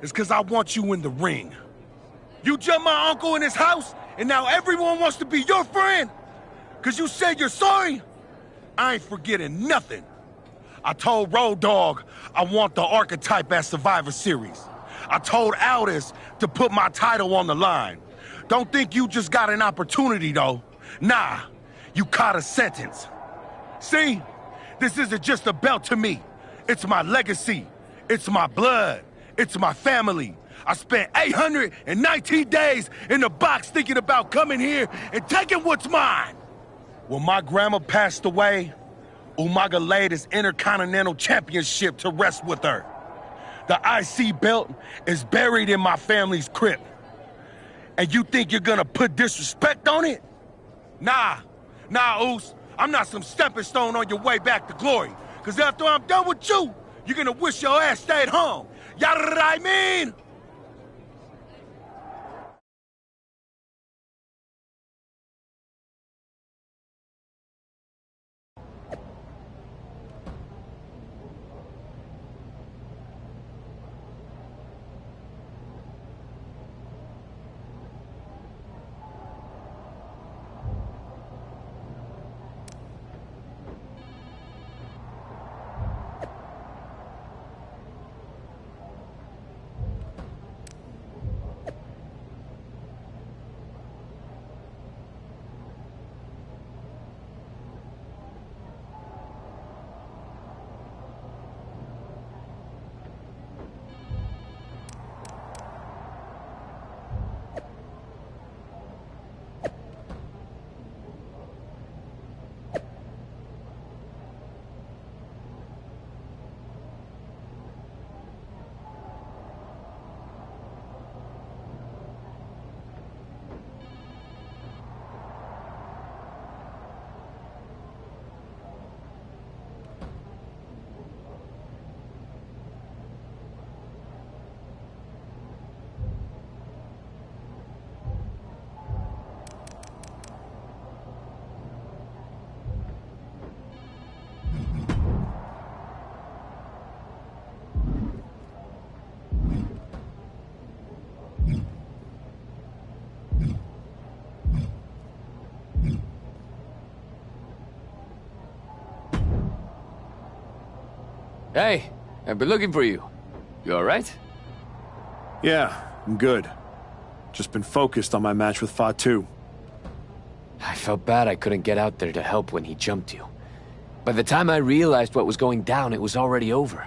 is because I want you in the ring. You jumped my uncle in his house, and now everyone wants to be your friend? Because you said you're sorry? I ain't forgetting nothing. I told Road Dogg I want the Archetype at Survivor Series. I told Aldis to put my title on the line. Don't think you just got an opportunity, though. Nah, you caught a sentence. See, this isn't just a belt to me. It's my legacy. It's my blood. It's my family. I spent 819 days in the box thinking about coming here and taking what's mine. When my grandma passed away, Umaga laid his Intercontinental Championship to rest with her. The IC belt is buried in my family's crypt. And you think you're gonna put disrespect on it? Nah, Oos. I'm not some stepping stone on your way back to glory. Because after I'm done with you, you're gonna wish your ass stayed home. You know what I mean? Hey, I've been looking for you. You alright? Yeah, I'm good. Just been focused on my match with Fatu. I felt bad I couldn't get out there to help when he jumped you. By the time I realized what was going down, it was already over.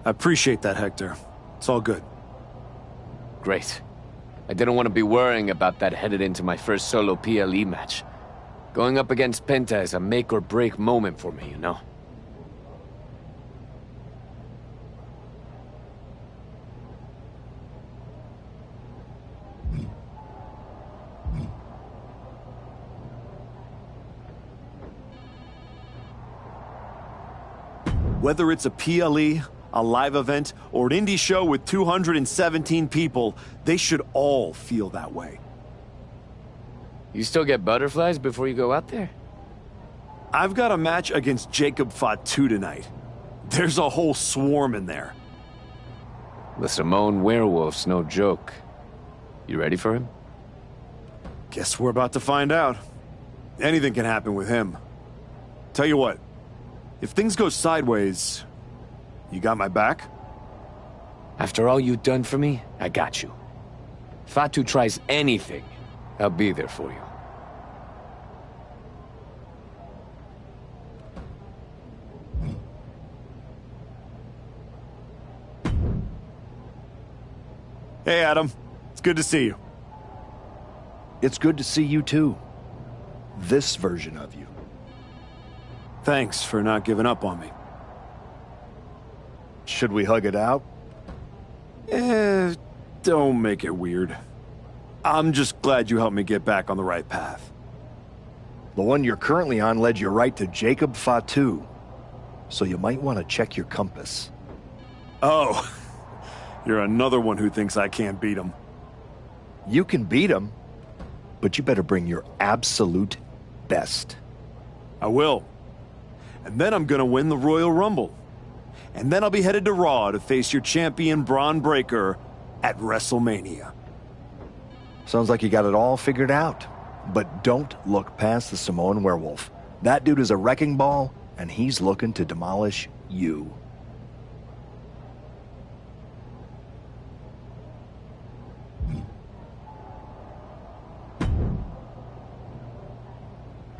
I appreciate that, Hector. It's all good. Great. I didn't want to be worrying about that headed into my first solo PLE match. Going up against Penta is a make-or-break moment for me, you know? Whether it's a PLE, a live event, or an indie show with 217 people, they should all feel that way. You still get butterflies before you go out there? I've got a match against Jacob Fatu tonight. There's a whole swarm in there. The Samoan werewolf's no joke. You ready for him? Guess we're about to find out. Anything can happen with him. Tell you what, if things go sideways, you got my back? After all you've done for me, I got you. Fatu tries anything, I'll be there for you. Hey, Adam. It's good to see you. It's good to see you, too. This version of you. Thanks for not giving up on me. Should we hug it out? Don't make it weird. I'm just glad you helped me get back on the right path. The one you're currently on led you right to Jacob Fatu. So you might want to check your compass. Oh, you're another one who thinks I can't beat him. You can beat him, but you better bring your absolute best. I will. And then I'm gonna win the Royal Rumble. And then I'll be headed to Raw to face your champion Braun Breaker at WrestleMania. Sounds like you got it all figured out. But don't look past the Samoan werewolf. That dude is a wrecking ball, and he's looking to demolish you.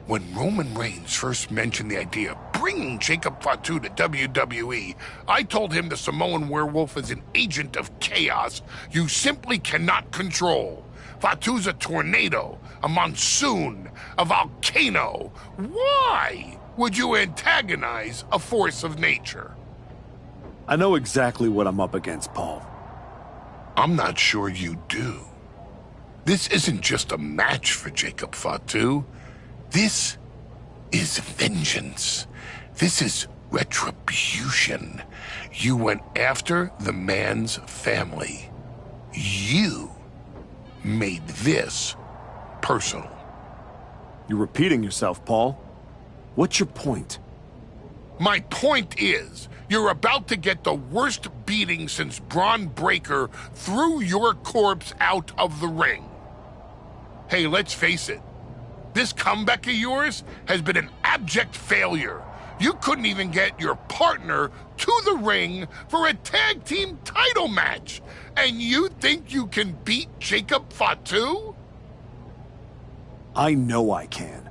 When Roman Reigns first mentioned the idea of bringing Jacob Fatu to WWE, I told him the Samoan werewolf is an agent of chaos you simply cannot control. Fatu's a tornado, a monsoon, a volcano. Why would you antagonize a force of nature? I know exactly what I'm up against, Paul. I'm not sure you do. This isn't just a match for Jacob Fatu. This is vengeance. This is retribution. You went after the man's family. You made this personal. You're repeating yourself, Paul. What's your point? My point is, you're about to get the worst beating since Braun Breaker threw your corpse out of the ring. Hey, let's face it. This comeback of yours has been an abject failure. You couldn't even get your partner to the ring for a tag team title match. And you think you can beat Jacob Fatu? I know I can.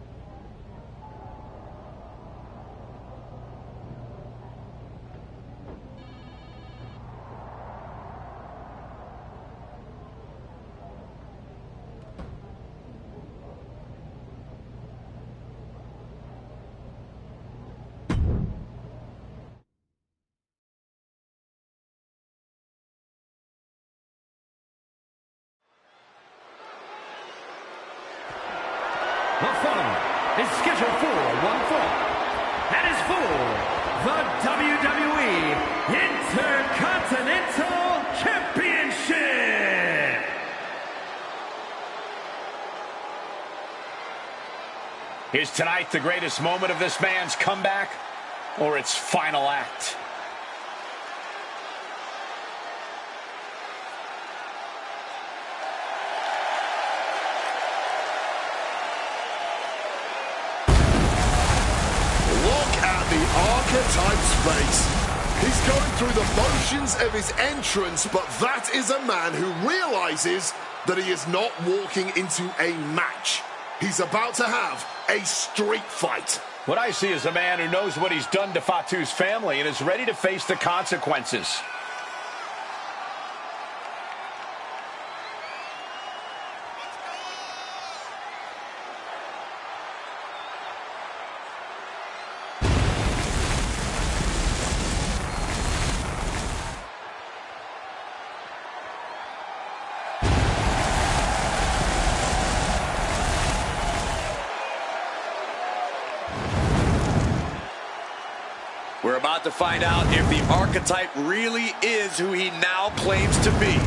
The following is scheduled for one fall. That is for the WWE Intercontinental Championship. Is tonight the greatest moment of this man's comeback, or its final act? Archetypes face. He's going through the motions of his entrance, but that is a man who realizes that he is not walking into a match. He's about to have a street fight. What I see is a man who knows what he's done to Fatu's family and is ready to face the consequences. We're about to find out if the archetype really is who he now claims to be.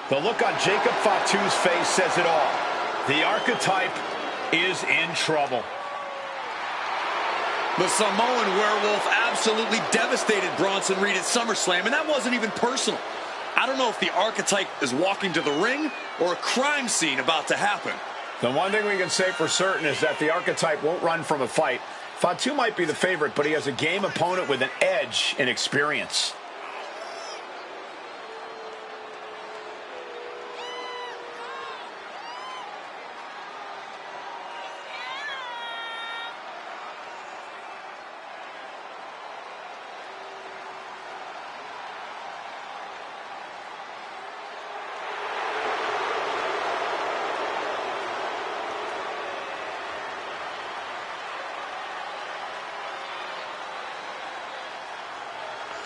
The look on Jacob Fatu's face says it all. The archetype is in trouble. The Samoan werewolf absolutely devastated Bronson Reed at SummerSlam, and that wasn't even personal. I don't know if the archetype is walking to the ring or a crime scene about to happen. The one thing we can say for certain is that the archetype won't run from a fight. Fatu might be the favorite, but he has a game opponent with an edge in experience.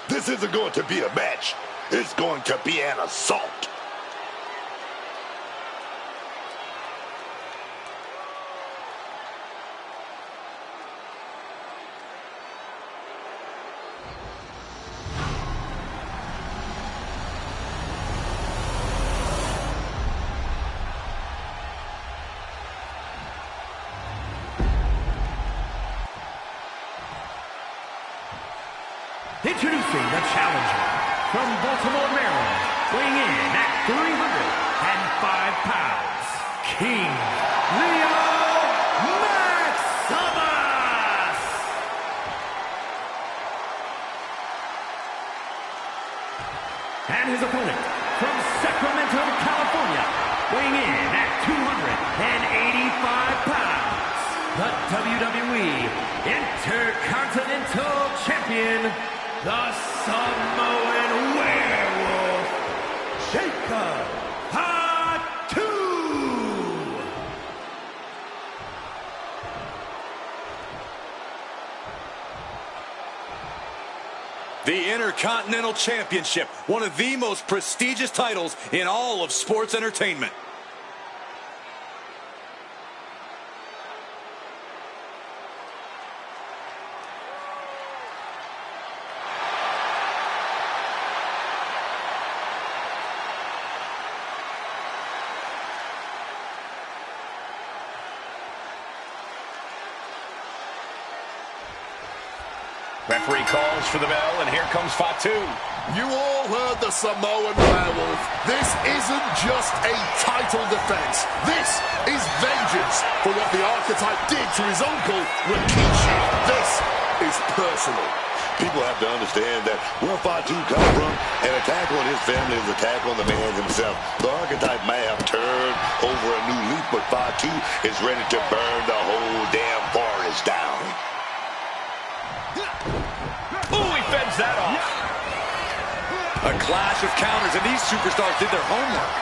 This isn't going to be a match. It's going to be an assault. Introducing the challenger from Baltimore, Maryland, weighing in at 305 pounds, King Leo Maximus! And his opponent from Sacramento, California, weighing in at 285 pounds, the WWE Intercontinental Champion, the Samoan Werewolf, Jacob Fatu! The Intercontinental Championship, one of the most prestigious titles in all of sports entertainment. Referee calls for the bell, and here comes Fatu. You all heard the Samoan Werewolf. This isn't just a title defense. This is vengeance for what the archetype did to his uncle, Rikishi. This is personal. People have to understand that where Fatu comes from, an attack on his family is an attack on the man himself. The archetype may have turned over a new leaf, but Fatu is ready to burn the whole damn forest down. Ooh, he fends that off. A clash of counters, and these superstars did their homework.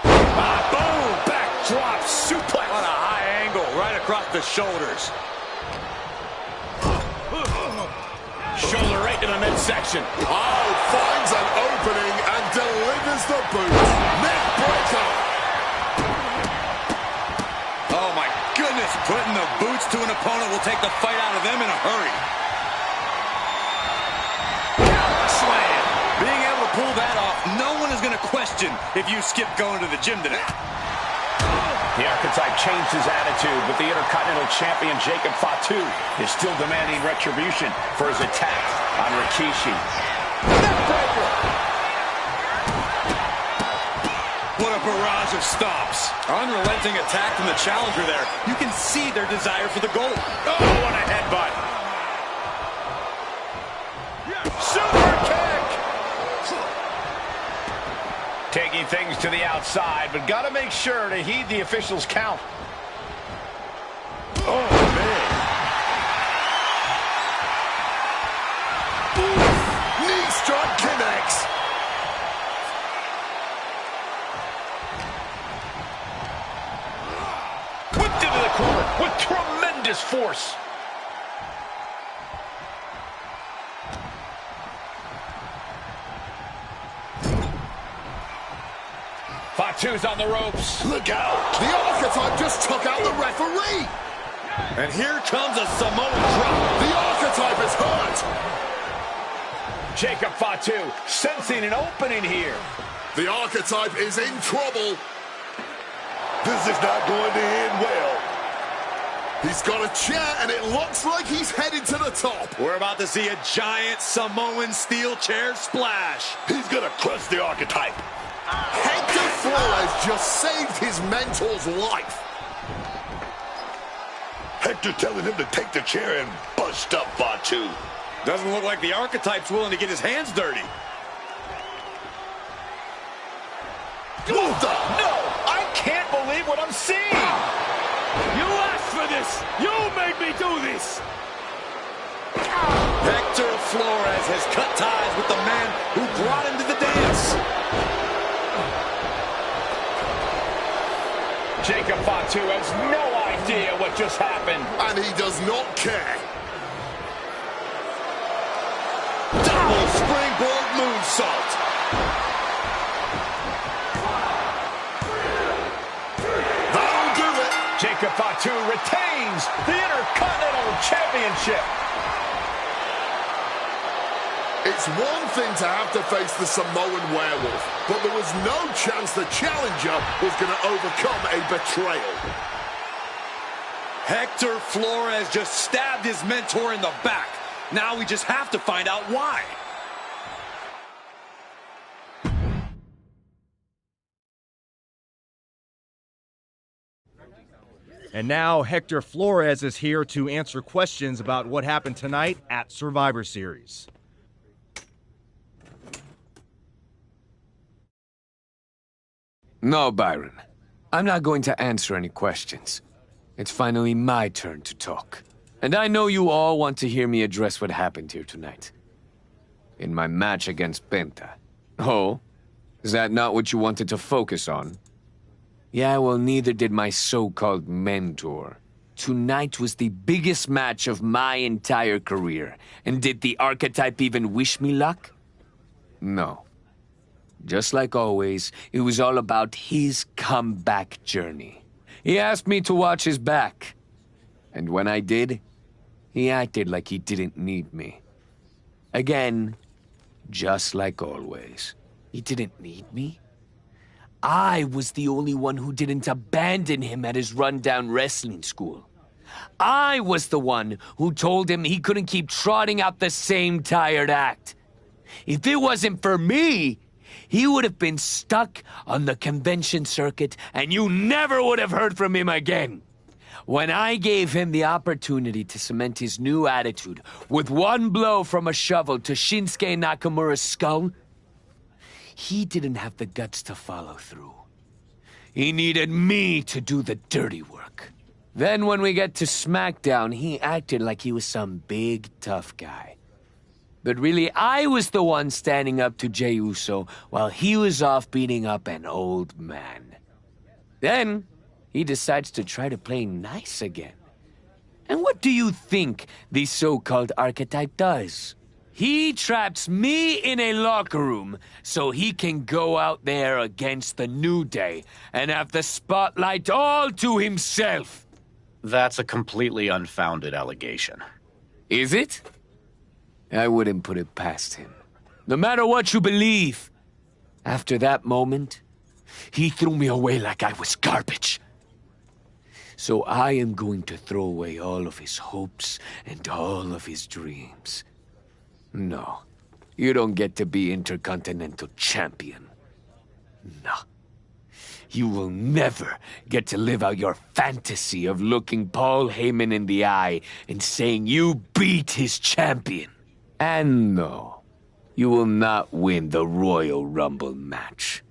Boom! Backdrop suplex. On a high angle, right across the shoulders. Shoulder right to the midsection. Oh, finds an opening and delivers the boot. Neck breaker. Oh, my goodness. Putting the boots to an opponent will take the fight out of them in a hurry. Slam. Being able to pull that off, no one is going to question if you skip going to the gym today. The Archetype changed his attitude, but the Intercontinental Champion Jacob Fatu is still demanding retribution for his attack on Rikishi. Neckbreaker! What a barrage of stomps. Unrelenting attack from the challenger there. You can see their desire for the gold. Oh, what a headbutt. Super kick! Taking things to the outside, but got to make sure to heed the officials' count. Oh, man. Knee strike connects. Whipped into the corner with tremendous force. Fatu's on the ropes. Look out! The Archetype just took out the referee! And here comes a Samoan drop. The Archetype is hurt! Jacob Fatu sensing an opening here. The Archetype is in trouble. This is not going to end well. He's got a chair, and it looks like he's headed to the top. We're about to see a giant Samoan steel chair splash. He's going to crush the Archetype. Hector Flores just saved his mentor's life. Hector telling him to take the chair and bust up Fatu. Doesn't look like the Archetype's willing to get his hands dirty. What the? No, I can't believe what I'm seeing. You asked for this! You made me do this! Hector Flores has cut ties with the man who brought him to the dance. Jacob Fatu has no idea what just happened. And he does not care. Double springboard moonsault. That'll do it. Jacob Fatu retains the Intercontinental Championship. It's one thing to have to face the Samoan werewolf, but there was no chance the challenger was going to overcome a betrayal. Hector Flores just stabbed his mentor in the back. Now we just have to find out why. And now Hector Flores is here to answer questions about what happened tonight at Survivor Series. No, Byron. I'm not going to answer any questions. It's finally my turn to talk. And I know you all want to hear me address what happened here tonight. In my match against Penta. Oh? Is that not what you wanted to focus on? Yeah, well, neither did my so-called mentor. Tonight was the biggest match of my entire career. And did the Archetype even wish me luck? No. Just like always, it was all about his comeback journey. He asked me to watch his back. And when I did, he acted like he didn't need me. Again, just like always. He didn't need me. I was the only one who didn't abandon him at his rundown wrestling school. I was the one who told him he couldn't keep trotting out the same tired act. If it wasn't for me, he would have been stuck on the convention circuit, and you never would have heard from him again. When I gave him the opportunity to cement his new attitude with one blow from a shovel to Shinsuke Nakamura's skull, he didn't have the guts to follow through. He needed me to do the dirty work. Then when we get to SmackDown, he acted like he was some big, tough guy. But really, I was the one standing up to Jey Uso while he was off beating up an old man. Then, he decides to try to play nice again. And what do you think the so-called Archetype does? He traps me in a locker room so he can go out there against the New Day and have the spotlight all to himself. That's a completely unfounded allegation. Is it? I wouldn't put it past him. No matter what you believe. After that moment, he threw me away like I was garbage. So I am going to throw away all of his hopes and all of his dreams. No, you don't get to be Intercontinental Champion. No. You will never get to live out your fantasy of looking Paul Heyman in the eye and saying you beat his champion. And no, you will not win the Royal Rumble match.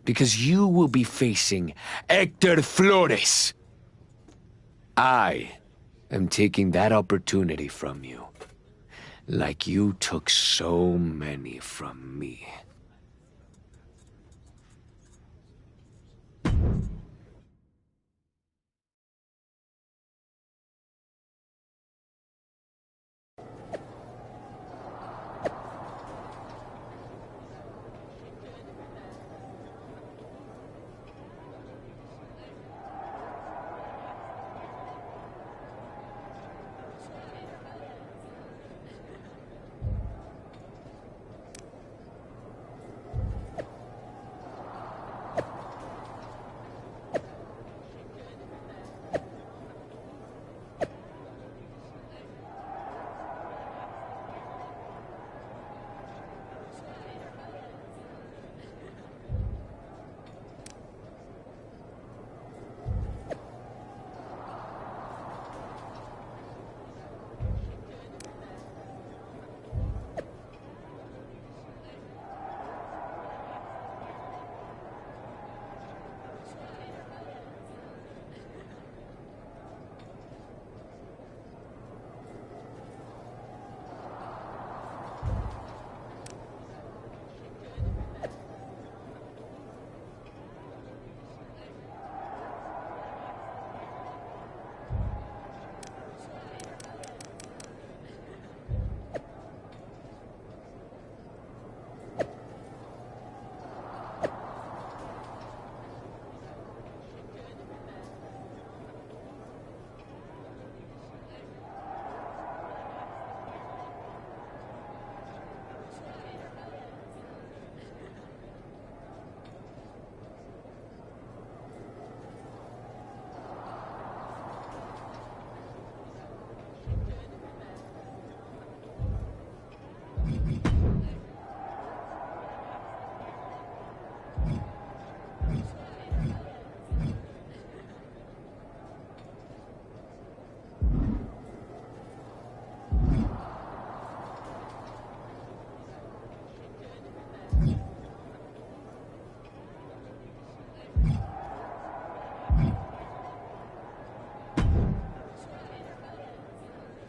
Because you will be facing Hector Flores. I am taking that opportunity from you, like you took so many from me.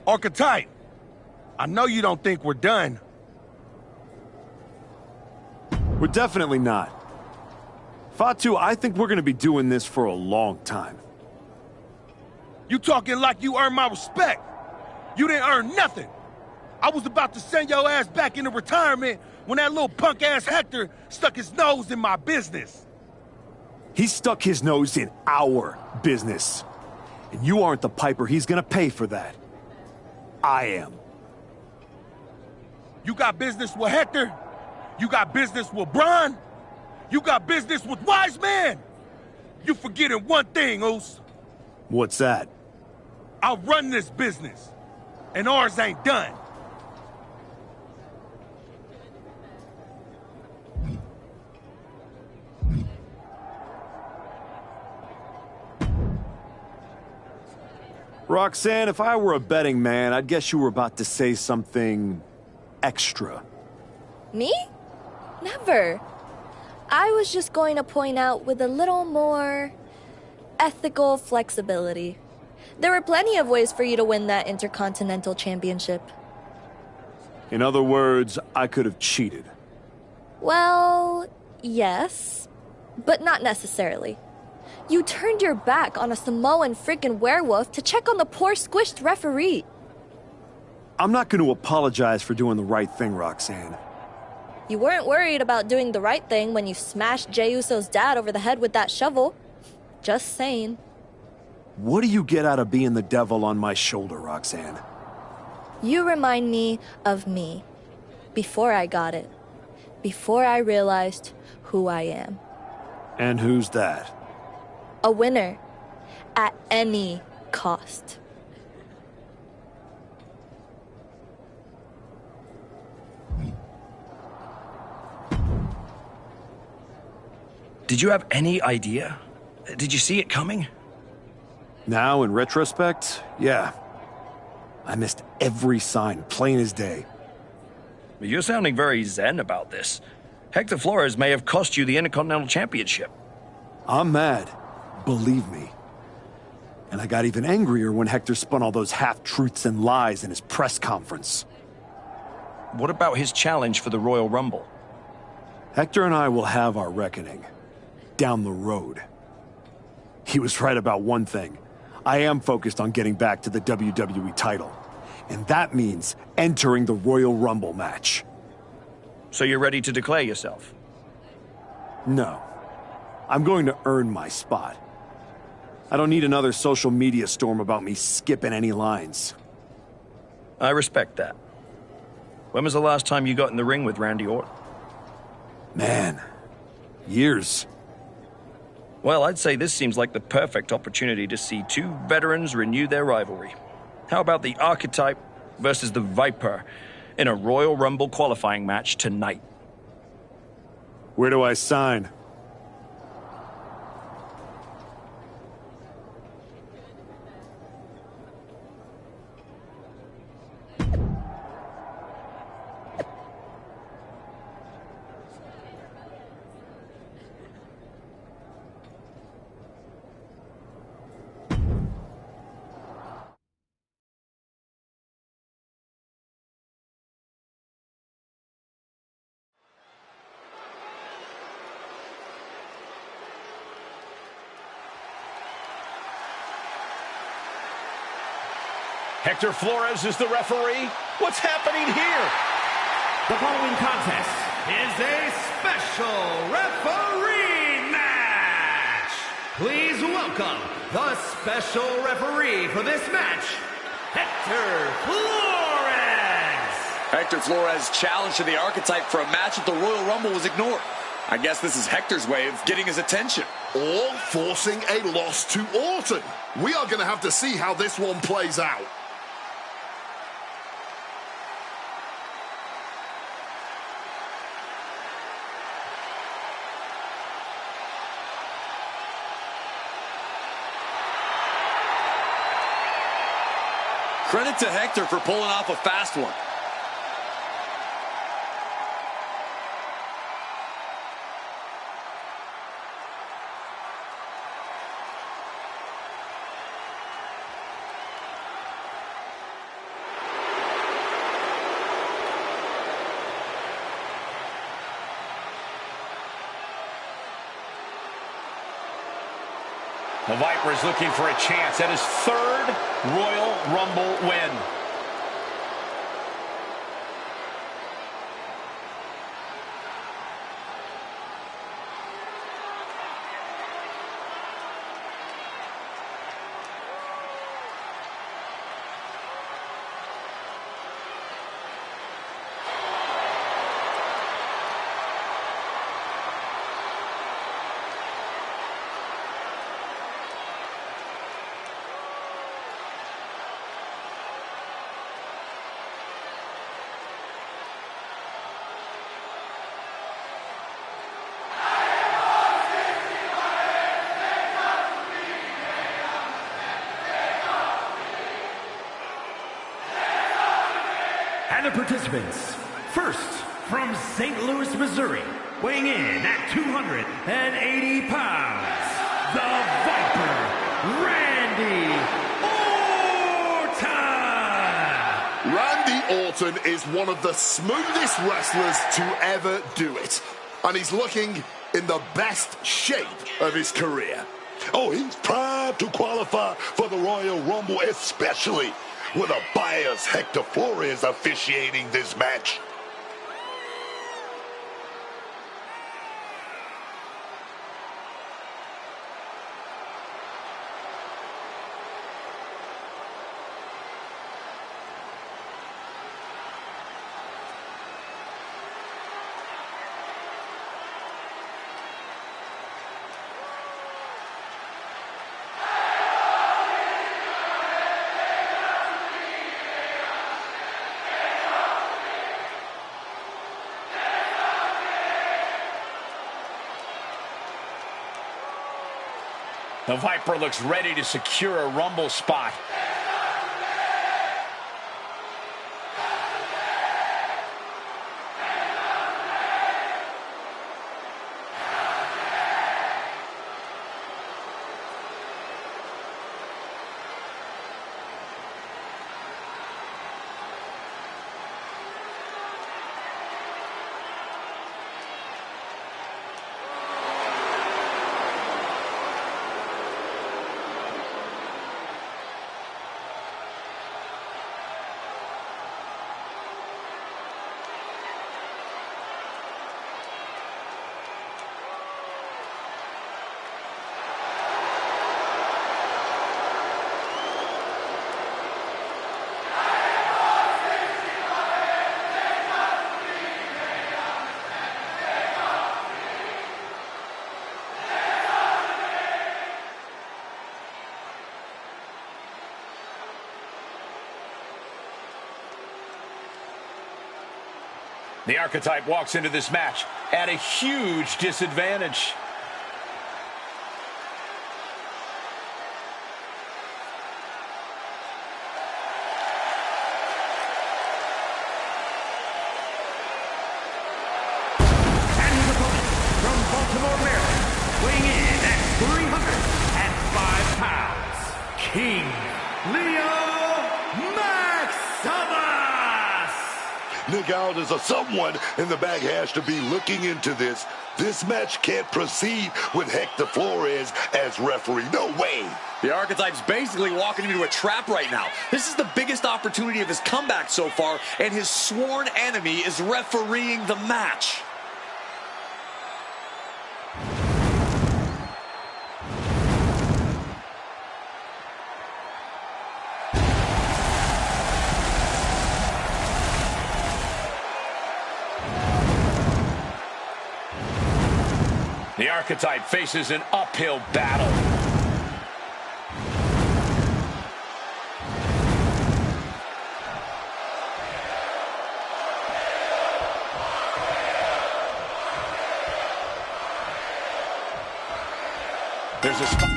Archetype, I know you don't think we're done. We're definitely not. Fatu, I think we're gonna be doing this for a long time. You talking like you earned my respect. You didn't earn nothing. I was about to send your ass back into retirement when that little punk-ass Hector stuck his nose in my business. He stuck his nose in our business. And you aren't the piper he's gonna pay for that. I am. You got business with Hector? You got business with Braun? You got business with Wise Man? You forgetting one thing, Oos. What's that? I run this business, and ours ain't done. Roxanne, if I were a betting man, I'd guess you were about to say something extra. Me? Never. I was just going to point out with a little more ethical flexibility. There were plenty of ways for you to win that Intercontinental Championship. In other words, I could have cheated. Well, yes, but not necessarily. You turned your back on a Samoan freaking werewolf to check on the poor squished referee. I'm not going to apologize for doing the right thing, Roxanne. You weren't worried about doing the right thing when you smashed Jey Uso's dad over the head with that shovel. Just saying. What do you get out of being the devil on my shoulder, Roxanne? You remind me of me. Before I got it. Before I realized who I am. And who's that? A winner. At any cost. Did you have any idea? Did you see it coming? Now, in retrospect, yeah. I missed every sign, plain as day. You're sounding very zen about this. Hector Flores may have cost you the Intercontinental Championship. I'm mad, believe me. And I got even angrier when Hector spun all those half-truths and lies in his press conference. What about his challenge for the Royal Rumble? Hector and I will have our reckoning. Down the road. He was right about one thing. I am focused on getting back to the WWE title. And that means entering the Royal Rumble match. So you're ready to declare yourself? No. I'm going to earn my spot. I don't need another social media storm about me skipping any lines. I respect that. When was the last time you got in the ring with Randy Orton? Man, years. Well, I'd say this seems like the perfect opportunity to see two veterans renew their rivalry. How about the Archetype versus the Viper in a Royal Rumble qualifying match tonight? Where do I sign? Hector Flores is the referee. What's happening here? The following contest is a special referee match. Please welcome the special referee for this match, Hector Flores. Hector Flores' challenge to the Archetype for a match at the Royal Rumble was ignored. I guess this is Hector's way of getting his attention. Or forcing a loss to Orton. We are going to have to see how this one plays out. Credit to Hector for pulling off a fast one. The Viper is looking for a chance at his third Royal Rumble win. And the participants, first from St. Louis, Missouri, weighing in at 280 pounds, the Viper, Randy Orton! Randy Orton is one of the smoothest wrestlers to ever do it. And he's looking in the best shape of his career. Oh, he's proud to qualify for the Royal Rumble, especially with a biased Hector Flores officiating this match. The Viper looks ready to secure a Rumble spot. The Archetype walks into this match at a huge disadvantage. And his opponent from Baltimore, Maryland, weighing in at 305 pounds, King Maximus! Nick Aldis or someone in the back has to be looking into this. This match can't proceed with Hector Flores as referee. No way. The Archetype's basically walking into a trap right now. This is the biggest opportunity of his comeback so far, and his sworn enemy is refereeing the match. The Archetype faces an uphill battle. There's a spot.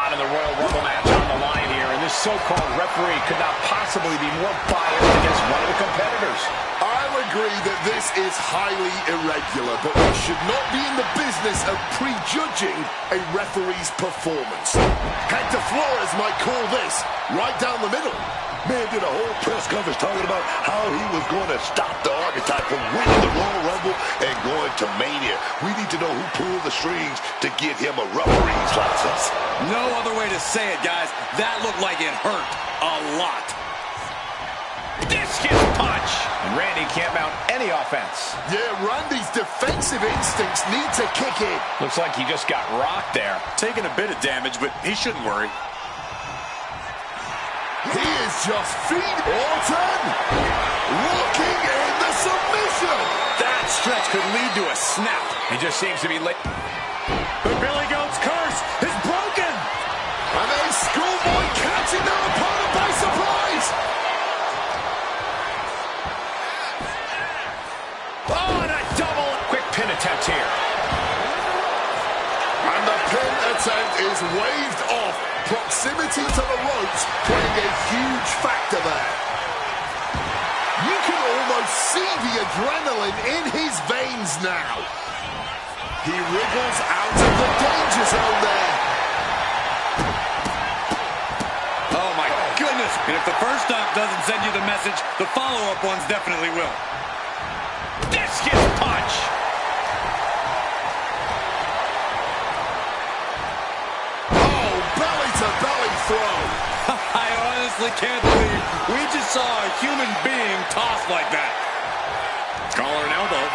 In the Royal Rumble match on the line here, and this so-called referee could not possibly be more biased against one of the competitors. I'll agree that this is highly irregular, but we should not be in the business of prejudging a referee's performance. Hector Flores might call this right down the middle. Man did a whole press conference talking about how he was going to stop the Archetype from winning the Royal Rumble and going to Mania. We need to know who pulled the strings to get him a referee's license. No other way to say it, guys. That looked like it hurt a lot. Discus punch. And Randy can't mount any offense. Yeah, Randy's defensive instincts need to kick in. Looks like he just got rocked there. Taking a bit of damage, but he shouldn't worry. He is just feet. Orton looking in the submission. That stretch could lead to a snap. He just seems to be late. The Billy Goat's curse is broken. And a schoolboy catching their opponent by surprise. Oh, and a double. Quick pin attempt here. And the pin attempt is waved off. Proximity to the ropes playing a huge factor there. You can almost see the adrenaline in his veins now. He wriggles out of the danger zone there. Oh my goodness. And if the first stop doesn't send you the message, the follow-up ones definitely will. Discus punch. Belly throw. I honestly can't believe we just saw a human being tossed like that. Collar and elbow.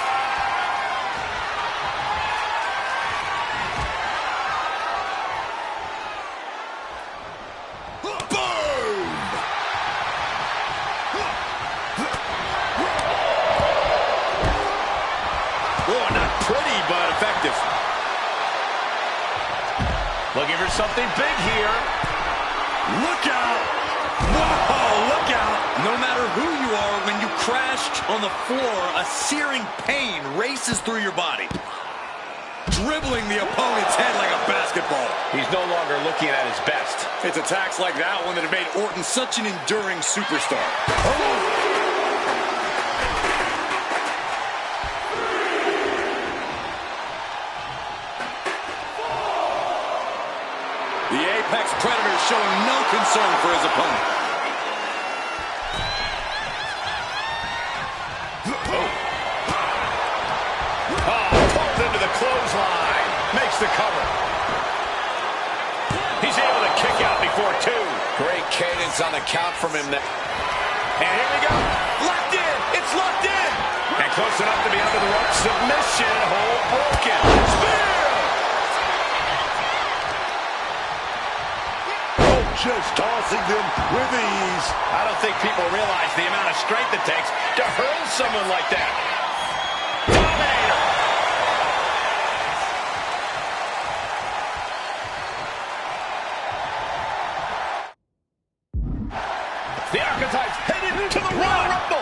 Boom! Oh, not pretty, but effective. Looking for something big here. Look out! Whoa, look out! No matter who you are, when you crash On the floor, a searing pain races through your body, dribbling the opponent's head like a basketball. He's no longer looking at his best. It's attacks like that one that have made Orton such an enduring superstar. The Apex Predator showing no concern for his opponent. Pulls into the clothesline. Makes the cover. He's able to kick out before two. Great cadence on the count from him there. And here we go. Locked in. It's locked in. And close enough to be under the rope. Submission. Hold broken. Spear. Just tossing them with ease. I don't think people realize the amount of strength it takes to hurl someone like that. Dominator. The Archetypes headed to the Royal Rumble.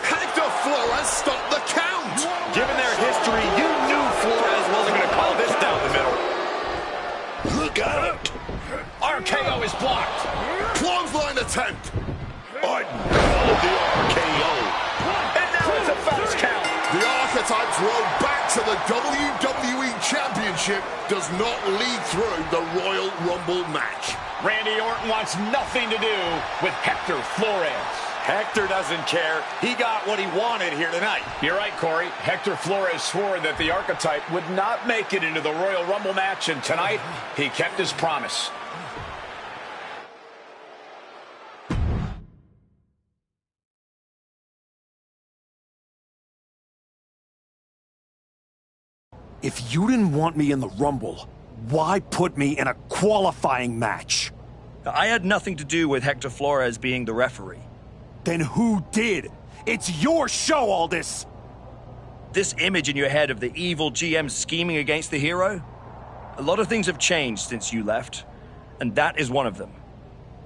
Hector Flores stopped the count. Given their history, you knew Flores wasn't going to call this down the middle. Look out. RKO is blocked. Clothesline attempt. Orton called the RKO. And now it's a fast count. The Archetypes road back to the WWE Championship does not lead through the Royal Rumble match. Randy Orton wants nothing to do with Hector Flores. Hector doesn't care. He got what he wanted here tonight. You're right, Corey. Hector Flores swore that the Archetype would not make it into the Royal Rumble match, and tonight he kept his promise. If you didn't want me in the Rumble, why put me in a qualifying match? I had nothing to do with Hector Flores being the referee. Then who did? It's your show, Aldis! This image in your head of the evil GM scheming against the hero? A lot of things have changed since you left, and that is one of them.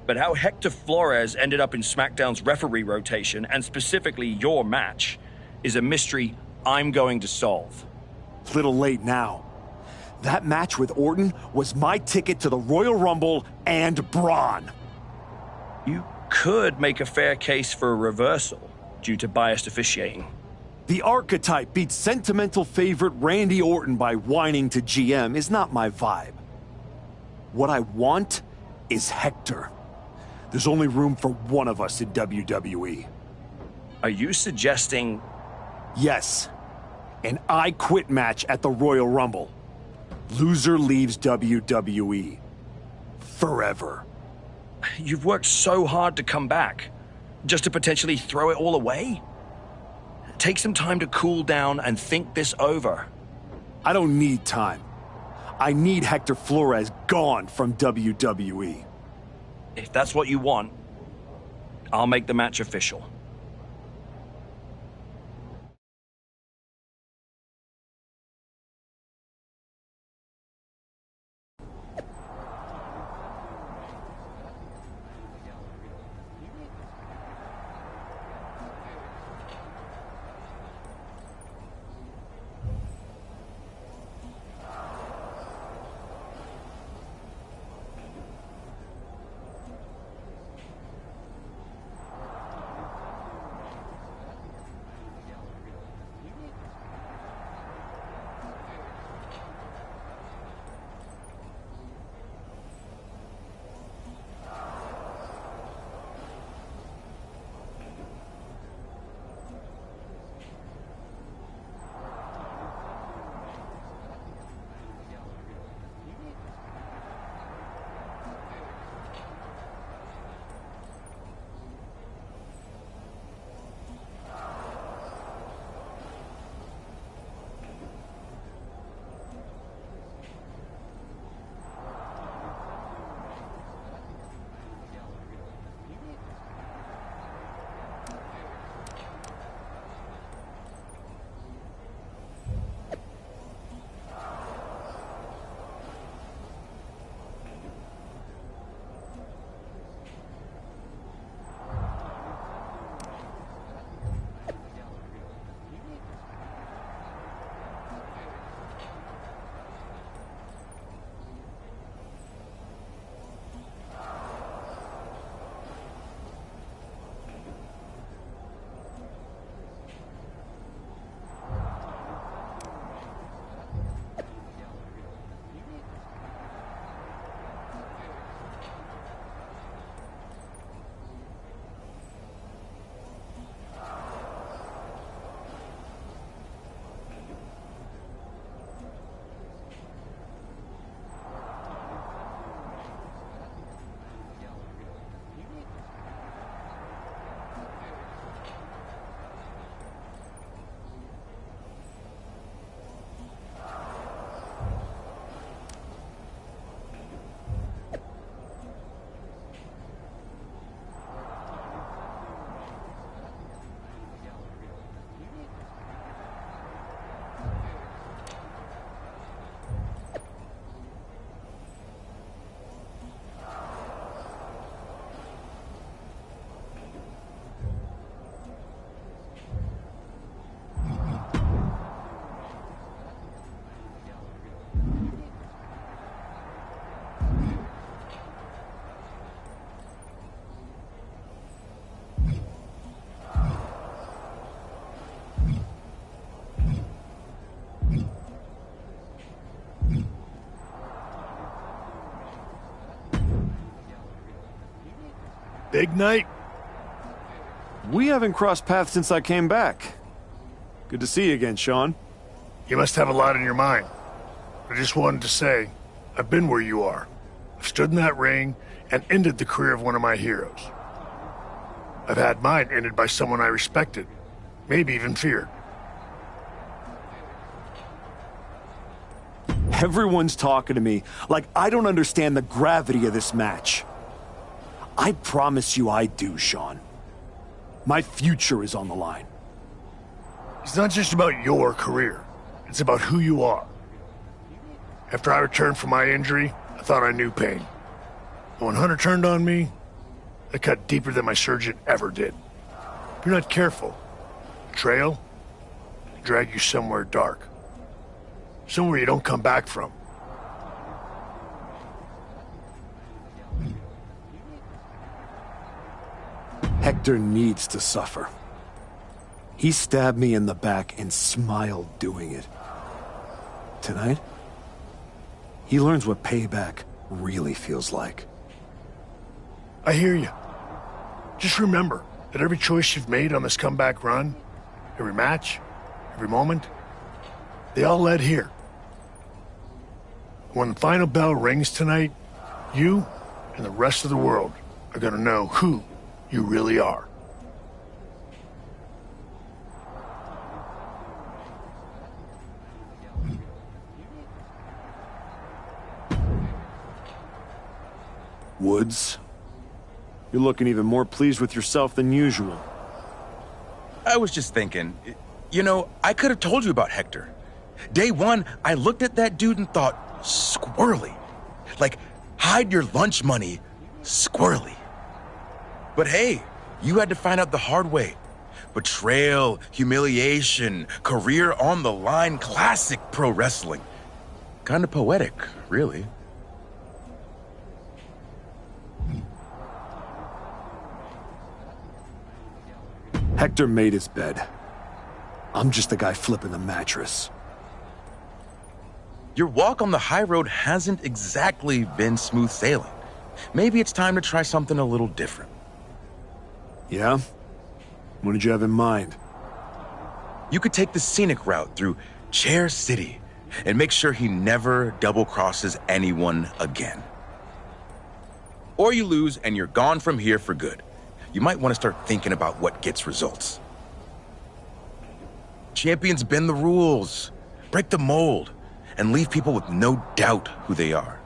But how Hector Flores ended up in SmackDown's referee rotation, and specifically your match, is a mystery I'm going to solve. Little late now. That match with Orton was my ticket to the Royal Rumble and Braun. You could make a fair case for a reversal due to biased officiating. The Archetype beat sentimental favorite Randy Orton by whining to GM is not my vibe. What I want is Hector. There's only room for one of us in WWE. Are you suggesting... Yes. An I Quit match at the Royal Rumble. Loser leaves WWE. Forever. You've worked so hard to come back, just to potentially throw it all away? Take some time to cool down and think this over. I don't need time. I need Hector Flores gone from WWE. If that's what you want, I'll make the match official. Big night? We haven't crossed paths since I came back. Good to see you again, Sean. You must have a lot in your mind. I just wanted to say, I've been where you are. I've stood in that ring and ended the career of one of my heroes. I've had mine ended by someone I respected, maybe even feared. Everyone's talking to me like I don't understand the gravity of this match. I promise you I do, Sean. My future is on the line. It's not just about your career. It's about who you are. After I returned from my injury, I thought I knew pain. But when Hunter turned on me, it cut deeper than my surgeon ever did. If you're not careful, the trail can drag you somewhere dark. Somewhere you don't come back from. Hector needs to suffer. He stabbed me in the back and smiled doing it. Tonight, he learns what payback really feels like. I hear you. Just remember that every choice you've made on this comeback run, every match, every moment, they all led here. When the final bell rings tonight, you and the rest of the world are gonna know who you really are. Woods, you're looking even more pleased with yourself than usual. I was just thinking, you know, I could have told you about Hector. Day one, I looked at that dude and thought, squirrely. Like, hide your lunch money, squirrely. But hey, you had to find out the hard way. Betrayal, humiliation, career on the line, classic pro wrestling. Kind of poetic, really. Hector made his bed. I'm just the guy flipping the mattress. Your walk on the high road hasn't exactly been smooth sailing. Maybe it's time to try something a little different. Yeah? What did you have in mind? You could take the scenic route through Chair City and make sure he never double-crosses anyone again. Or you lose and you're gone from here for good. You might want to start thinking about what gets results. Champions bend the rules, break the mold, and leave people with no doubt who they are.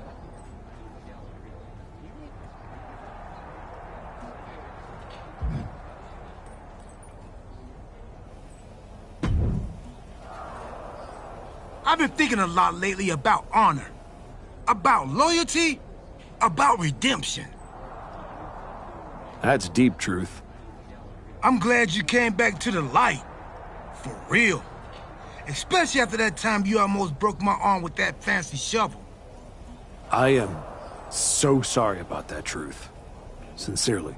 I've been thinking a lot lately about honor, about loyalty, about redemption. That's deep, Truth. I'm glad you came back to the light. For real. Especially after that time you almost broke my arm with that fancy shovel. I am so sorry about that, Truth. Sincerely.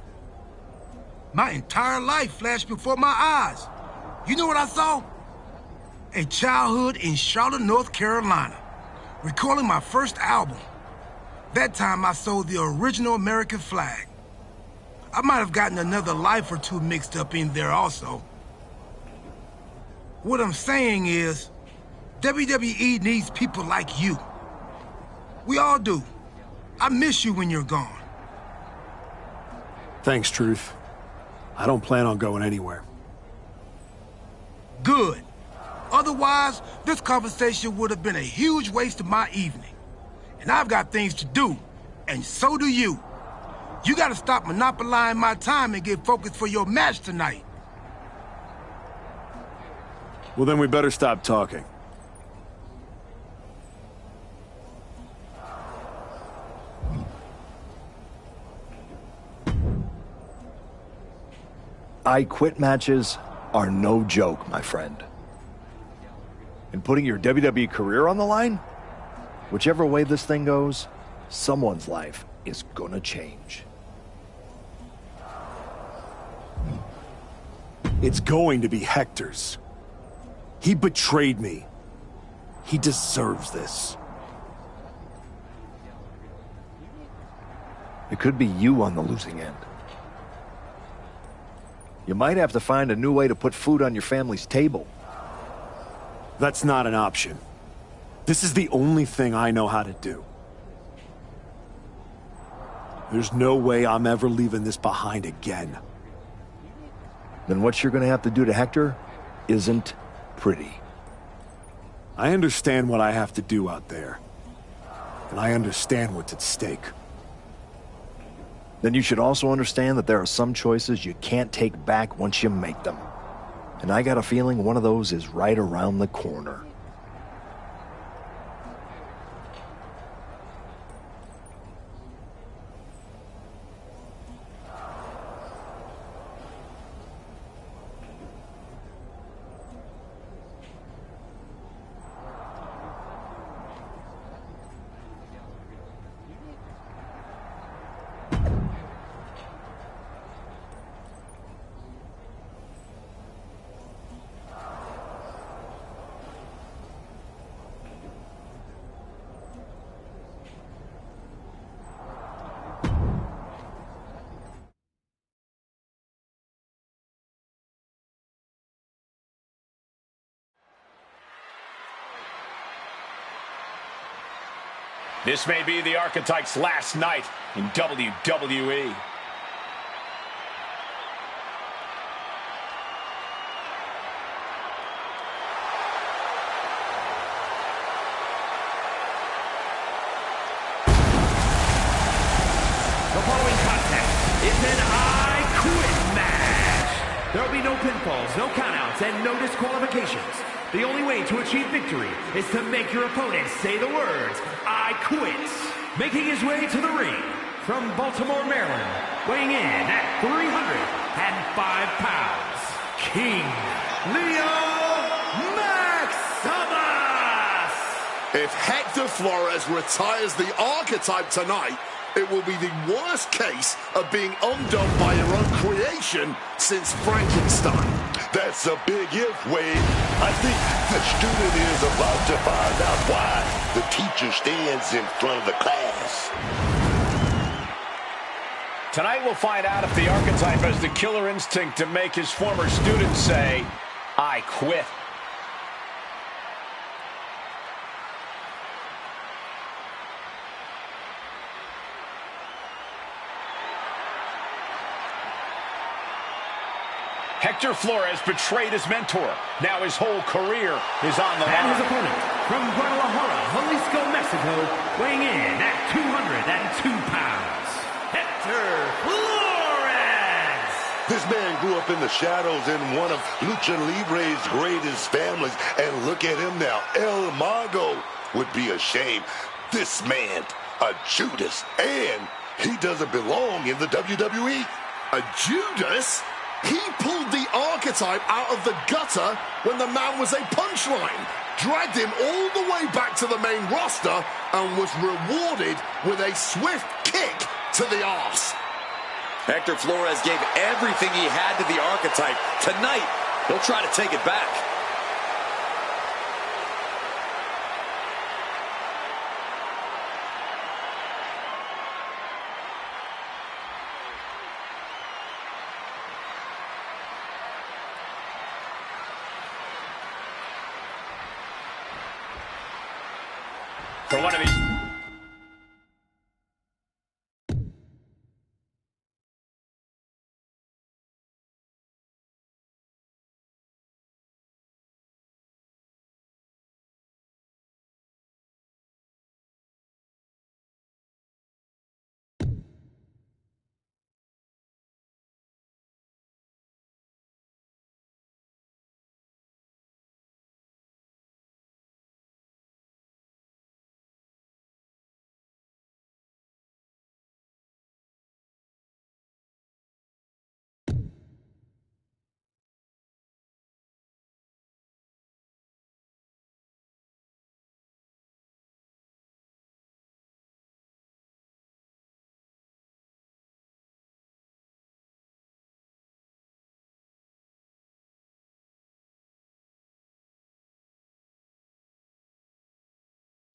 My entire life flashed before my eyes. You know what I saw? A childhood in Charlotte, North Carolina, recording my first album. That time I sold the original American flag. I might have gotten another life or two mixed up in there also. What I'm saying is, WWE needs people like you. We all do. I miss you when you're gone. Thanks, Truth. I don't plan on going anywhere. Good. Otherwise, this conversation would have been a huge waste of my evening. And I've got things to do, and so do you. You gotta stop monopolizing my time and get focused for your match tonight. Well, then we better stop talking. I quit matches are no joke, my friend. And putting your WWE career on the line? Whichever way this thing goes, someone's life is gonna change. It's going to be Hector's. He betrayed me. He deserves this. It could be you on the losing end. You might have to find a new way to put food on your family's table. That's not an option. This is the only thing I know how to do. There's no way I'm ever leaving this behind again. Then what you're gonna have to do to Hector isn't pretty. I understand what I have to do out there. And I understand what's at stake. Then you should also understand that there are some choices you can't take back once you make them. And I got a feeling one of those is right around the corner. This may be the Archetype's last night in WWE. The following contest is an I Quit match. There will be no pinfalls, no countouts, and no disqualifications. The only way to achieve victory is to make your opponent say the words, I quit. Making his way to the ring from Baltimore, Maryland, weighing in at 305 pounds, King Leo Maximus! If Hector Flores retires the Archetype tonight, it will be the worst case of being undone by your own creation since Frankenstein. That's a big if, Wade. I think the student is about to find out why the teacher stands in front of the class. Tonight we'll find out if the Archetype has the killer instinct to make his former students say, I quit. Hector Flores betrayed his mentor. Now his whole career is on the line. And his opponent from Guadalajara, Jalisco, Mexico, weighing in at 202 pounds, Hector Flores! This man grew up in the shadows in one of Lucha Libre's greatest families, and look at him now. El Mago would be ashamed. This man, a Judas, and he doesn't belong in the WWE. A Judas? He pulled the Archetype out of the gutter when the man was a punchline, dragged him all the way back to the main roster, and was rewarded with a swift kick to the arse. Hector Flores gave everything he had to the Archetype. Tonight, he'll try to take it back. For one of these.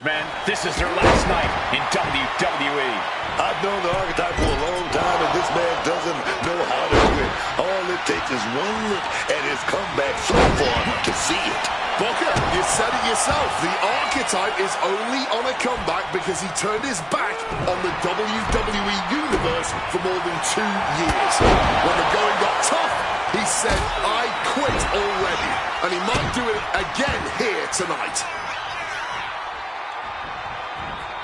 Man, this is their last night in WWE. I've known the Archetype for a long time, and this man doesn't know how to quit. All it takes takes just one look at his comeback so far to see it. Booker, you said it yourself. The Archetype is only on a comeback because he turned his back on the WWE Universe for more than 2 years. When the going got tough, he said, I quit already. And he might do it again here tonight.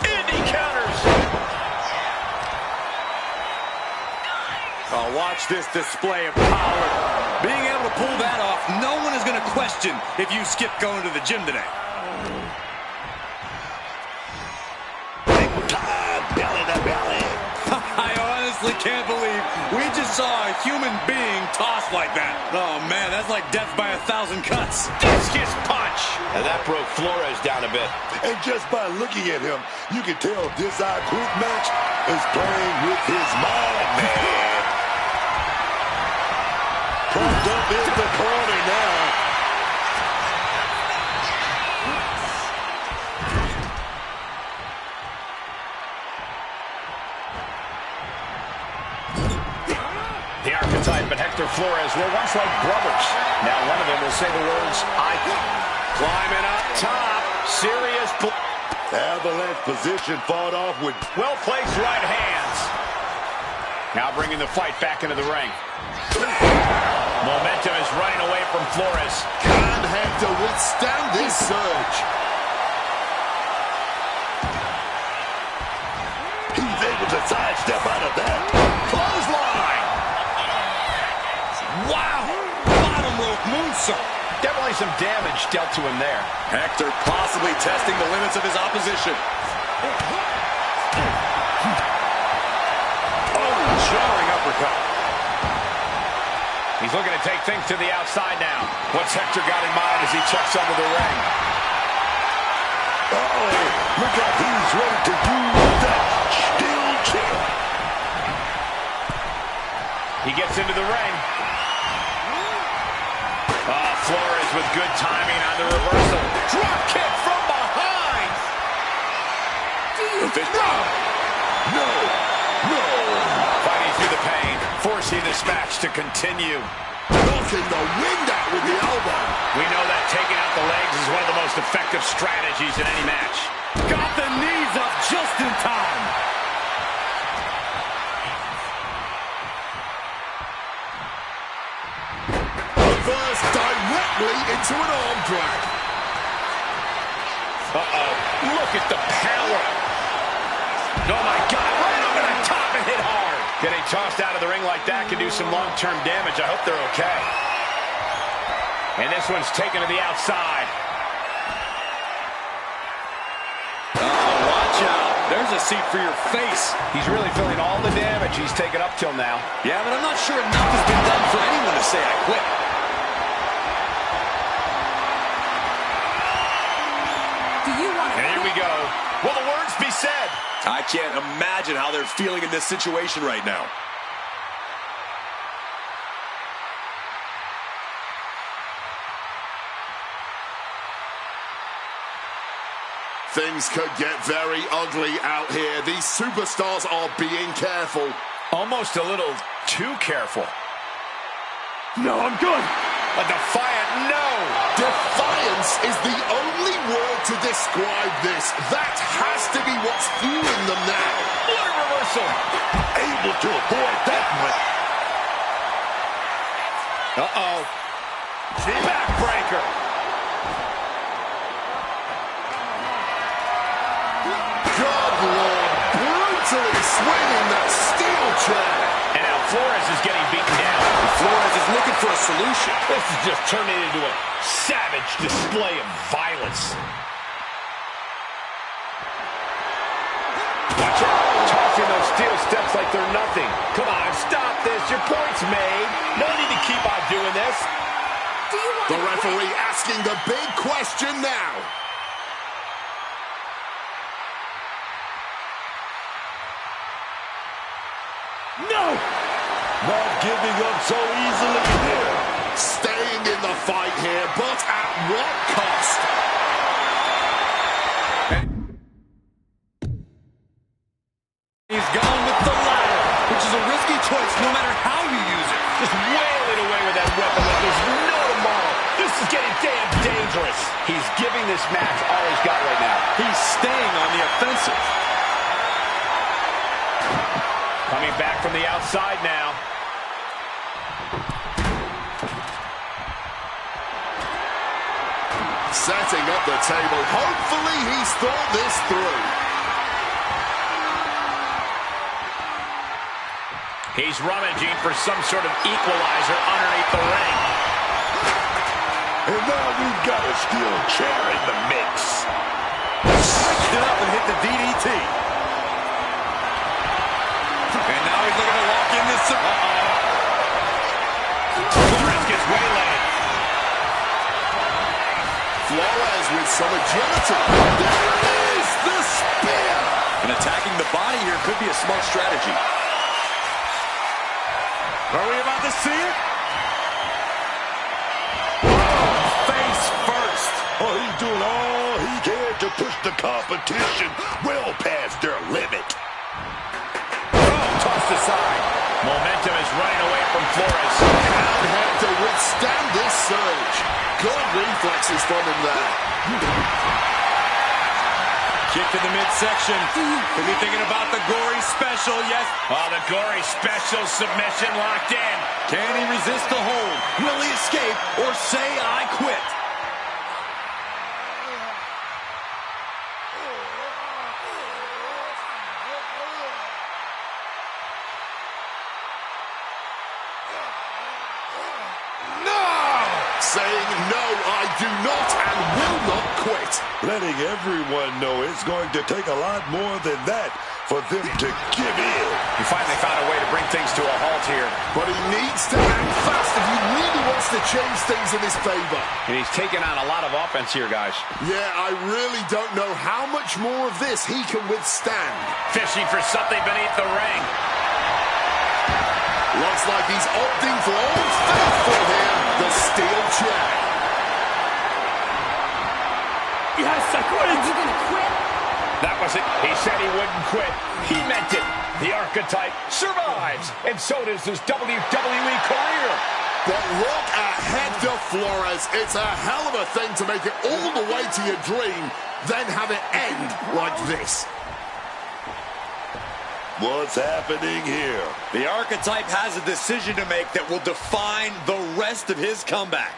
Indy counters. Oh, watch this display of power. Being able to pull that off, no one is going to question if you skip going to the gym today. Big time, belly to belly. I honestly can't believe we just saw a human being tossed like that. Oh, man, that's like death by 1,000 cuts. Discus punch. And that broke Flores down a bit. And just by looking at him, you can tell this quick match is playing with his mind, man. Pumped up in the corner now. The Archetype and Hector Flores were once like brothers. Now one of them will say the words, I climbing up top. Serious Avalanche position fought off with well-placed right hands. Now bringing the fight back into the ring. Momentum is running away from Flores. Can Hector withstand this surge? He's able to sidestep out of that. Clothesline. Wow! Bottom rope moonsault. Definitely some damage dealt to him there. Hector possibly testing the limits of his opposition. Oh, jarring uppercut. He's looking to take things to the outside now. What's Hector got in mind as he checks under the ring? Uh-oh, look like he's ready to use that steel chair. He gets into the ring. Oh, Flores with good timing on the reversal. Drop kick from behind. No. Fighting through the pain, forcing this match to continue. Knocking the wind out with the elbow. We know that taking out the legs is one of the most effective strategies in any match. Got the knees up just in time. Reversed directly into an arm drag. Uh-oh. Look at the power. Oh, my God. Right over the top and hit hard. Getting tossed out of the ring like that can do some long-term damage. I hope they're okay. And this one's taken to the outside. Oh, watch out. There's a seat for your face. He's really feeling all the damage he's taken up till now. Yeah, but I'm not sure enough has been done for anyone to say I quit. And here we go. Will the words be said? I can't imagine how they're feeling in this situation right now. Things could get very ugly out here. These superstars are being careful. Almost a little too careful. No, I'm good. A defiant no. Defiance is the only word to describe this. That has to be what's fueling them now. What a reversal. Able to avoid that one. Uh-oh. Backbreaker. Good Lord. Brutally swinging that steel chair. And now Flores is getting beaten down. Flores is looking for a solution. This is just turning into a savage display of violence. Watch out. Tossing those steel steps like they're nothing. Come on, stop this. Your point's made. No need to keep on doing this. The referee asking the big question now. No! Not giving up so easily here. Staying in the fight here, but at what cost? He's gone with the ladder, which is a risky choice, no matter how you use it. Just wailing away with that weapon like there's no tomorrow. This is getting damn dangerous. He's giving this match all he's got right now. He's staying on the offensive. Coming back from the outside now. Setting up the table. Hopefully he's thought this through. He's rummaging for some sort of equalizer underneath the ring. And now we've got a steel chair in the mix. Switched it up and hit the DDT. And now he's looking to lock in this. Flores gets waylaid. Flores with some agility. There it is, the spear. And attacking the body here could be a smart strategy. Are we about to see it? Face first. Oh, he's doing all he can to push the competition well past their limit. Tossed aside. Momentum is running away from Flores. Can Hector withstand this surge? Good reflexes from him there. Kick to the midsection. Could be thinking about the gory special, yes. Oh, the gory special submission locked in. Can he resist the hold? Will he escape or say I quit? Saying no, I do not and will not quit. Letting everyone know it's going to take a lot more than that for them to give in. He finally found a way to bring things to a halt here. But he needs to act fast if he really wants to change things in his favor. And he's taking on a lot of offense here, guys. Yeah, I really don't know how much more of this he can withstand. Fishing for something beneath the ring. Looks like he's opting for Old Faithful here, the steel chair. Yes, I quit. You gonna quit? That was it. He said he wouldn't quit. He meant it. The Archetype survives, and so does his WWE career. But look at Hector Flores. It's a hell of a thing to make it all the way to your dream, then have it end like this. What's happening here? The Archetype has a decision to make that will define the rest of his comeback.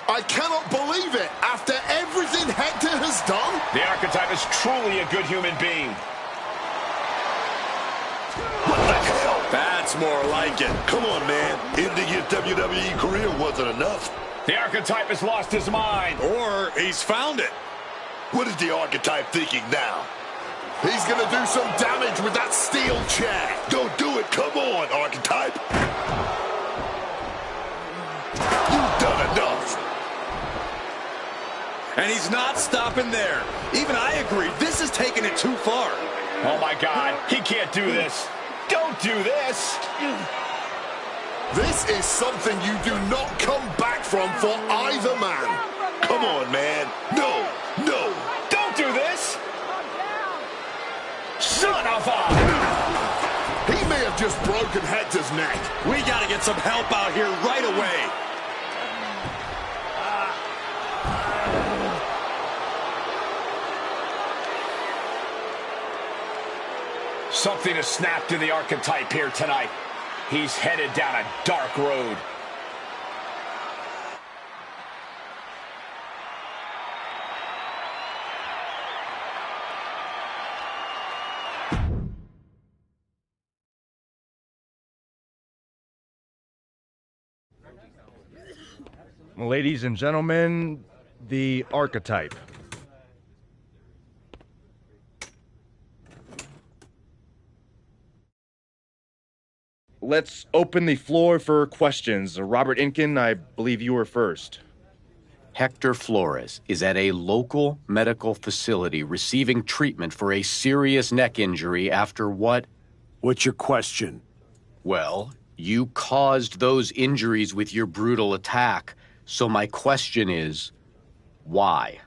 I cannot believe it. After everything Hector has done, the Archetype is truly a good human being. What the hell? That's more like it. Come on, man. Ending his WWE career wasn't enough. The Archetype has lost his mind. Or he's found it. What is the Archetype thinking now? He's going to do some damage with that steel chair. Don't do it. Come on, Archetype. You've done enough. And he's not stopping there. Even I agree. This is taking it too far. Oh, my God. He can't do this. Don't do this. This is something you do not come back from for either man. Come on, man. No, no. Don't do this. Son of a... He may have just broken Hector's neck. We got to get some help out here right away. Something has snapped in the Archetype here tonight. He's headed down a dark road. Ladies and gentlemen, the Archetype. Let's open the floor for questions. Robert Inkin, I believe you were first. Hector Flores is at a local medical facility receiving treatment for a serious neck injury after what? What's your question? Well, you caused those injuries with your brutal attack, so my question is, why?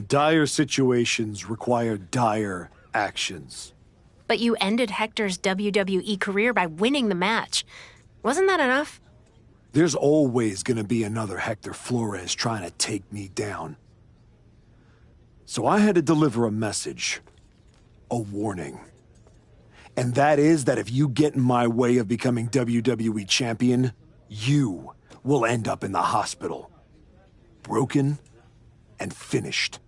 Dire situations require dire actions. But you ended Hector's WWE career by winning the match. Wasn't that enough? There's always gonna be another Hector Flores trying to take me down. So I had to deliver a message. A warning. And that is that if you get in my way of becoming WWE champion, you will end up in the hospital. Broken and finished.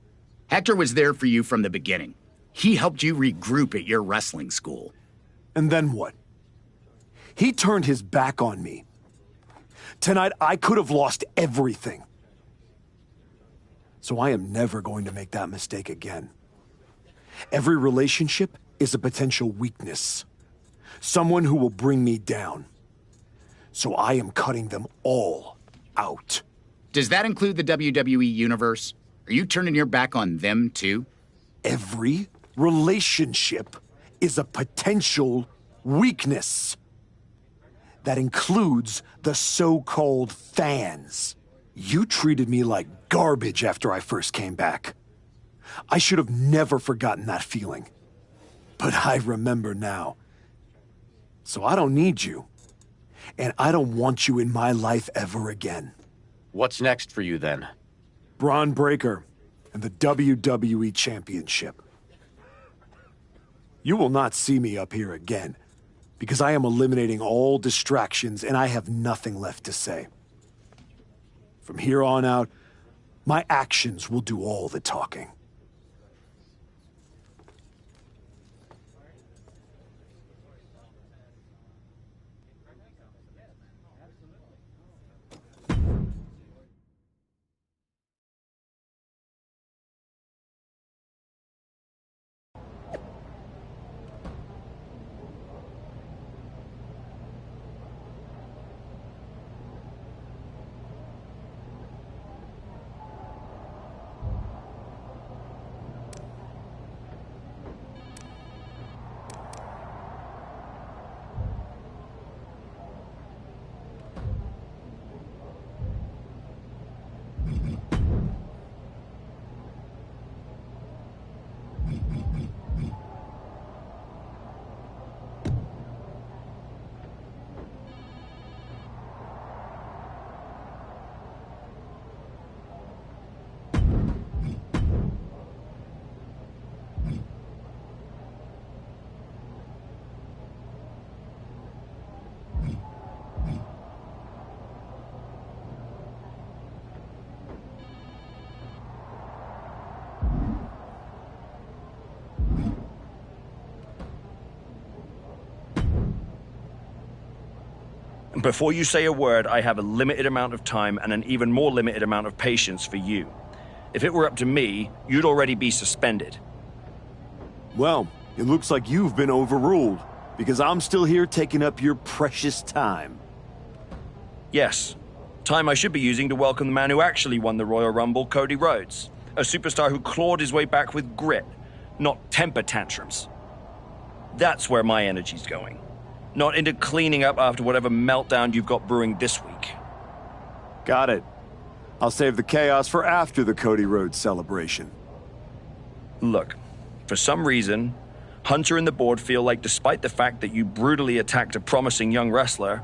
Hector was there for you from the beginning. He helped you regroup at your wrestling school. And then what? He turned his back on me. Tonight, I could have lost everything. So I am never going to make that mistake again. Every relationship is a potential weakness. Someone who will bring me down. So I am cutting them all out. Does that include the WWE Universe? Are you turning your back on them, too? Every relationship is a potential weakness. That includes the so-called fans. You treated me like garbage after I first came back. I should have never forgotten that feeling. But I remember now. So I don't need you. And I don't want you in my life ever again. What's next for you, then? Braun Breaker and the WWE Championship. You will not see me up here again, because I am eliminating all distractions and I have nothing left to say. From here on out, my actions will do all the talking. Before you say a word, I have a limited amount of time and an even more limited amount of patience for you. If it were up to me, you'd already be suspended. Well, it looks like you've been overruled, because I'm still here taking up your precious time. Yes. Time I should be using to welcome the man who actually won the Royal Rumble, Cody Rhodes. A superstar who clawed his way back with grit, not temper tantrums. That's where my energy's going. Not into cleaning up after whatever meltdown you've got brewing this week. Got it. I'll save the chaos for after the Cody Rhodes celebration. Look, for some reason, Hunter and the board feel like despite the fact that you brutally attacked a promising young wrestler,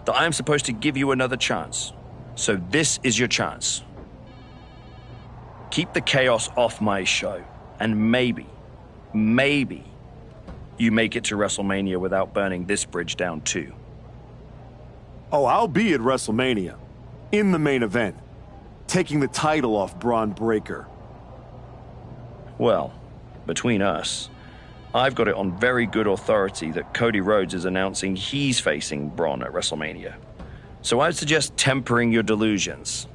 that I'm supposed to give you another chance. So this is your chance. Keep the chaos off my show, and maybe, you make it to WrestleMania without burning this bridge down too. Oh, I'll be at WrestleMania. In the main event. Taking the title off Braun Breaker. Well, between us, I've got it on very good authority that Cody Rhodes is announcing he's facing Braun at WrestleMania. So I'd suggest tempering your delusions.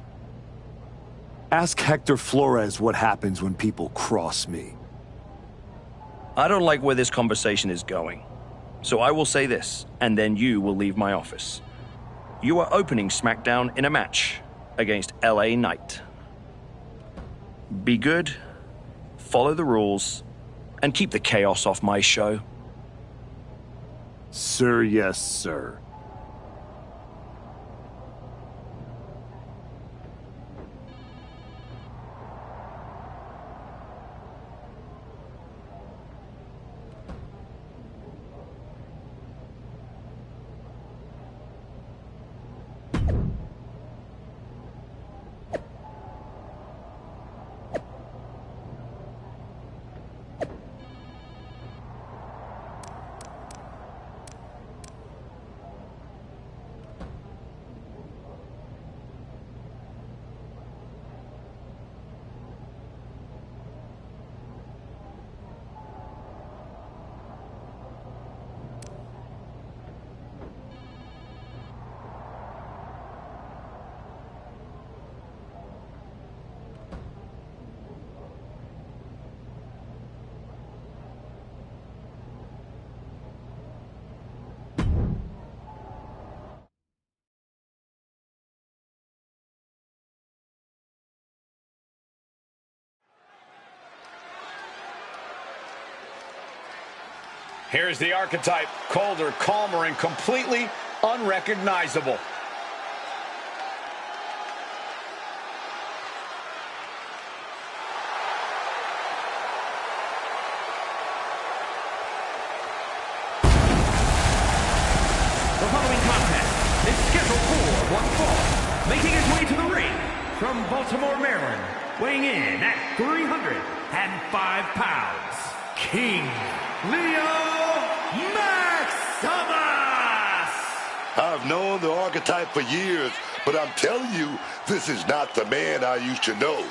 Ask Hector Flores what happens when people cross me. I don't like where this conversation is going. So I will say this, and then you will leave my office. You are opening SmackDown in a match against LA Knight. Be good, follow the rules, and keep the chaos off my show. Sir, yes, sir. Here's the archetype, colder, calmer, and completely unrecognizable. The following contest is scheduled for one fall. Making his way to the ring from Baltimore, Maryland, weighing in at 305 pounds, King Maximus! I've known the archetype for years, but I'm telling you, this is not the man I used to know.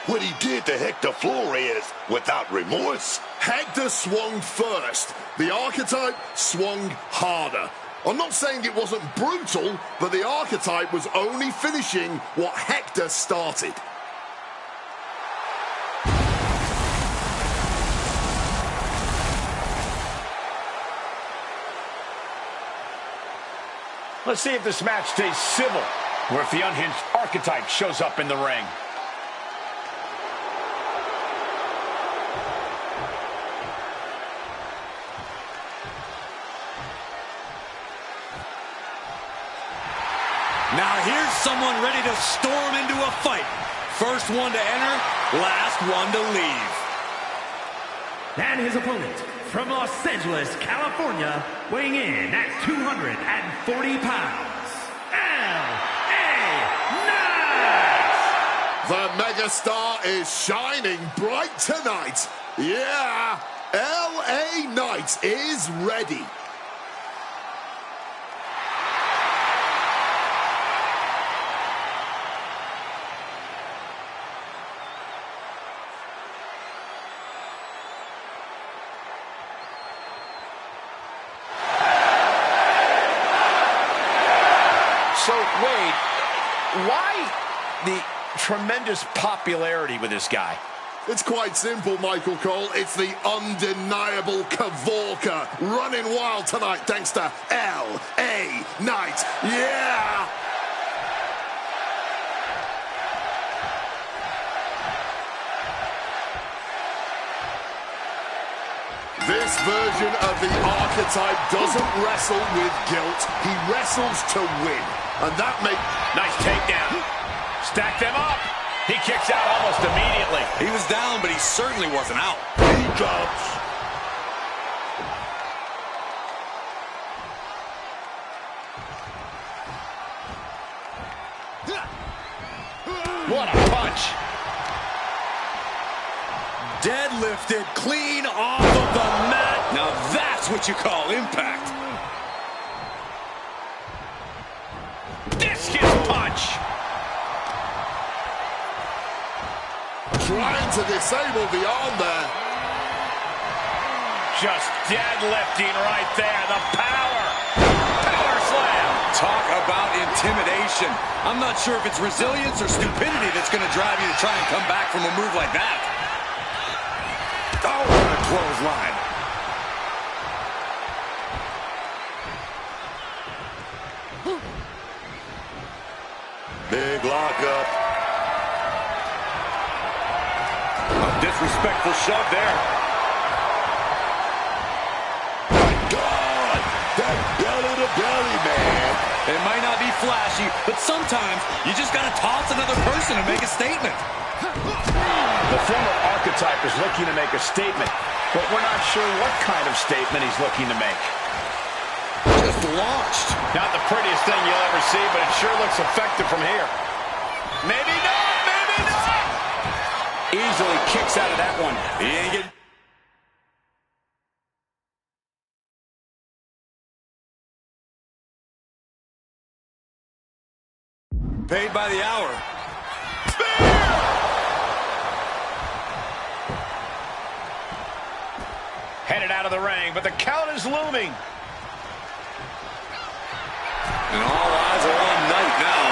What he did to Hector Flores without remorse. Hector swung first. The archetype swung harder. I'm not saying it wasn't brutal, but the archetype was only finishing what Hector started. Let's see if this match stays civil, or if the unhinged archetype shows up in the ring. Now here's someone ready to storm into a fight. First one to enter, last one to leave. And his opponent from Los Angeles, California, weighing in at 240 pounds, L.A. Knight! The megastar is shining bright tonight. Yeah, L.A. Knight is ready. So, Wade, why the tremendous popularity with this guy? It's quite simple, Michael Cole. It's the undeniable Cavorka running wild tonight thanks to L.A. Knight. Yeah! This version of the archetype doesn't wrestle with guilt. He wrestles to win. And that makes... Nice takedown. Stack them up. He kicks out almost immediately. He was down, but he certainly wasn't out. He drops. What a punch. Deadlifted clean off of the mat. Now that's what you call impact. Discus punch. Trying to disable the arm there. Just deadlifting right there. The power. Power slam. Talk about intimidation. I'm not sure if it's resilience or stupidity that's going to drive you to try and come back from a move like that. Oh, what a clothesline. Big lockup. A disrespectful shove there. My God! That belly to belly, man. It might not be flashy, but sometimes you just got to toss another person and make a statement. The former archetype is looking to make a statement, but we're not sure what kind of statement he's looking to make. Just launched. Not the prettiest thing you'll ever see, but it sure looks effective from here. Maybe not, maybe not! Easily kicks out of that one. He ain't getting... Paid by the hour. Headed out of the ring, but the count is looming. And all eyes are on Knight now.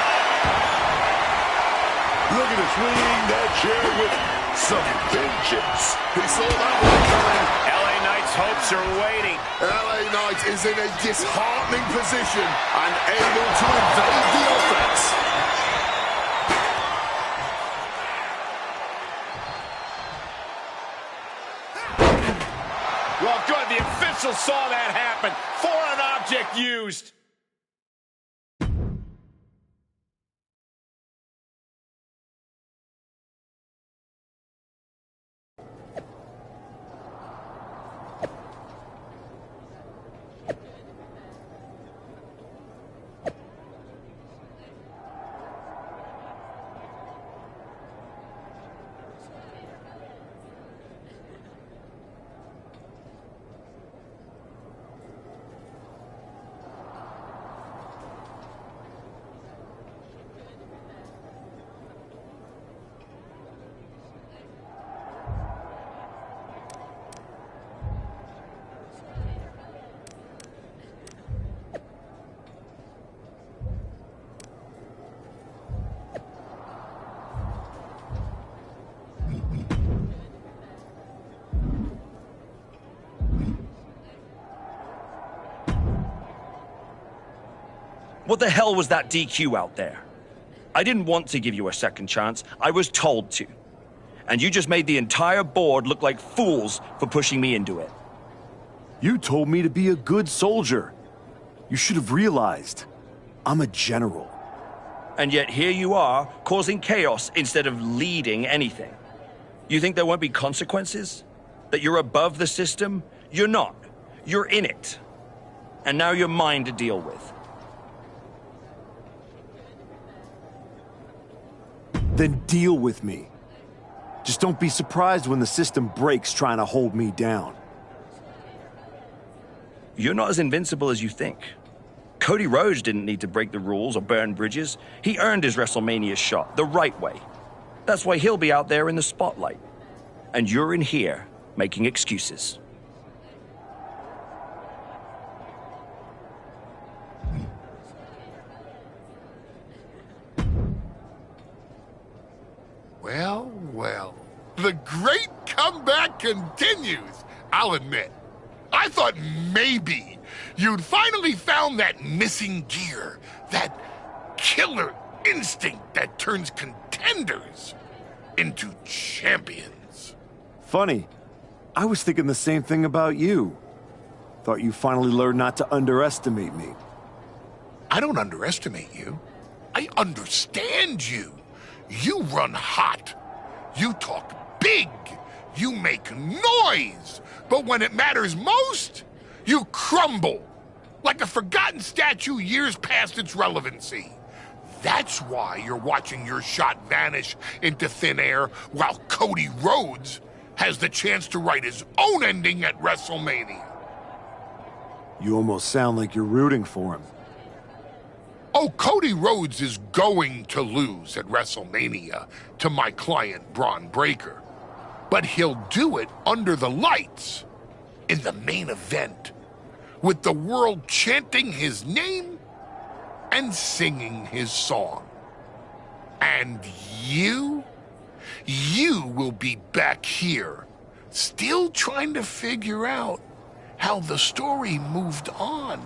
Look at him swinging that chair with some vengeance. He saw that one coming. L.A. Knight's hopes are waiting. L.A. Knight is in a disheartening position and able to evade the offense. Well, good. The officials saw that happen. Foreign object used. What the hell was that DQ out there? I didn't want to give you a second chance. I was told to. And you just made the entire board look like fools for pushing me into it. You told me to be a good soldier. You should have realized I'm a general. And yet here you are, causing chaos instead of leading anything. You think there won't be consequences? That you're above the system? You're not. You're in it. And now you're mine to deal with. Then deal with me. Just don't be surprised when the system breaks trying to hold me down. You're not as invincible as you think. Cody Rhodes didn't need to break the rules or burn bridges. He earned his WrestleMania shot the right way. That's why he'll be out there in the spotlight. And you're in here making excuses. Well, well. The great comeback continues, I'll admit. I thought maybe you'd finally found that missing gear, that killer instinct that turns contenders into champions. Funny. I was thinking the same thing about you. Thought you finally learned not to underestimate me. I don't underestimate you. I understand you. You run hot. You talk big. You make noise. But when it matters most, you crumble. Like a forgotten statue years past its relevancy. That's why you're watching your shot vanish into thin air while Cody Rhodes has the chance to write his own ending at WrestleMania. You almost sound like you're rooting for him. Oh, Cody Rhodes is going to lose at WrestleMania to my client, Braun Breaker. But he'll do it under the lights, in the main event, with the world chanting his name and singing his song. And you will be back here, still trying to figure out how the story moved on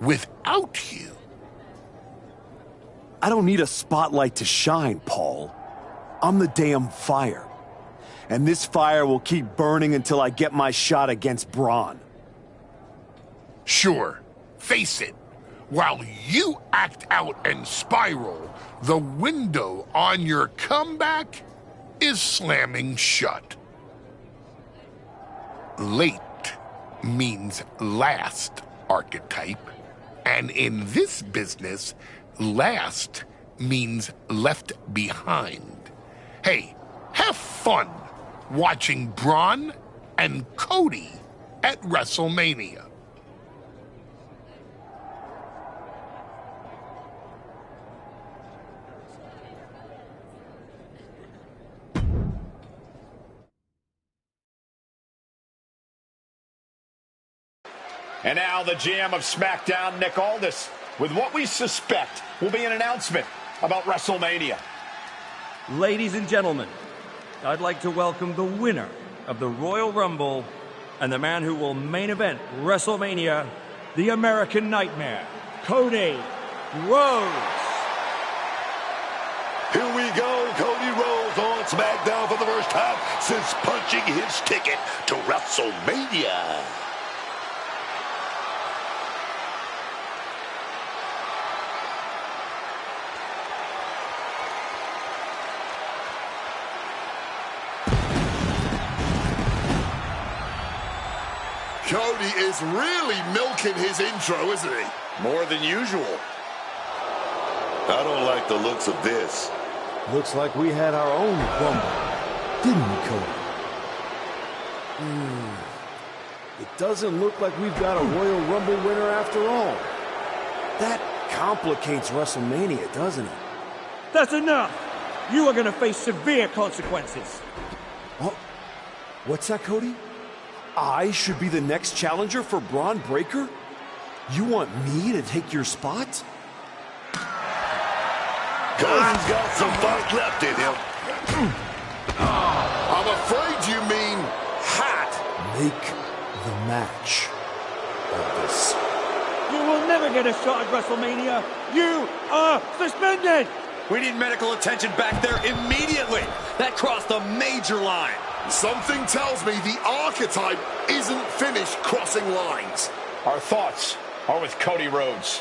without you. I don't need a spotlight to shine, Paul. I'm the damn fire. And this fire will keep burning until I get my shot against Braun. Sure, face it. While you act out and spiral, the window on your comeback is slamming shut. Late means last, archetype. And in this business, last means left behind. Hey, have fun watching Braun and Cody at WrestleMania. And now the GM of SmackDown, Nick Aldis, with what we suspect will be an announcement about WrestleMania. Ladies and gentlemen, I'd like to welcome the winner of the Royal Rumble and the man who will main event WrestleMania, the American Nightmare, Cody Rhodes. Here we go, Cody Rhodes on SmackDown for the first time since punching his ticket to WrestleMania. Cody is really milking his intro, isn't he? More than usual. I don't like the looks of this. Looks like we had our own Rumble, didn't we, Cody? It doesn't look like we've got a Royal Rumble winner after all. That complicates WrestleMania, doesn't it? That's enough! You are gonna face severe consequences. Oh, what's that, Cody? I should be the next challenger for Braun Breaker? You want me to take your spot? Cody's got some fight left in him. I'm afraid you mean hat. Make the match, Elvis. You will never get a shot at WrestleMania. You are suspended! We need medical attention back there immediately. That crossed a major line. Something tells me the archetype isn't finished crossing lines. Our thoughts are with Cody Rhodes.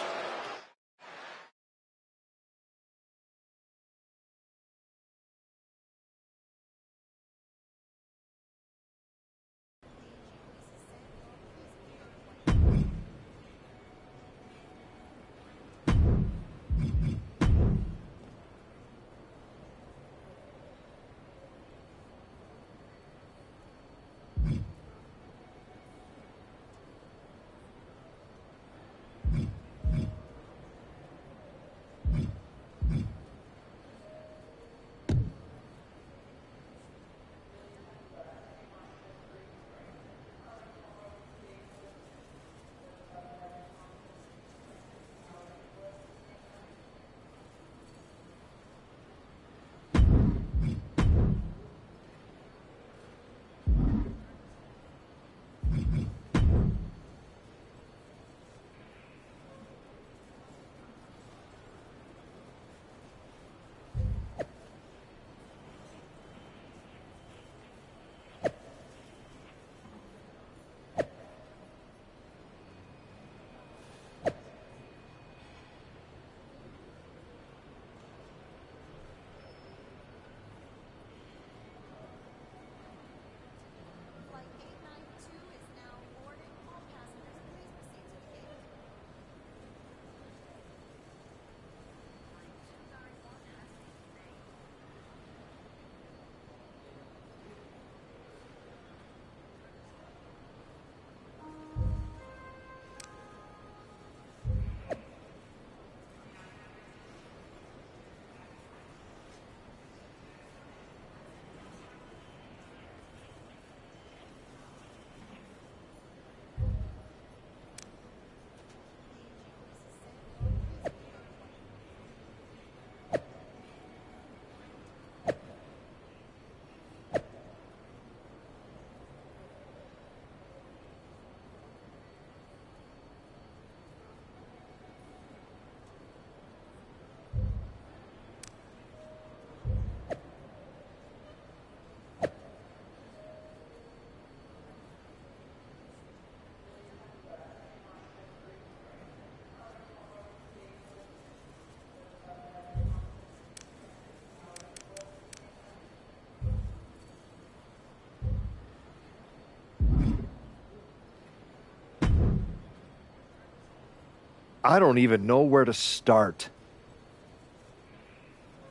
I don't even know where to start.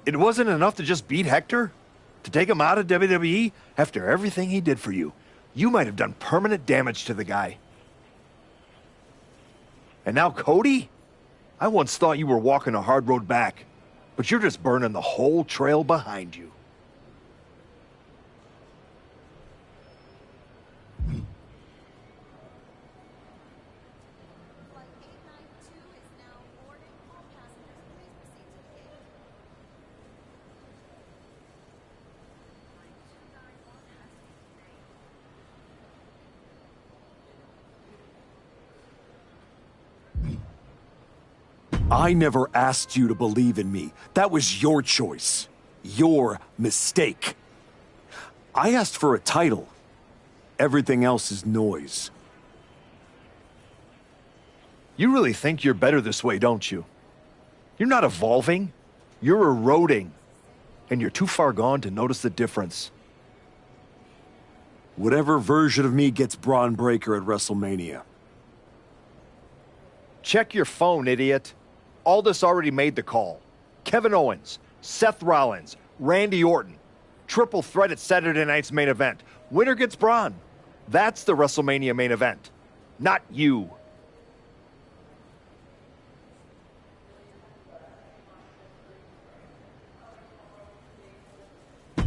It wasn't enough to just beat Hector? To take him out of WWE after everything he did for you? You might have done permanent damage to the guy. And now Cody? I once thought you were walking a hard road back, but you're just burning the whole trail behind you. I never asked you to believe in me. That was your choice. Your mistake. I asked for a title. Everything else is noise. You really think you're better this way, don't you? You're not evolving. You're eroding. And you're too far gone to notice the difference. Whatever version of me gets Braun Breaker at WrestleMania. Check your phone, idiot. Aldis already made the call. Kevin Owens, Seth Rollins, Randy Orton. Triple threat at Saturday night's main event. Winner gets Braun. That's the WrestleMania main event. Not you.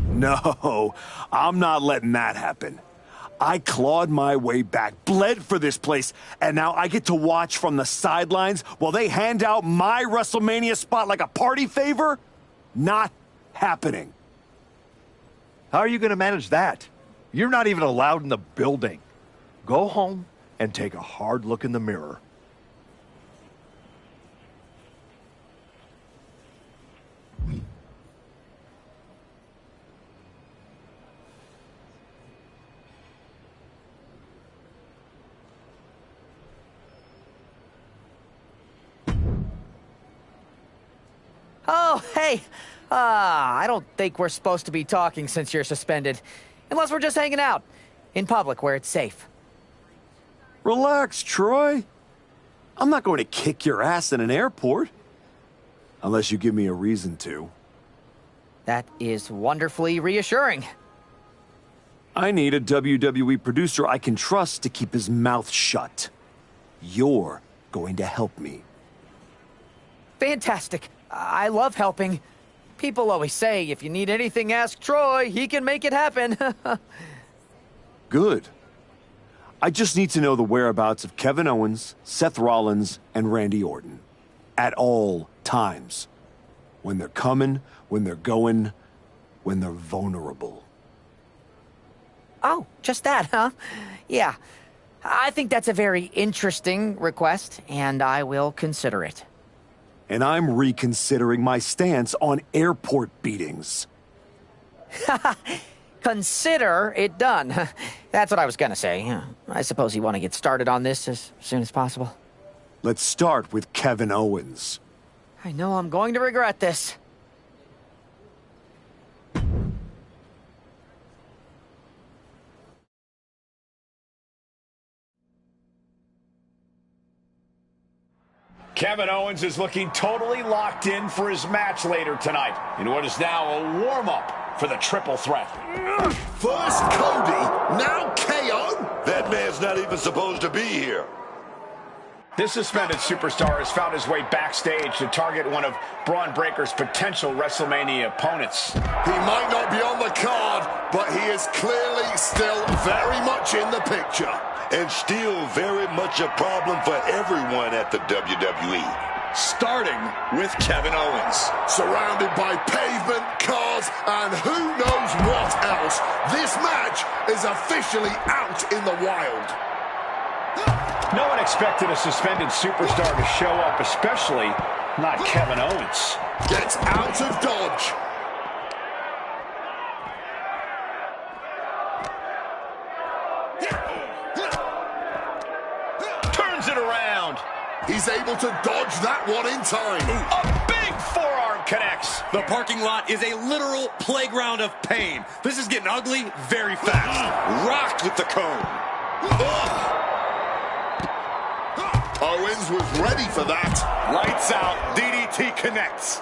No, I'm not letting that happen. I clawed my way back, bled for this place, and now I get to watch from the sidelines while they hand out my WrestleMania spot like a party favor? Not happening. How are you going to manage that? You're not even allowed in the building. Go home and take a hard look in the mirror. Oh, hey. I don't think we're supposed to be talking since you're suspended. Unless we're just hanging out. In public, where it's safe. Relax, Troy. I'm not going to kick your ass in an airport. Unless you give me a reason to. That is wonderfully reassuring. I need a WWE producer I can trust to keep his mouth shut. You're going to help me. Fantastic. I love helping. People always say, if you need anything, ask Troy. He can make it happen. Good. I just need to know the whereabouts of Kevin Owens, Seth Rollins, and Randy Orton. At all times. When they're coming, when they're going, when they're vulnerable. Oh, just that, huh? Yeah. I think that's a very interesting request, and I will consider it. And I'm reconsidering my stance on airport beatings. Consider it done. That's what I was gonna say. I suppose you want to get started on this as soon as possible. Let's start with Kevin Owens. I know I'm going to regret this. Kevin Owens is looking totally locked in for his match later tonight in what is now a warm-up for the triple threat. First Cody, now KO. That man's not even supposed to be here. This suspended superstar has found his way backstage to target one of Braun Breaker's potential WrestleMania opponents. He might not be on the card, but he is clearly still very much in the picture. And still very much a problem for everyone at the WWE. Starting with Kevin Owens. Surrounded by pavement, cars, and who knows what else, this match is officially out in the wild. No one expected a suspended superstar to show up, especially not Kevin Owens. Gets out of dodge. Turns it around. He's able to dodge that one in time. A big forearm connects. The parking lot is a literal playground of pain. This is getting ugly very fast. Rocked with the cone. Owens was ready for that. Lights out. DDT connects.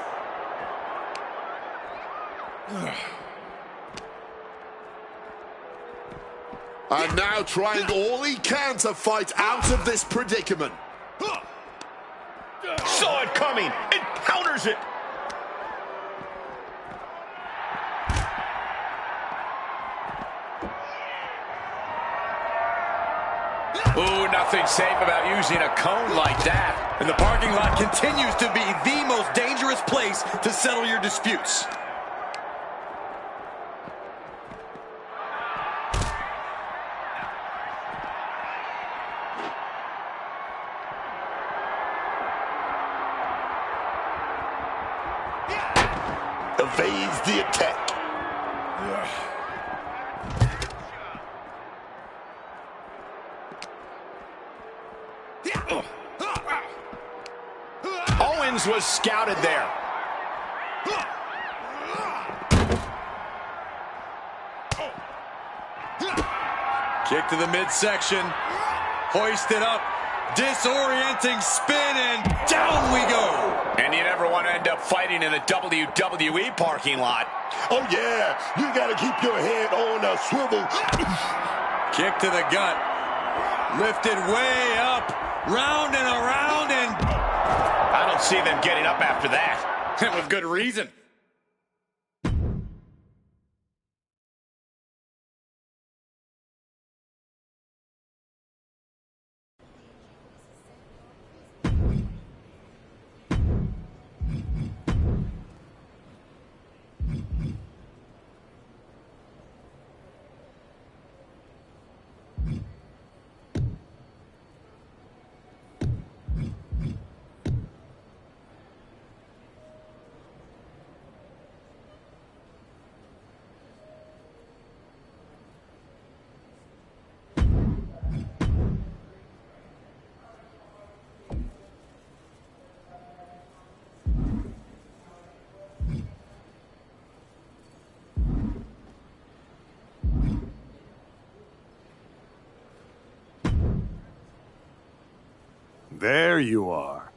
And now trying all he can to fight out of this predicament. Saw it coming and counters it. Ooh, nothing safe about using a cone like that. And the parking lot continues to be the most dangerous place to settle your disputes. Evades the attack. Owens was scouted there. Kick to the midsection. Hoisted up. Disorienting spin, and down we go. And you never want to end up fighting in a WWE parking lot. Oh, yeah. You got to keep your head on a swivel. Kick to the gut. Lifted way up. Round and around, and I don't see them getting up after that. And with good reason. There you are.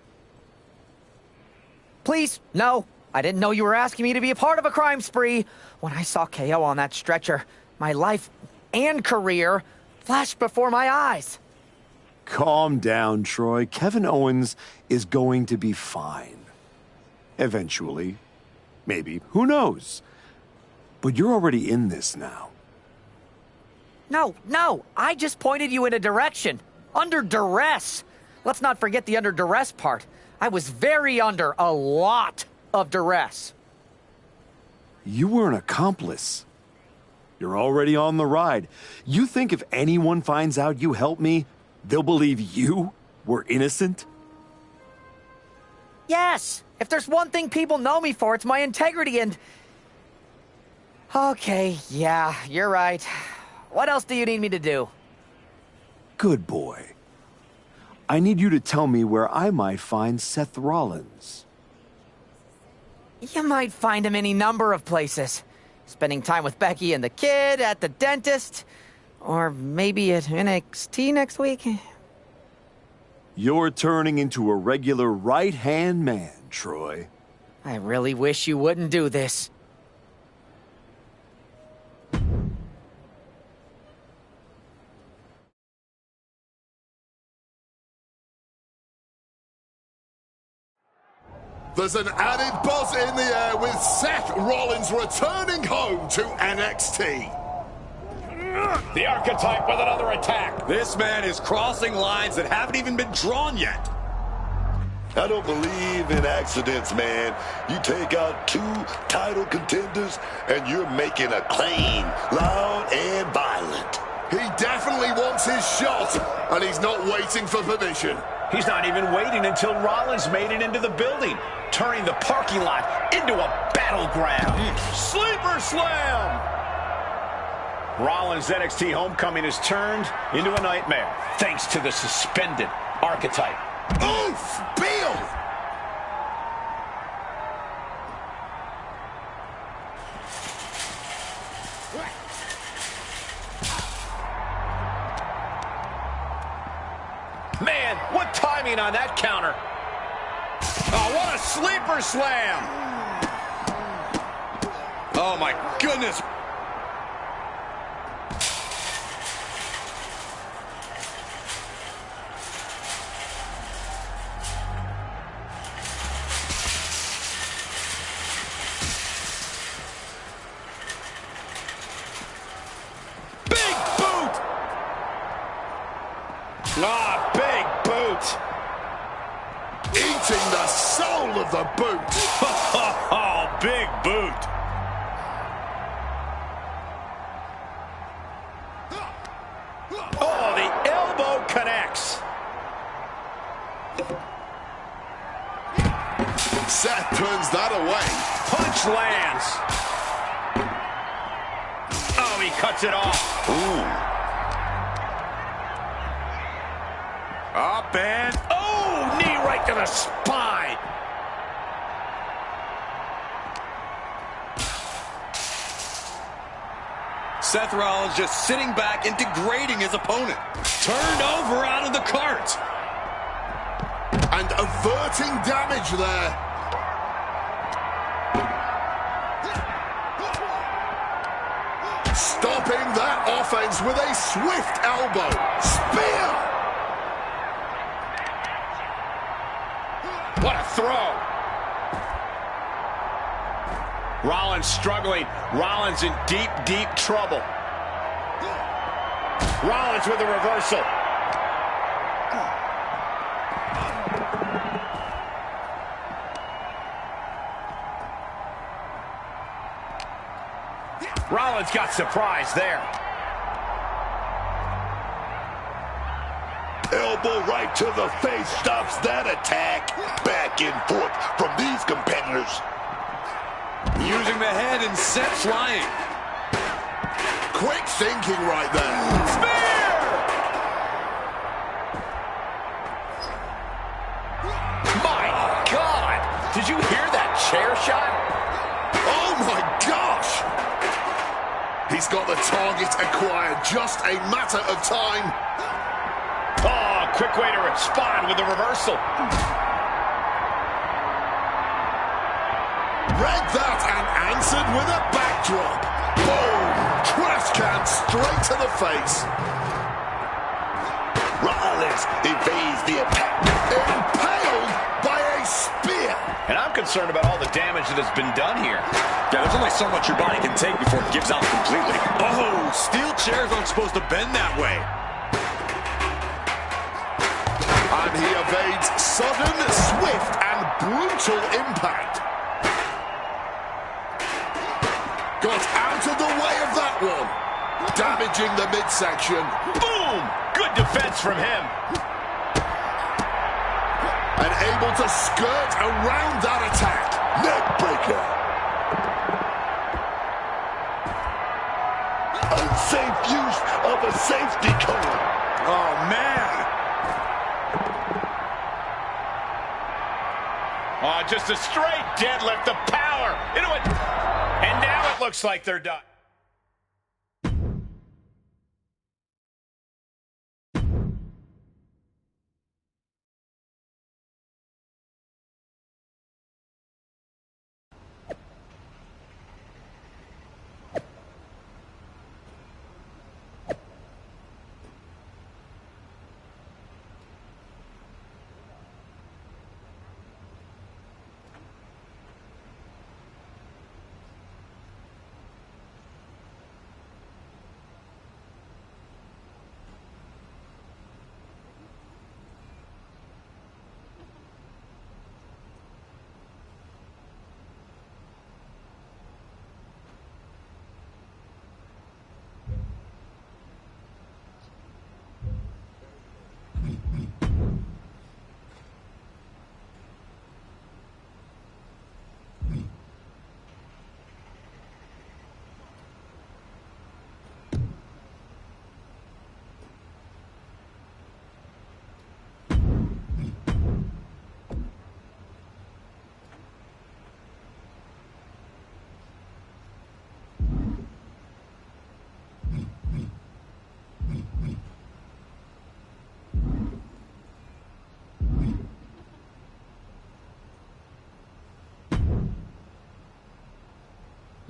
Please, no. I didn't know you were asking me to be a part of a crime spree. When I saw KO on that stretcher, my life and career flashed before my eyes. Calm down, Troy. Kevin Owens is going to be fine. Eventually. Maybe. Who knows? But you're already in this now. No. I just pointed you in a direction. Under duress. Let's not forget the under duress part. I was very under a lot of duress. You were an accomplice. You're already on the ride. You think if anyone finds out you helped me, they'll believe you were innocent? Yes! If there's one thing people know me for, it's my integrity and... Okay, yeah, you're right. What else do you need me to do? Good boy. I need you to tell me where I might find Seth Rollins. You might find him any number of places. Spending time with Becky and the kid, at the dentist, or maybe at NXT next week. You're turning into a regular right-hand man, Troy. I really wish you wouldn't do this. There's an added buzz in the air with Seth Rollins returning home to NXT. The Archetype with another attack. This man is crossing lines that haven't even been drawn yet. I don't believe in accidents, man. You take out 2 title contenders, and you're making a claim, loud and violent. He definitely wants his shot, and he's not waiting for permission. He's not even waiting until Rollins made it into the building, turning the parking lot into a battleground. Sleeper slam! Rollins' NXT homecoming has turned into a nightmare, thanks to the suspended Archetype. Oof! Bill! Man, what timing on that counter. Oh, what a sleeper slam. Oh, my goodness. Ah, big boot. Eating the soul of the boot. Oh, big boot. Oh, the elbow connects. Seth turns that away. Punch lands. Oh, he cuts it off. Ooh. Up and, oh, knee right to the spine. Seth Rollins just sitting back and degrading his opponent. Turned over out of the cart. And averting damage there. Stopping that offense with a swift elbow. Spear! What a throw. Rollins struggling. Rollins in deep, deep trouble. Rollins with a reversal. Rollins got surprised there. Elbow right to the face stops that attack. Back and forth from these competitors. Using the head and set flying. Quick thinking right there. Spear! My God! Did you hear that chair shot? Oh my gosh! He's got the target acquired. Just a matter of time. Oh, quick way to respond with the reversal. Read that and answered with a backdrop. Boom! Trash can straight to the face. Rollins evades the attack. Impaled by a spear. And I'm concerned about all the damage that has been done here. Yeah, there's only so much your body can take before it gives out completely. Oh, steel chairs aren't supposed to bend that way. And he evades sudden, swift, and brutal impact. Got out of the way of that one. Damaging the midsection. Boom! Good defense from him. And able to skirt around that attack. Neck breaker. Unsafe use of a safety cone. Oh, man. Oh, just a straight deadlift, the power into it. And now it looks like they're done.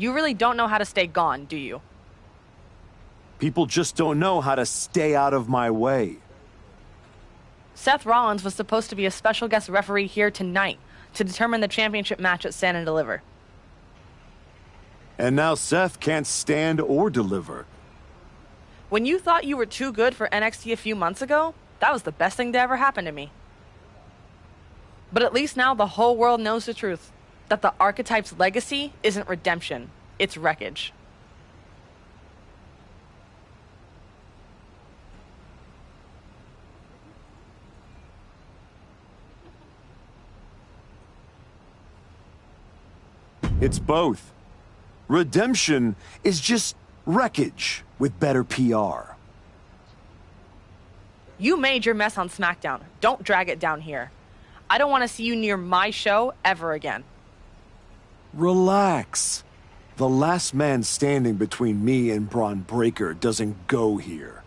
You really don't know how to stay gone, do you? People just don't know how to stay out of my way. Seth Rollins was supposed to be a special guest referee here tonight to determine the championship match at Stand and Deliver. And now Seth can't stand or deliver. When you thought you were too good for NXT a few months ago, that was the best thing to ever happen to me. But at least now the whole world knows the truth. That the Archetype's legacy isn't redemption, it's wreckage. It's both. Redemption is just wreckage with better PR. You made your mess on SmackDown. Don't drag it down here. I don't want to see you near my show ever again. Relax. The last man standing between me and Braun Breaker doesn't go here.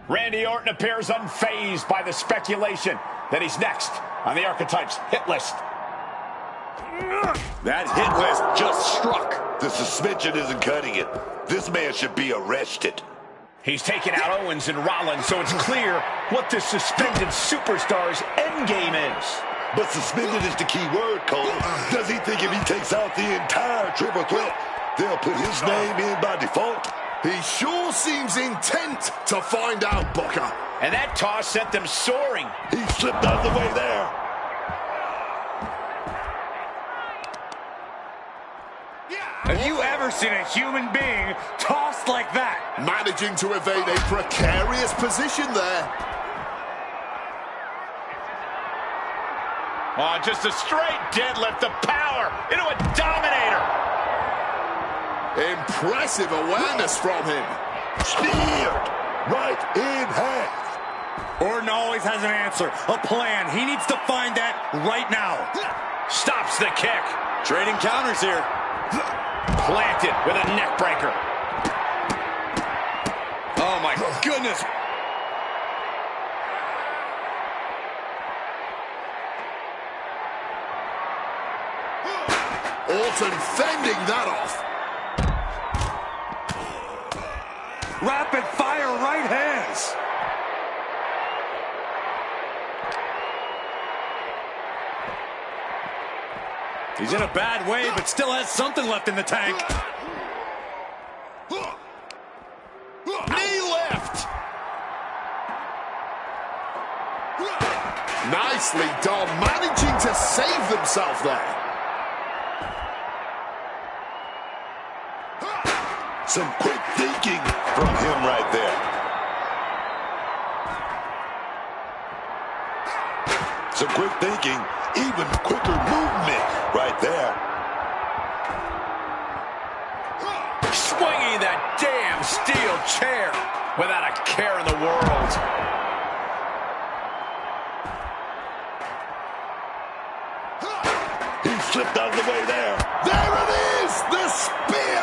Randy Orton appears unfazed by the speculation that he's next on the Archetypes hit list. That hit list just struck. The suspension isn't cutting it. This man should be arrested. He's taken out Owens and Rollins, so it's clear what this suspended superstar's endgame is. But suspended is the key word, Cole. Does he think if he takes out the entire triple threat, they'll put his name in by default? He sure seems intent to find out, Booker. And that toss sent them soaring. He slipped out of the way there. Have you ever seen a human being tossed like that? Managing to evade a precarious position there. Oh, just a straight deadlift of power into a dominator. Impressive awareness from him. Speared right in half. Orton always has an answer, a plan. He needs to find that right now. Stops the kick. Trading counters here. Planted with a neck breaker. Oh my goodness. Orton fending that off. Rapid fire right hands. He's in a bad way, but still has something left in the tank. Knee lift. Nicely done, managing to save themselves there. Some quick thinking from him right there. Some quick thinking, even quicker movement right there. Swinging that damn steel chair without a care in the world. He slipped out of the way there. There it is, the spear.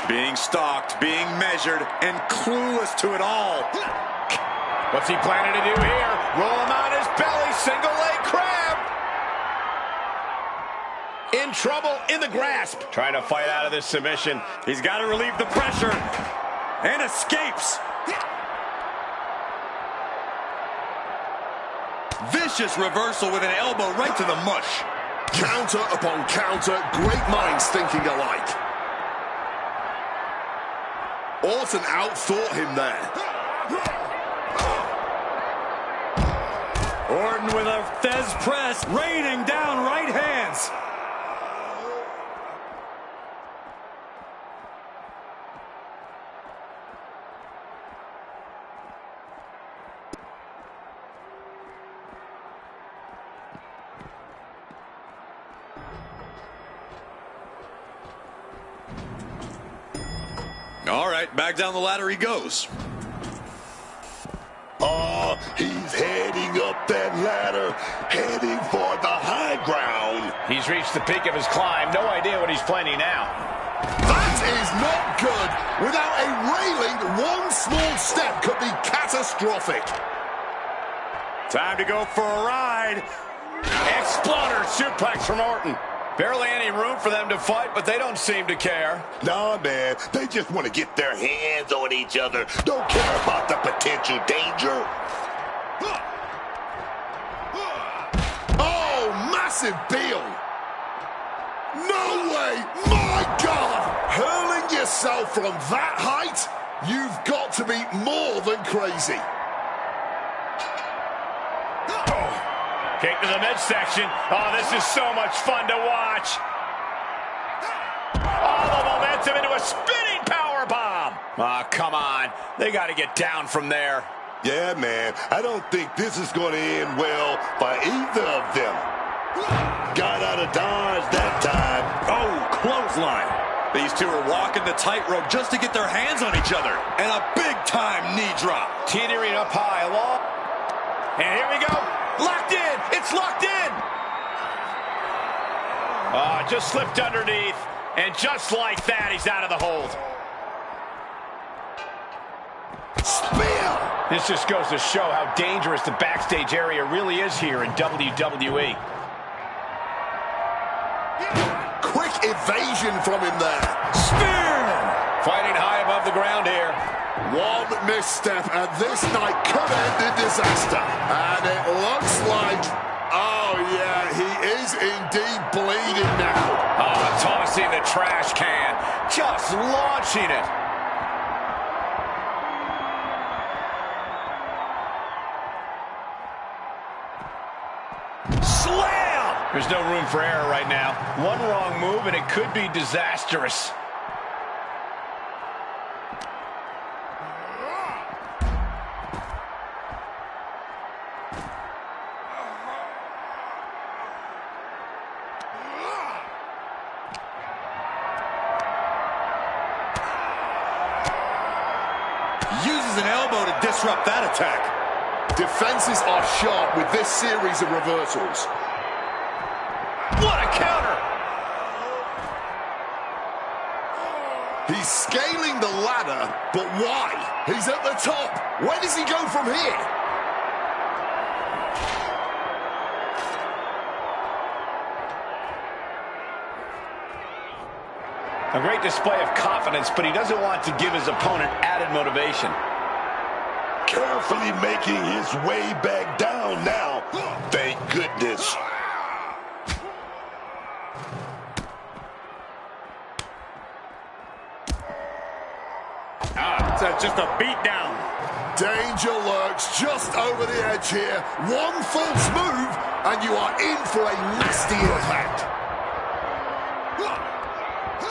Being stalked, being measured, and clueless to it all. What's he planning to do here? Roll him on his belly, single leg crab. In trouble, in the grasp. Trying to fight out of this submission. He's got to relieve the pressure. And escapes. Vicious reversal with an elbow right to the mush. Counter upon counter, great minds thinking alike. Orton outthought him there. Orton with a Fez press, raining down right hands. All right, back down the ladder he goes. Oh, he's heading up that ladder, heading for the high ground. He's reached the peak of his climb. No idea what he's planning now. That's is not good. Without a railing, one small step could be catastrophic. Time to go for a ride. Exploder suplex from Orton. Barely any room for them to fight, but they don't seem to care. Nah, man. They just want to get their hands on each other. Don't care about the potential danger. Oh, massive Beal. No way. My God. Hurling yourself from that height? You've got to be more than crazy. Kick to the midsection. Oh, this is so much fun to watch. Oh, the momentum into a spinning powerbomb. Oh, come on. They got to get down from there. Yeah, man. I don't think this is going to end well for either of them. Got out of dodge that time. Oh, clothesline. These two are walking the tightrope just to get their hands on each other. And a big-time knee drop. Teetering up high. Long. And here we go. Locked in. It's locked in. Just slipped underneath. And just like that, he's out of the hold. Spear! This just goes to show how dangerous the backstage area really is here in WWE. Quick evasion from him there. Spear! Fighting high above the ground here. One misstep and this night could end in disaster. And it looks like, oh yeah, he is indeed bleeding now. Oh, tossing the trash can. Just launching it. Slam! There's no room for error right now. One wrong move and it could be disastrous. Uses an elbow to disrupt that attack. Defenses are sharp with this series of reversals. What a counter! He's scaling the ladder, but why? He's at the top. Where does he go from here? A great display of confidence, but he doesn't want to give his opponent added motivation. Carefully making his way back down now. Thank goodness. Just a beat down. Danger lurks just over the edge here. One false move, and you are in for a nasty impact.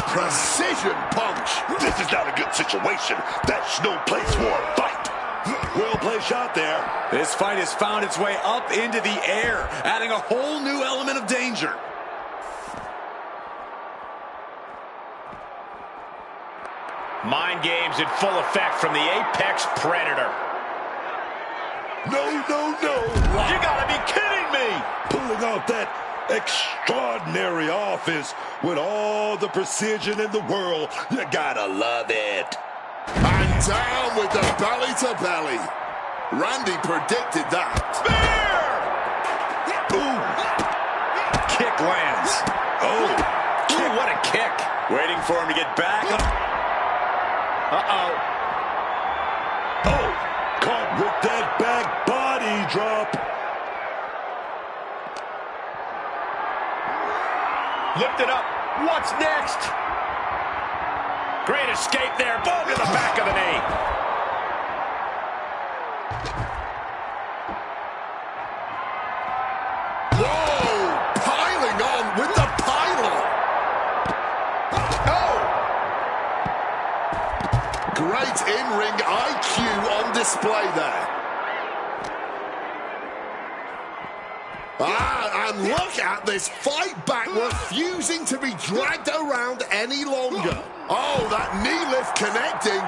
Precision punch. This is not a good situation. That's no place for a fight. Well played shot there. This fight has found its way up into the air, adding a whole new element of danger. Mind games in full effect from the Apex Predator. No, no, no. You gotta be kidding me! Pulling out that extraordinary offense with all the precision in the world. You gotta love it. And down with the belly to belly. Randy predicted that. Spear! Ooh. Kick lands. Oh, ooh, what a kick. Waiting for him to get back up. Uh-oh. Oh, caught with that back body drop. Lifted up. What's next? Great escape there. Boom to the back of the knee. Whoa! Piling on with the pylon. Oh! Great in-ring IQ on display there. And look at this fight back, refusing to be dragged around any longer. Oh, that knee lift connecting.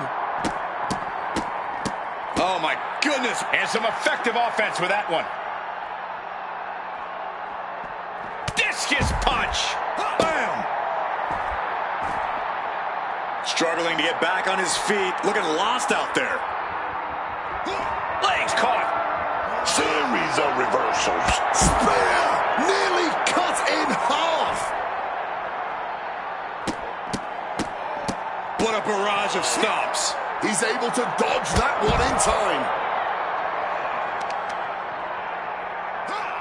Oh, my goodness. And some effective offense with that one. Discus punch. Bam! Struggling to get back on his feet. Looking lost out there. Legs caught. Series of reversals. Spear nearly cut in half. What a barrage of stomps. He's able to dodge that one in time.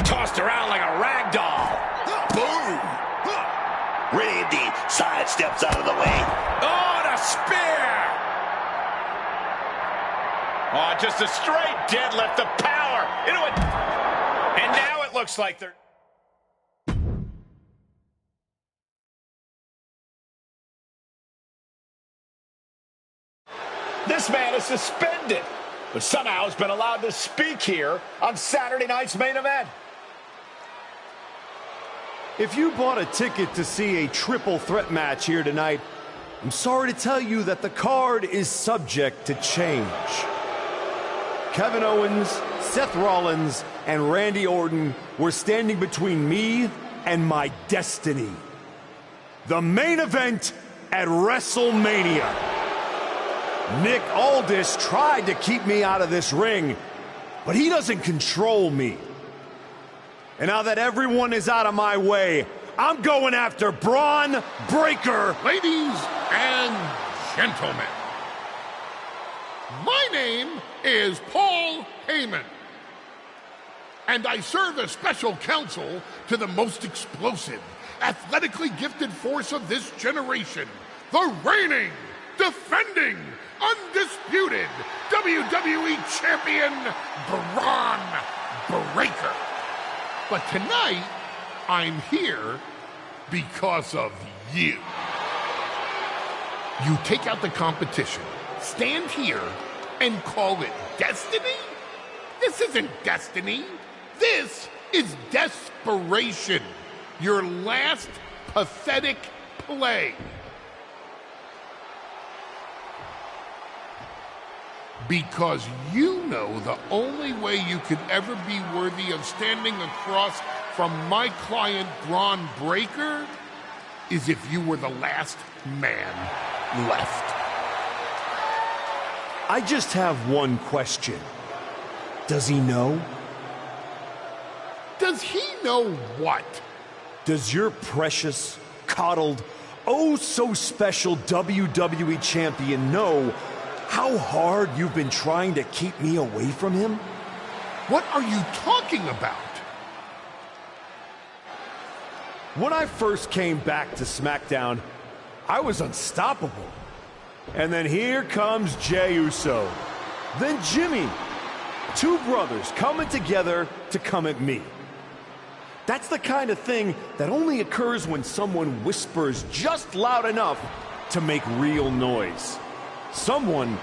Tossed around like a rag doll. Boom. Randy sidesteps out of the way. Oh, and a spear. Oh, just a straight deadlift, the power into it. And now it looks like they're... This man is suspended, but somehow has been allowed to speak here on Saturday night's main event. If you bought a ticket to see a triple threat match here tonight, I'm sorry to tell you that the card is subject to change. Kevin Owens, Seth Rollins, and Randy Orton were standing between me and my destiny. The main event at WrestleMania. Nick Aldis tried to keep me out of this ring, but he doesn't control me. And now that everyone is out of my way, I'm going after Braun Breaker. Ladies and gentlemen, my name is Paul Heyman, and I serve as special counsel to the most explosive, athletically gifted force of this generation, the reigning, defending, undisputed WWE Champion, Braun Breaker. But tonight, I'm here because of you. You take out the competition, stand here, and call it destiny? This isn't destiny. This is desperation. Your last pathetic play. Because you know the only way you could ever be worthy of standing across from my client Braun Breaker is if you were the last man left. I just have one question. Does he know? Does he know what? Does your precious, coddled, oh so special WWE champion know how hard you've been trying to keep me away from him? What are you talking about? When I first came back to SmackDown, I was unstoppable. And then here comes Jey Uso. Then Jimmy. Two brothers coming together to come at me. That's the kind of thing that only occurs when someone whispers just loud enough to make real noise. Someone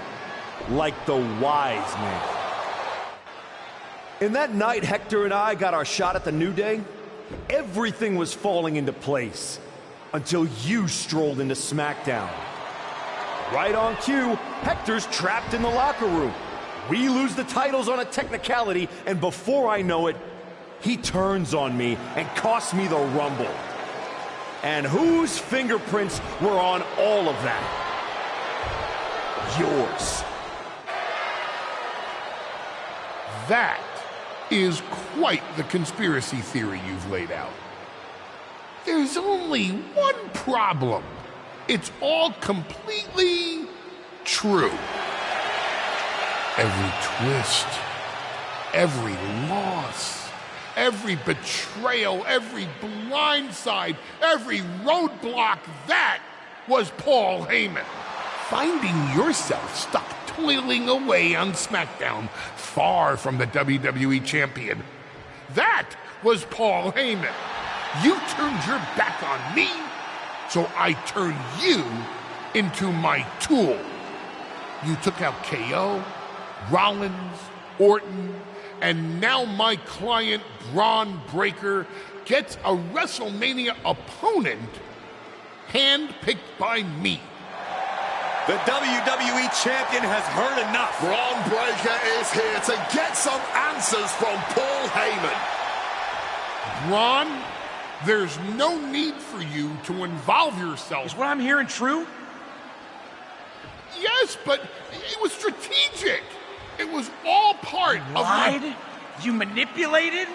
like the wise man. And that night Hector and I got our shot at the New Day, everything was falling into place until you strolled into SmackDown. Right on cue, Hector's trapped in the locker room. We lose the titles on a technicality, and before I know it, he turns on me and costs me the Rumble. And whose fingerprints were on all of that? Yours. That is quite the conspiracy theory you've laid out. There's only one problem. It's all completely true. Every twist, every loss, every betrayal, every blindside, every roadblock, that was Paul Heyman. Finding yourself stuck toiling away on SmackDown, far from the WWE Champion. That was Paul Heyman. You turned your back on me, so I turned you into my tool. You took out KO, Rollins, Orton, and now my client Braun Breaker gets a WrestleMania opponent handpicked by me. The WWE Champion has heard enough. Braun Breaker is here to get some answers from Paul Heyman. Braun, there's no need for you to involve yourself. Is what I'm hearing true? Yes, but it was strategic. It was all part of Lied? You manipulated?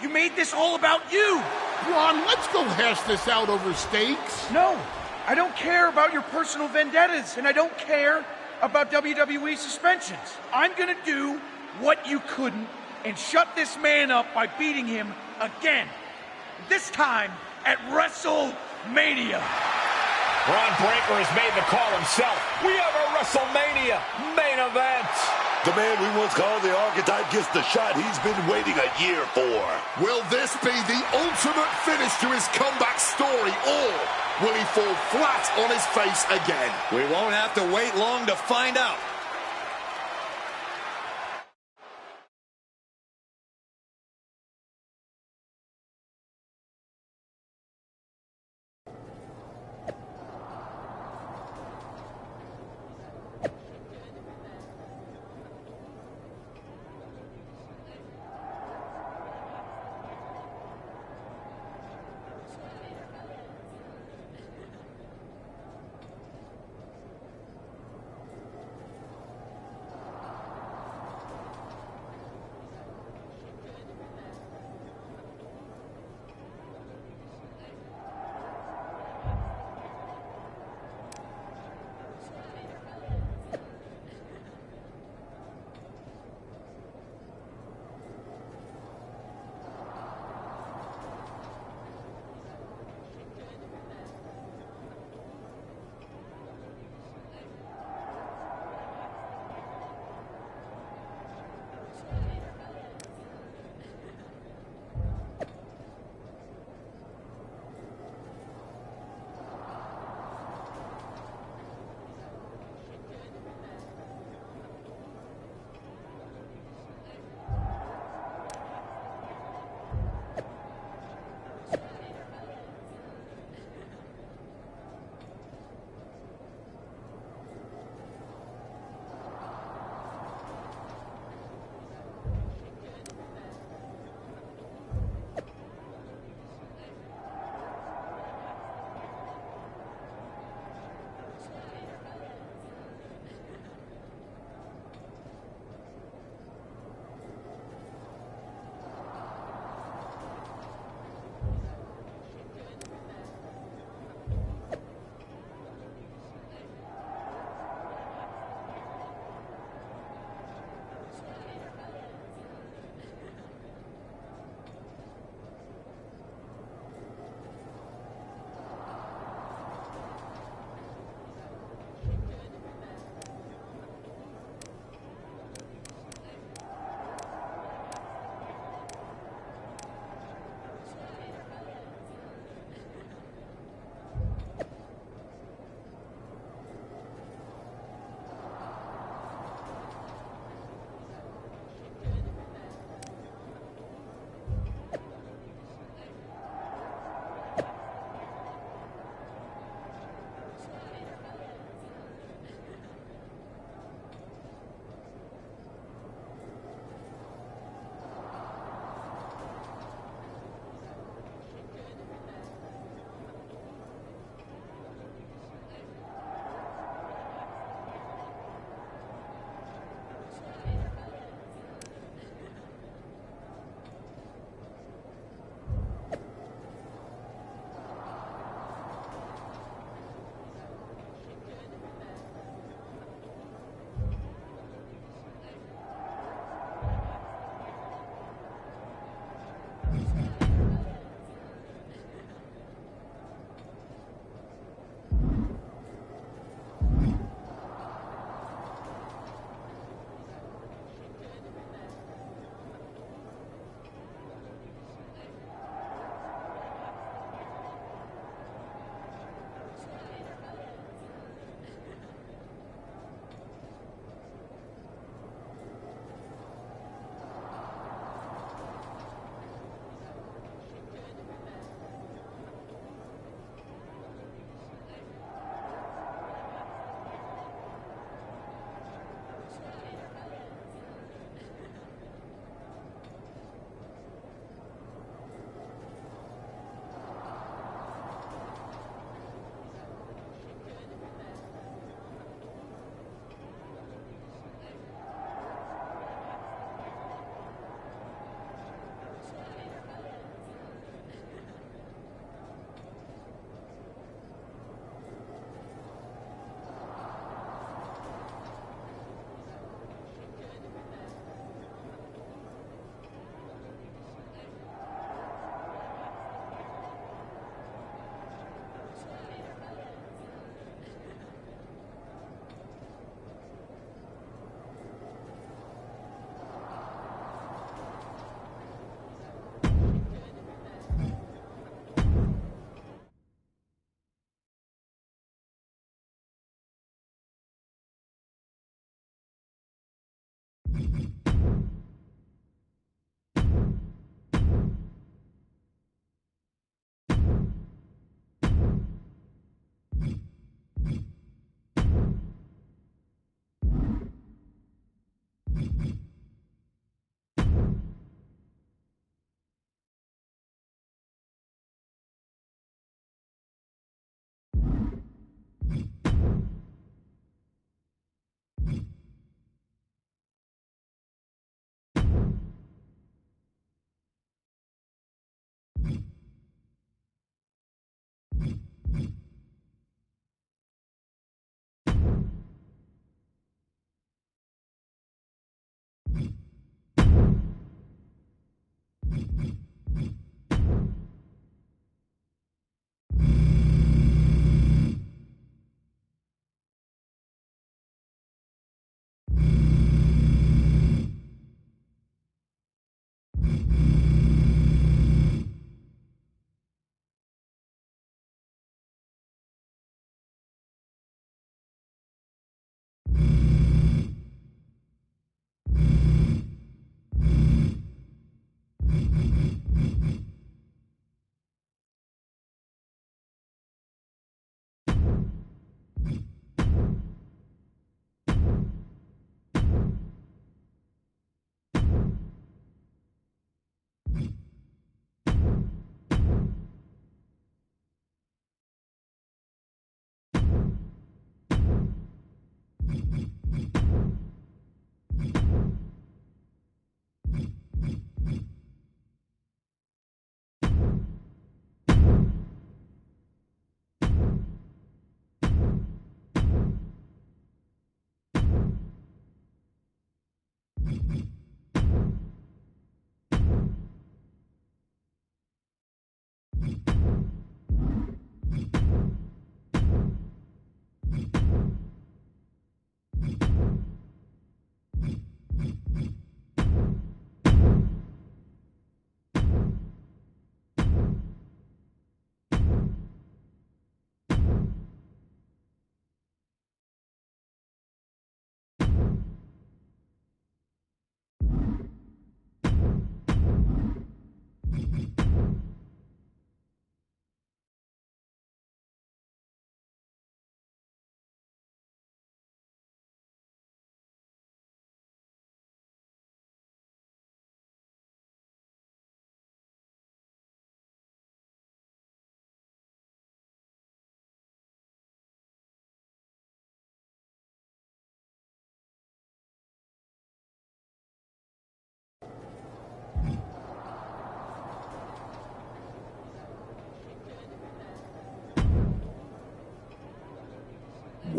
You made this all about you! Braun, let's go hash this out over steaks. No, I don't care about your personal vendettas, and I don't care about WWE suspensions. I'm gonna do what you couldn't and shut this man up by beating him again. This time at WrestleMania. Braun Breaker has made the call himself. We have a WrestleMania main event. The man we once called the Archetype gets the shot he's been waiting a year for. Will this be the ultimate finish to his comeback story, or will he fall flat on his face again? We won't have to wait long to find out.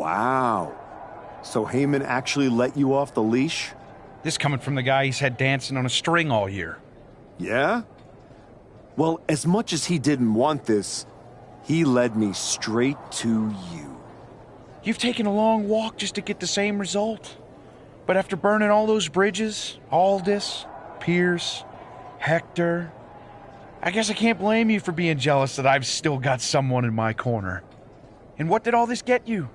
Wow. So Heyman actually let you off the leash? This coming from the guy he's had dancing on a string all year. Yeah? Well, as much as he didn't want this, he led me straight to you. You've taken a long walk just to get the same result. But after burning all those bridges, Aldis, Pierce, Hector, I guess I can't blame you for being jealous that I've still got someone in my corner. And what did all this get you?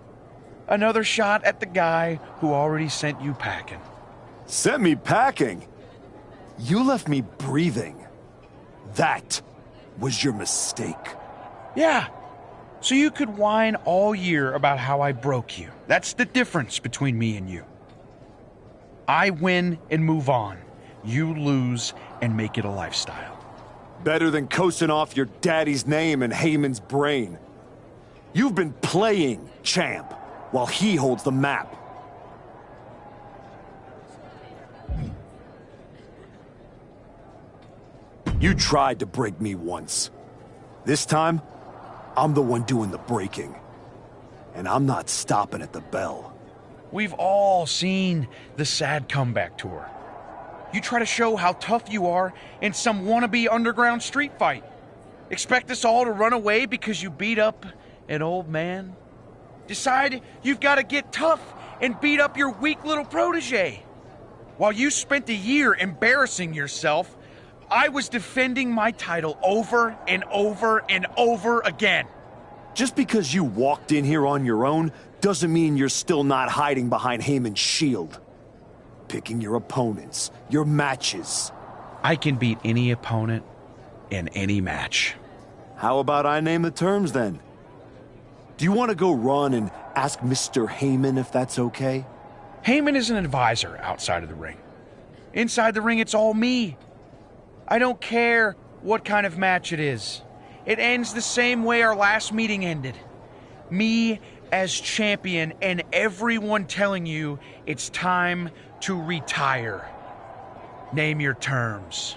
Another shot at the guy who already sent you packing. Sent me packing? You left me breathing. That was your mistake. Yeah. So you could whine all year about how I broke you. That's the difference between me and you. I win and move on. You lose and make it a lifestyle. Better than coasting off your daddy's name in Heyman's brain. You've been playing champ while he holds the map. You tried to break me once. This time, I'm the one doing the breaking. And I'm not stopping at the bell. We've all seen the sad comeback tour. You try to show how tough you are in some wannabe underground street fight. Expect us all to run away because you beat up an old man? Decide you've got to get tough and beat up your weak little protege. While you spent a year embarrassing yourself, I was defending my title over and over and over again. Just because you walked in here on your own doesn't mean you're still not hiding behind Heyman's shield. Picking your opponents, your matches. I can beat any opponent in any match. How about I name the terms then? Do you want to go run and ask Mr. Heyman if that's okay? Heyman is an advisor outside of the ring. Inside the ring, it's all me. I don't care what kind of match it is. It ends the same way our last meeting ended. Me as champion and everyone telling you it's time to retire. Name your terms.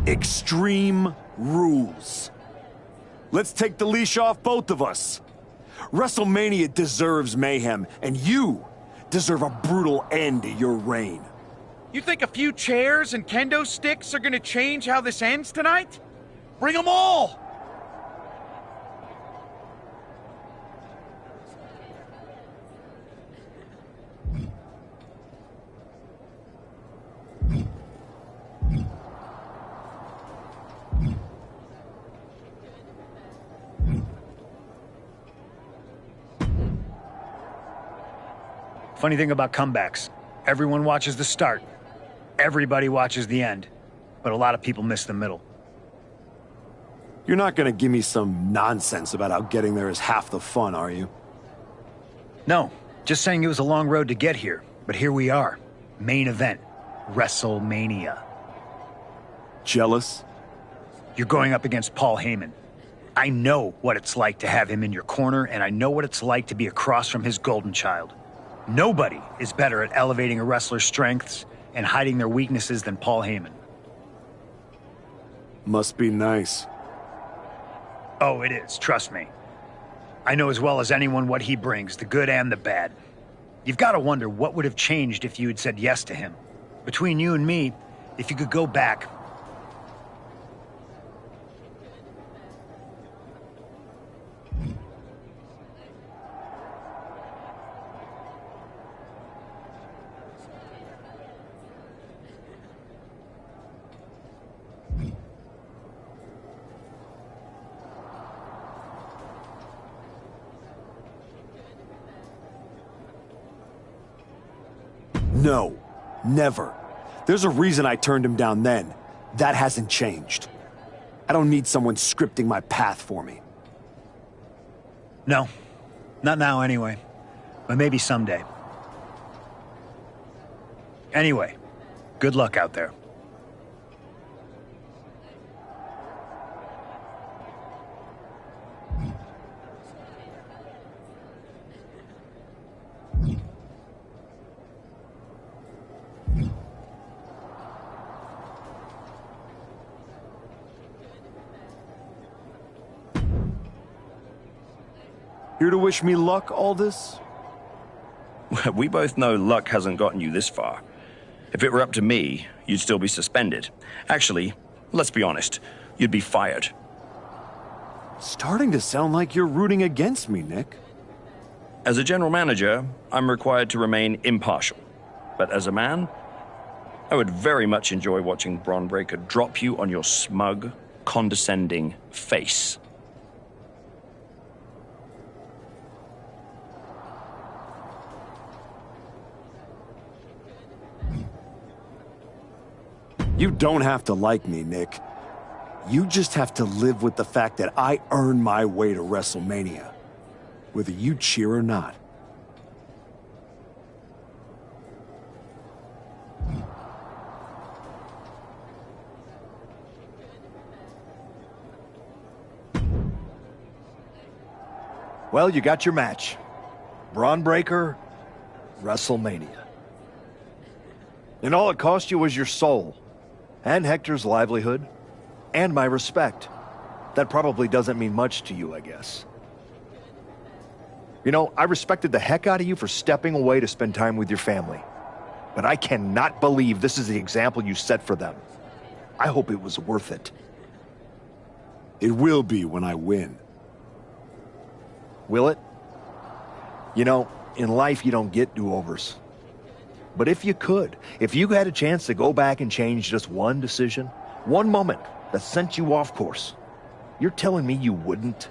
Extreme rules. Let's take the leash off both of us. WrestleMania deserves mayhem, and you deserve a brutal end to your reign. You think a few chairs and kendo sticks are gonna change how this ends tonight? Bring them all! Funny thing about comebacks, everyone watches the start, everybody watches the end, but a lot of people miss the middle. You're not gonna give me some nonsense about how getting there is half the fun, are you? No, just saying it was a long road to get here, but here we are. Main event, WrestleMania. Jealous? You're going up against Paul Heyman. I know what it's like to have him in your corner, and I know what it's like to be across from his golden child. Nobody is better at elevating a wrestler's strengths and hiding their weaknesses than Paul Heyman. Must be nice. Oh, it is, trust me. I know as well as anyone what he brings, the good and the bad. You've got to wonder what would have changed if you had said yes to him. Between you and me, if you could go back. No, never. There's a reason I turned him down then. That hasn't changed. I don't need someone scripting my path for me. No, not now anyway, but maybe someday. Anyway, good luck out there. Here to wish me luck, Aldous? We both know luck hasn't gotten you this far. If it were up to me, you'd still be suspended. Actually, let's be honest, you'd be fired. Starting to sound like you're rooting against me, Nick. As a general manager, I'm required to remain impartial. But as a man, I would very much enjoy watching Bron Breakker drop you on your smug, condescending face. You don't have to like me, Nick. You just have to live with the fact that I earned my way to WrestleMania, whether you cheer or not. Well, you got your match. Bron Breakker, WrestleMania. And all it cost you was your soul, and Hector's livelihood, and my respect. That probably doesn't mean much to you, I guess. You know, I respected the heck out of you for stepping away to spend time with your family. But I cannot believe this is the example you set for them. I hope it was worth it. It will be when I win. Will it? You know, in life you don't get do-overs. But if you could, if you had a chance to go back and change just one decision, one moment that sent you off course, you're telling me you wouldn't?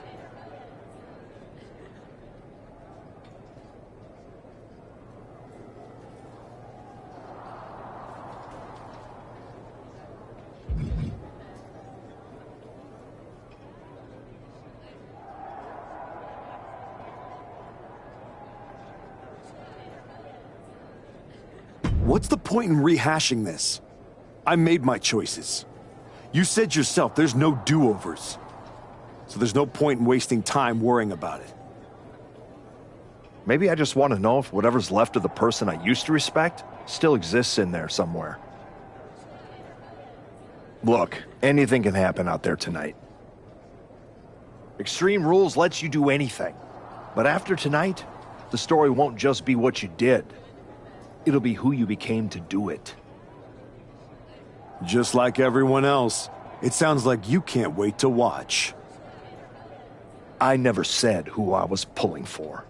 What's the point in rehashing this? I made my choices. You said yourself there's no do-overs. So there's no point in wasting time worrying about it. Maybe I just want to know if whatever's left of the person I used to respect still exists in there somewhere. Look, anything can happen out there tonight. Extreme Rules lets you do anything. But after tonight, the story won't just be what you did. It'll be who you became to do it. Just like everyone else, it sounds like you can't wait to watch. I never said who I was pulling for.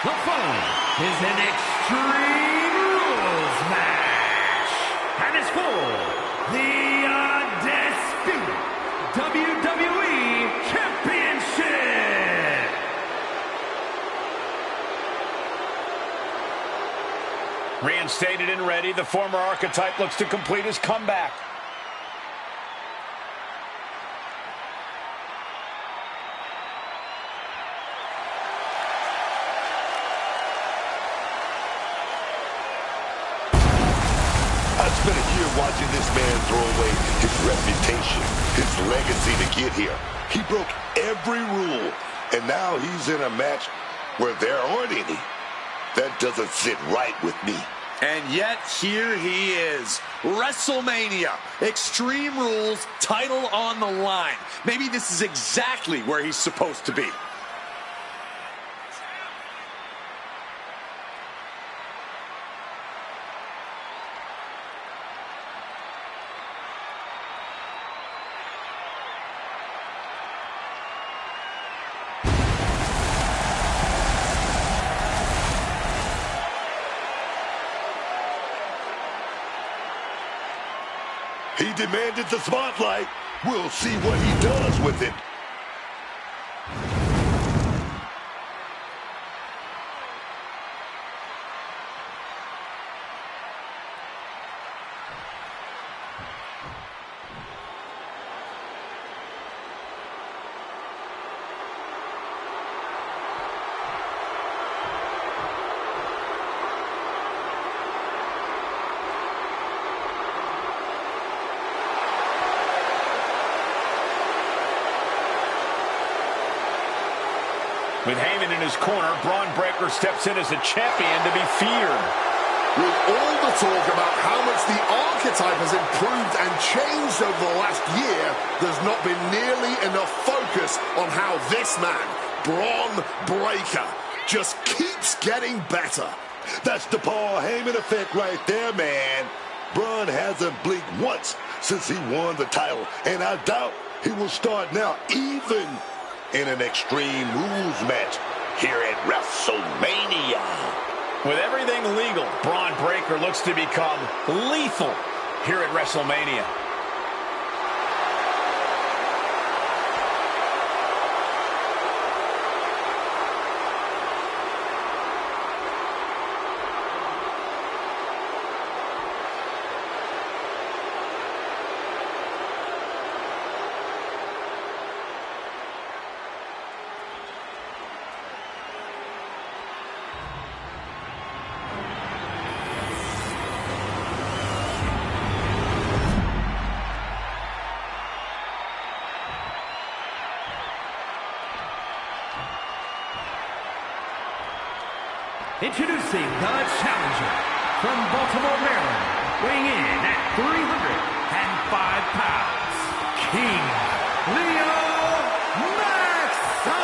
The following is an Extreme Rules match, and it's for the undisputed WWE Championship. Reinstated and ready, the former archetype looks to complete his comeback. Spent a year watching this man throw away his reputation, his legacy to get here. He broke every rule, and now he's in a match where there aren't any. That doesn't sit right with me. And yet, here he is. WrestleMania. Extreme Rules, title on the line. Maybe this is exactly where he's supposed to be. He demanded the spotlight. We'll see what he does with it. in his corner, Braun Breaker steps in as a champion to be feared. With all the talk about how much the archetype has improved and changed over the last year, there's not been nearly enough focus on how this man, Braun Breaker, just keeps getting better. That's the Paul Heyman effect right there, man. Braun hasn't blinked once since he won the title, and I doubt he will start now, even in an Extreme Rules match here at WrestleMania. With everything legal, Braun Breaker looks to become lethal here at WrestleMania. Introducing the challenger from Baltimore, Maryland, weighing in at 305 pounds, King Leo Maximus!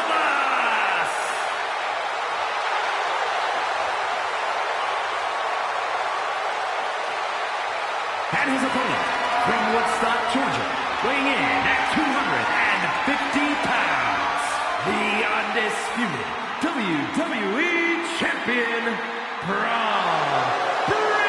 And his opponent from Woodstock, Georgia, weighing in at 250 pounds, the undisputed WWE Champion, Braun Breaker!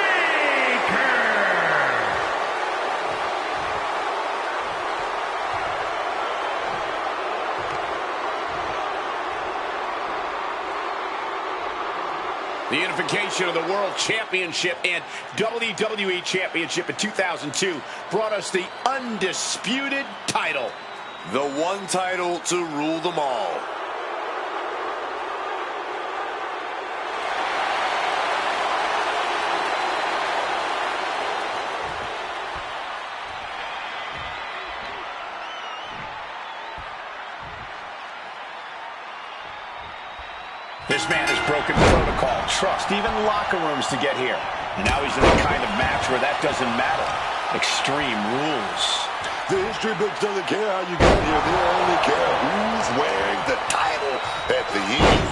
The unification of the World Championship and WWE Championship in 2002 brought us the undisputed title. The one title to rule them all. This man has broken protocol, trust, even locker rooms to get here. Now he's in the kind of match where that doesn't matter. Extreme Rules. The history books doesn't care how you got here. They only care who's wearing the title at the end.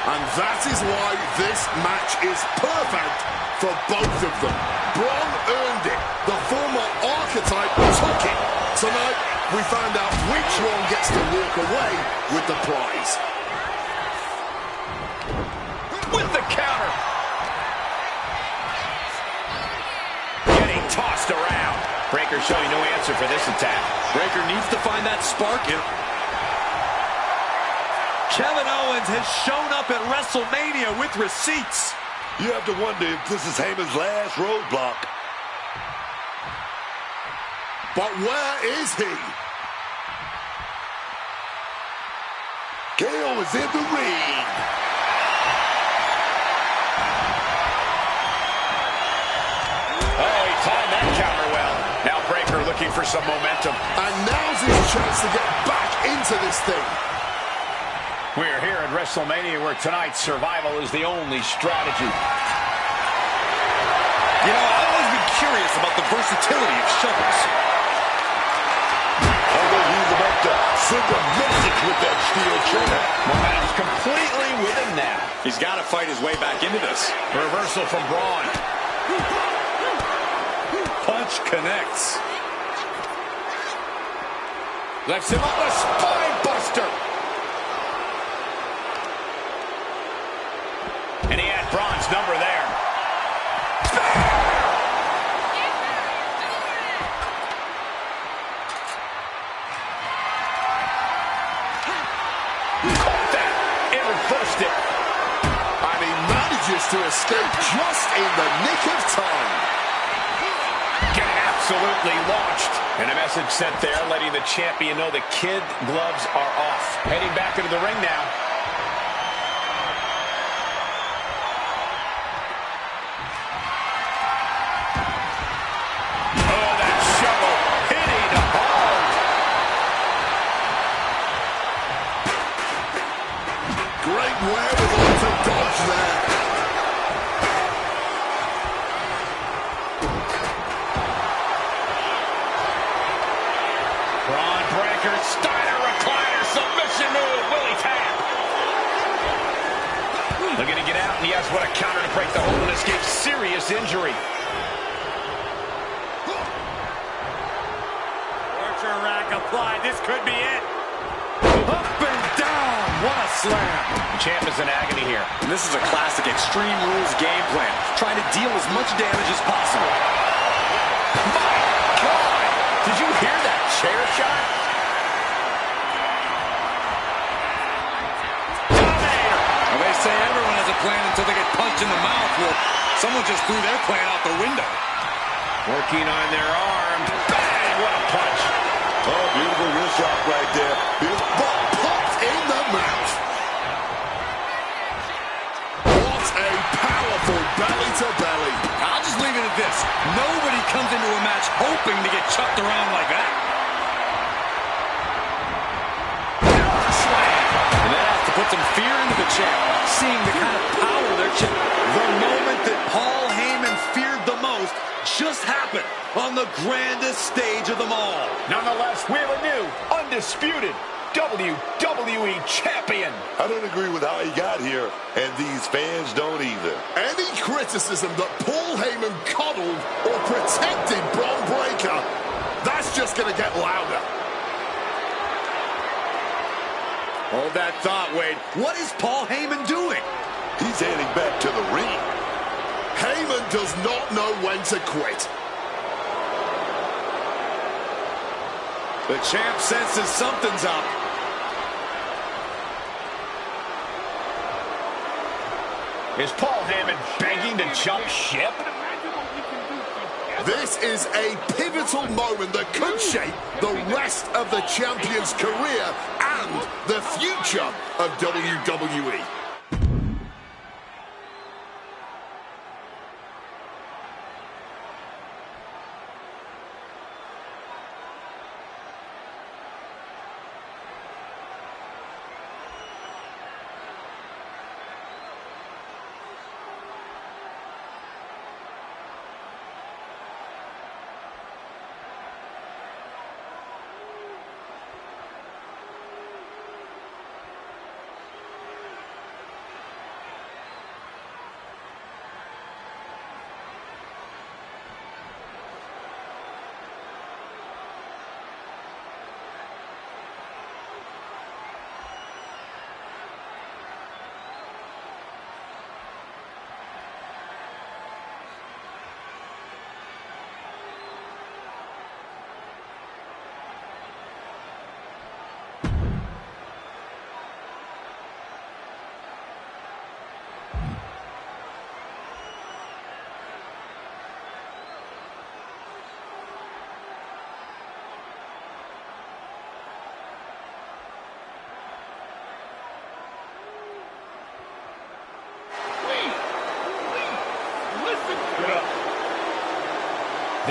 And that is why this match is perfect for both of them. Braun earned it. The former archetype took it. Tonight, we find out which one gets to walk away with the prize. With the counter. Getting tossed around. Breaker showing no answer for this attack. Breaker needs to find that spark. Kevin Owens has shown up at WrestleMania with receipts. You have to wonder if this is Heyman's last roadblock. But where is he? KO is in the ring. Oh, he timed that counter well. Now Breaker looking for some momentum. And now's his chance to get back into this thing. We're here at WrestleMania where tonight's survival is the only strategy. You know, I've always been curious about the versatility of shovels. Although he's about to send a message with that steel chair. Momentum's completely with him now. He's got to fight his way back into this. Reversal from Braun. Punch connects. Lifts him up, a spine buster. And he had Braun's number there. Caught that and reversed it. And he manages to escape just in the nick of time. Getting absolutely launched. And a message sent there letting the champion know the kid gloves are off. Heading back into the ring now. Oh, that shovel hitting hard. Great way out, and yes, what a counter to break the hold and escape serious injury. Torture rack applied. This could be it. Up and down. What a slam. The champ is in agony here. And this is a classic Extreme Rules game plan, trying to deal as much damage as possible. My God! Did you hear that chair shot? Well, they say everyone has a plan until they get punched in the mouth. Well, someone just threw their plan out the window. Working on their arm. Bang! What a punch. Oh, beautiful wrist shot right there. Beautiful. But popped in the mouth. What a powerful belly-to-belly. I'll just leave it at this. Nobody comes into a match hoping to get chucked around like that. Slam. And that has to put some fear into the champ, seeing the kind of power they're The moment that Paul Heyman feared the most just happened on the grandest stage of them all. Nonetheless, we have a new, undisputed WWE Champion. I don't agree with how he got here, and these fans don't either. Any criticism that Paul Heyman coddled or protected Bron Breakker, that's just going to get louder. Hold that thought, Wade. What is Paul Heyman doing? He's heading back to the ring. Heyman does not know when to quit. The champ senses something's up. Is Paul Heyman begging to jump ship? This is a pivotal moment that could shape the rest of the champion's career and the future of WWE.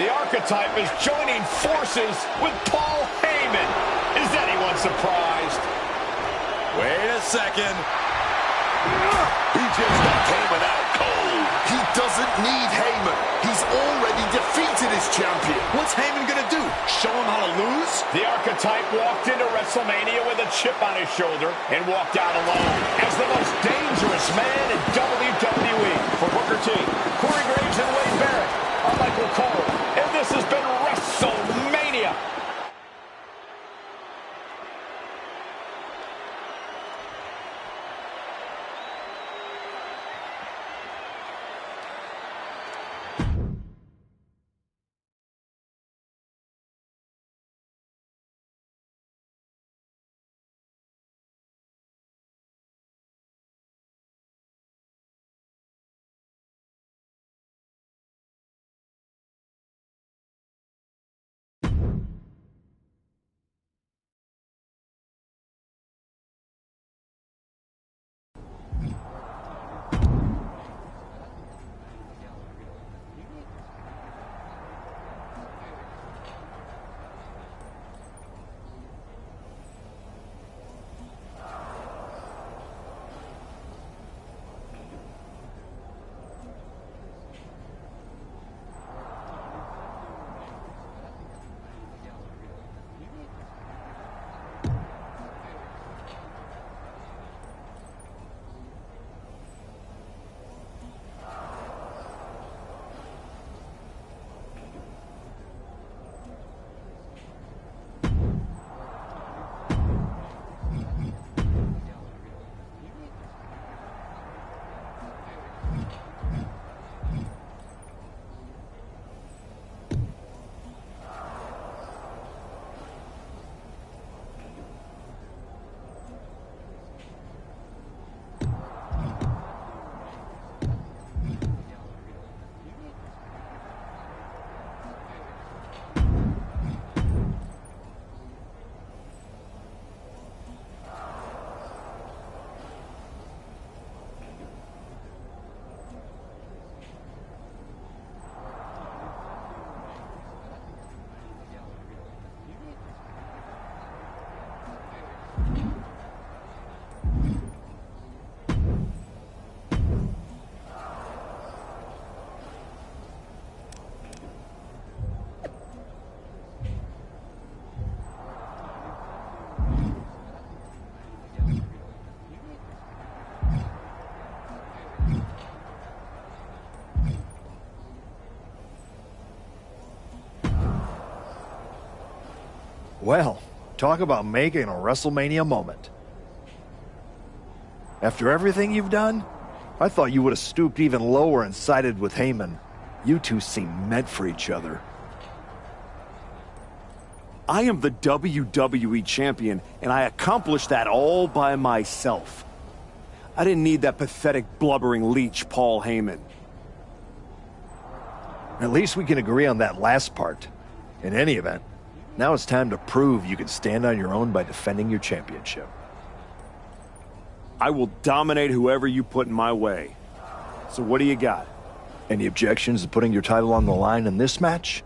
The Archetype is joining forces with Paul Heyman. Is anyone surprised? Wait a second. He just got Heyman out cold. He doesn't need Heyman. He's already defeated his champion. What's Heyman gonna do? Show him how to lose? The Archetype walked into WrestleMania with a chip on his shoulder and walked out alone as the most dangerous man in WWE. For Booker T, Corey Graves, and Wade Barrett, I'm Michael Cole, and this has been WrestleMania. Well, talk about making a WrestleMania moment. After everything you've done, I thought you would have stooped even lower and sided with Heyman. You two seem meant for each other. I am the WWE champion, and I accomplished that all by myself. I didn't need that pathetic, blubbering leech, Paul Heyman. At least we can agree on that last part. In any event, now it's time to prove you can stand on your own by defending your championship. I will dominate whoever you put in my way. So what do you got? Any objections to putting your title on the line in this match?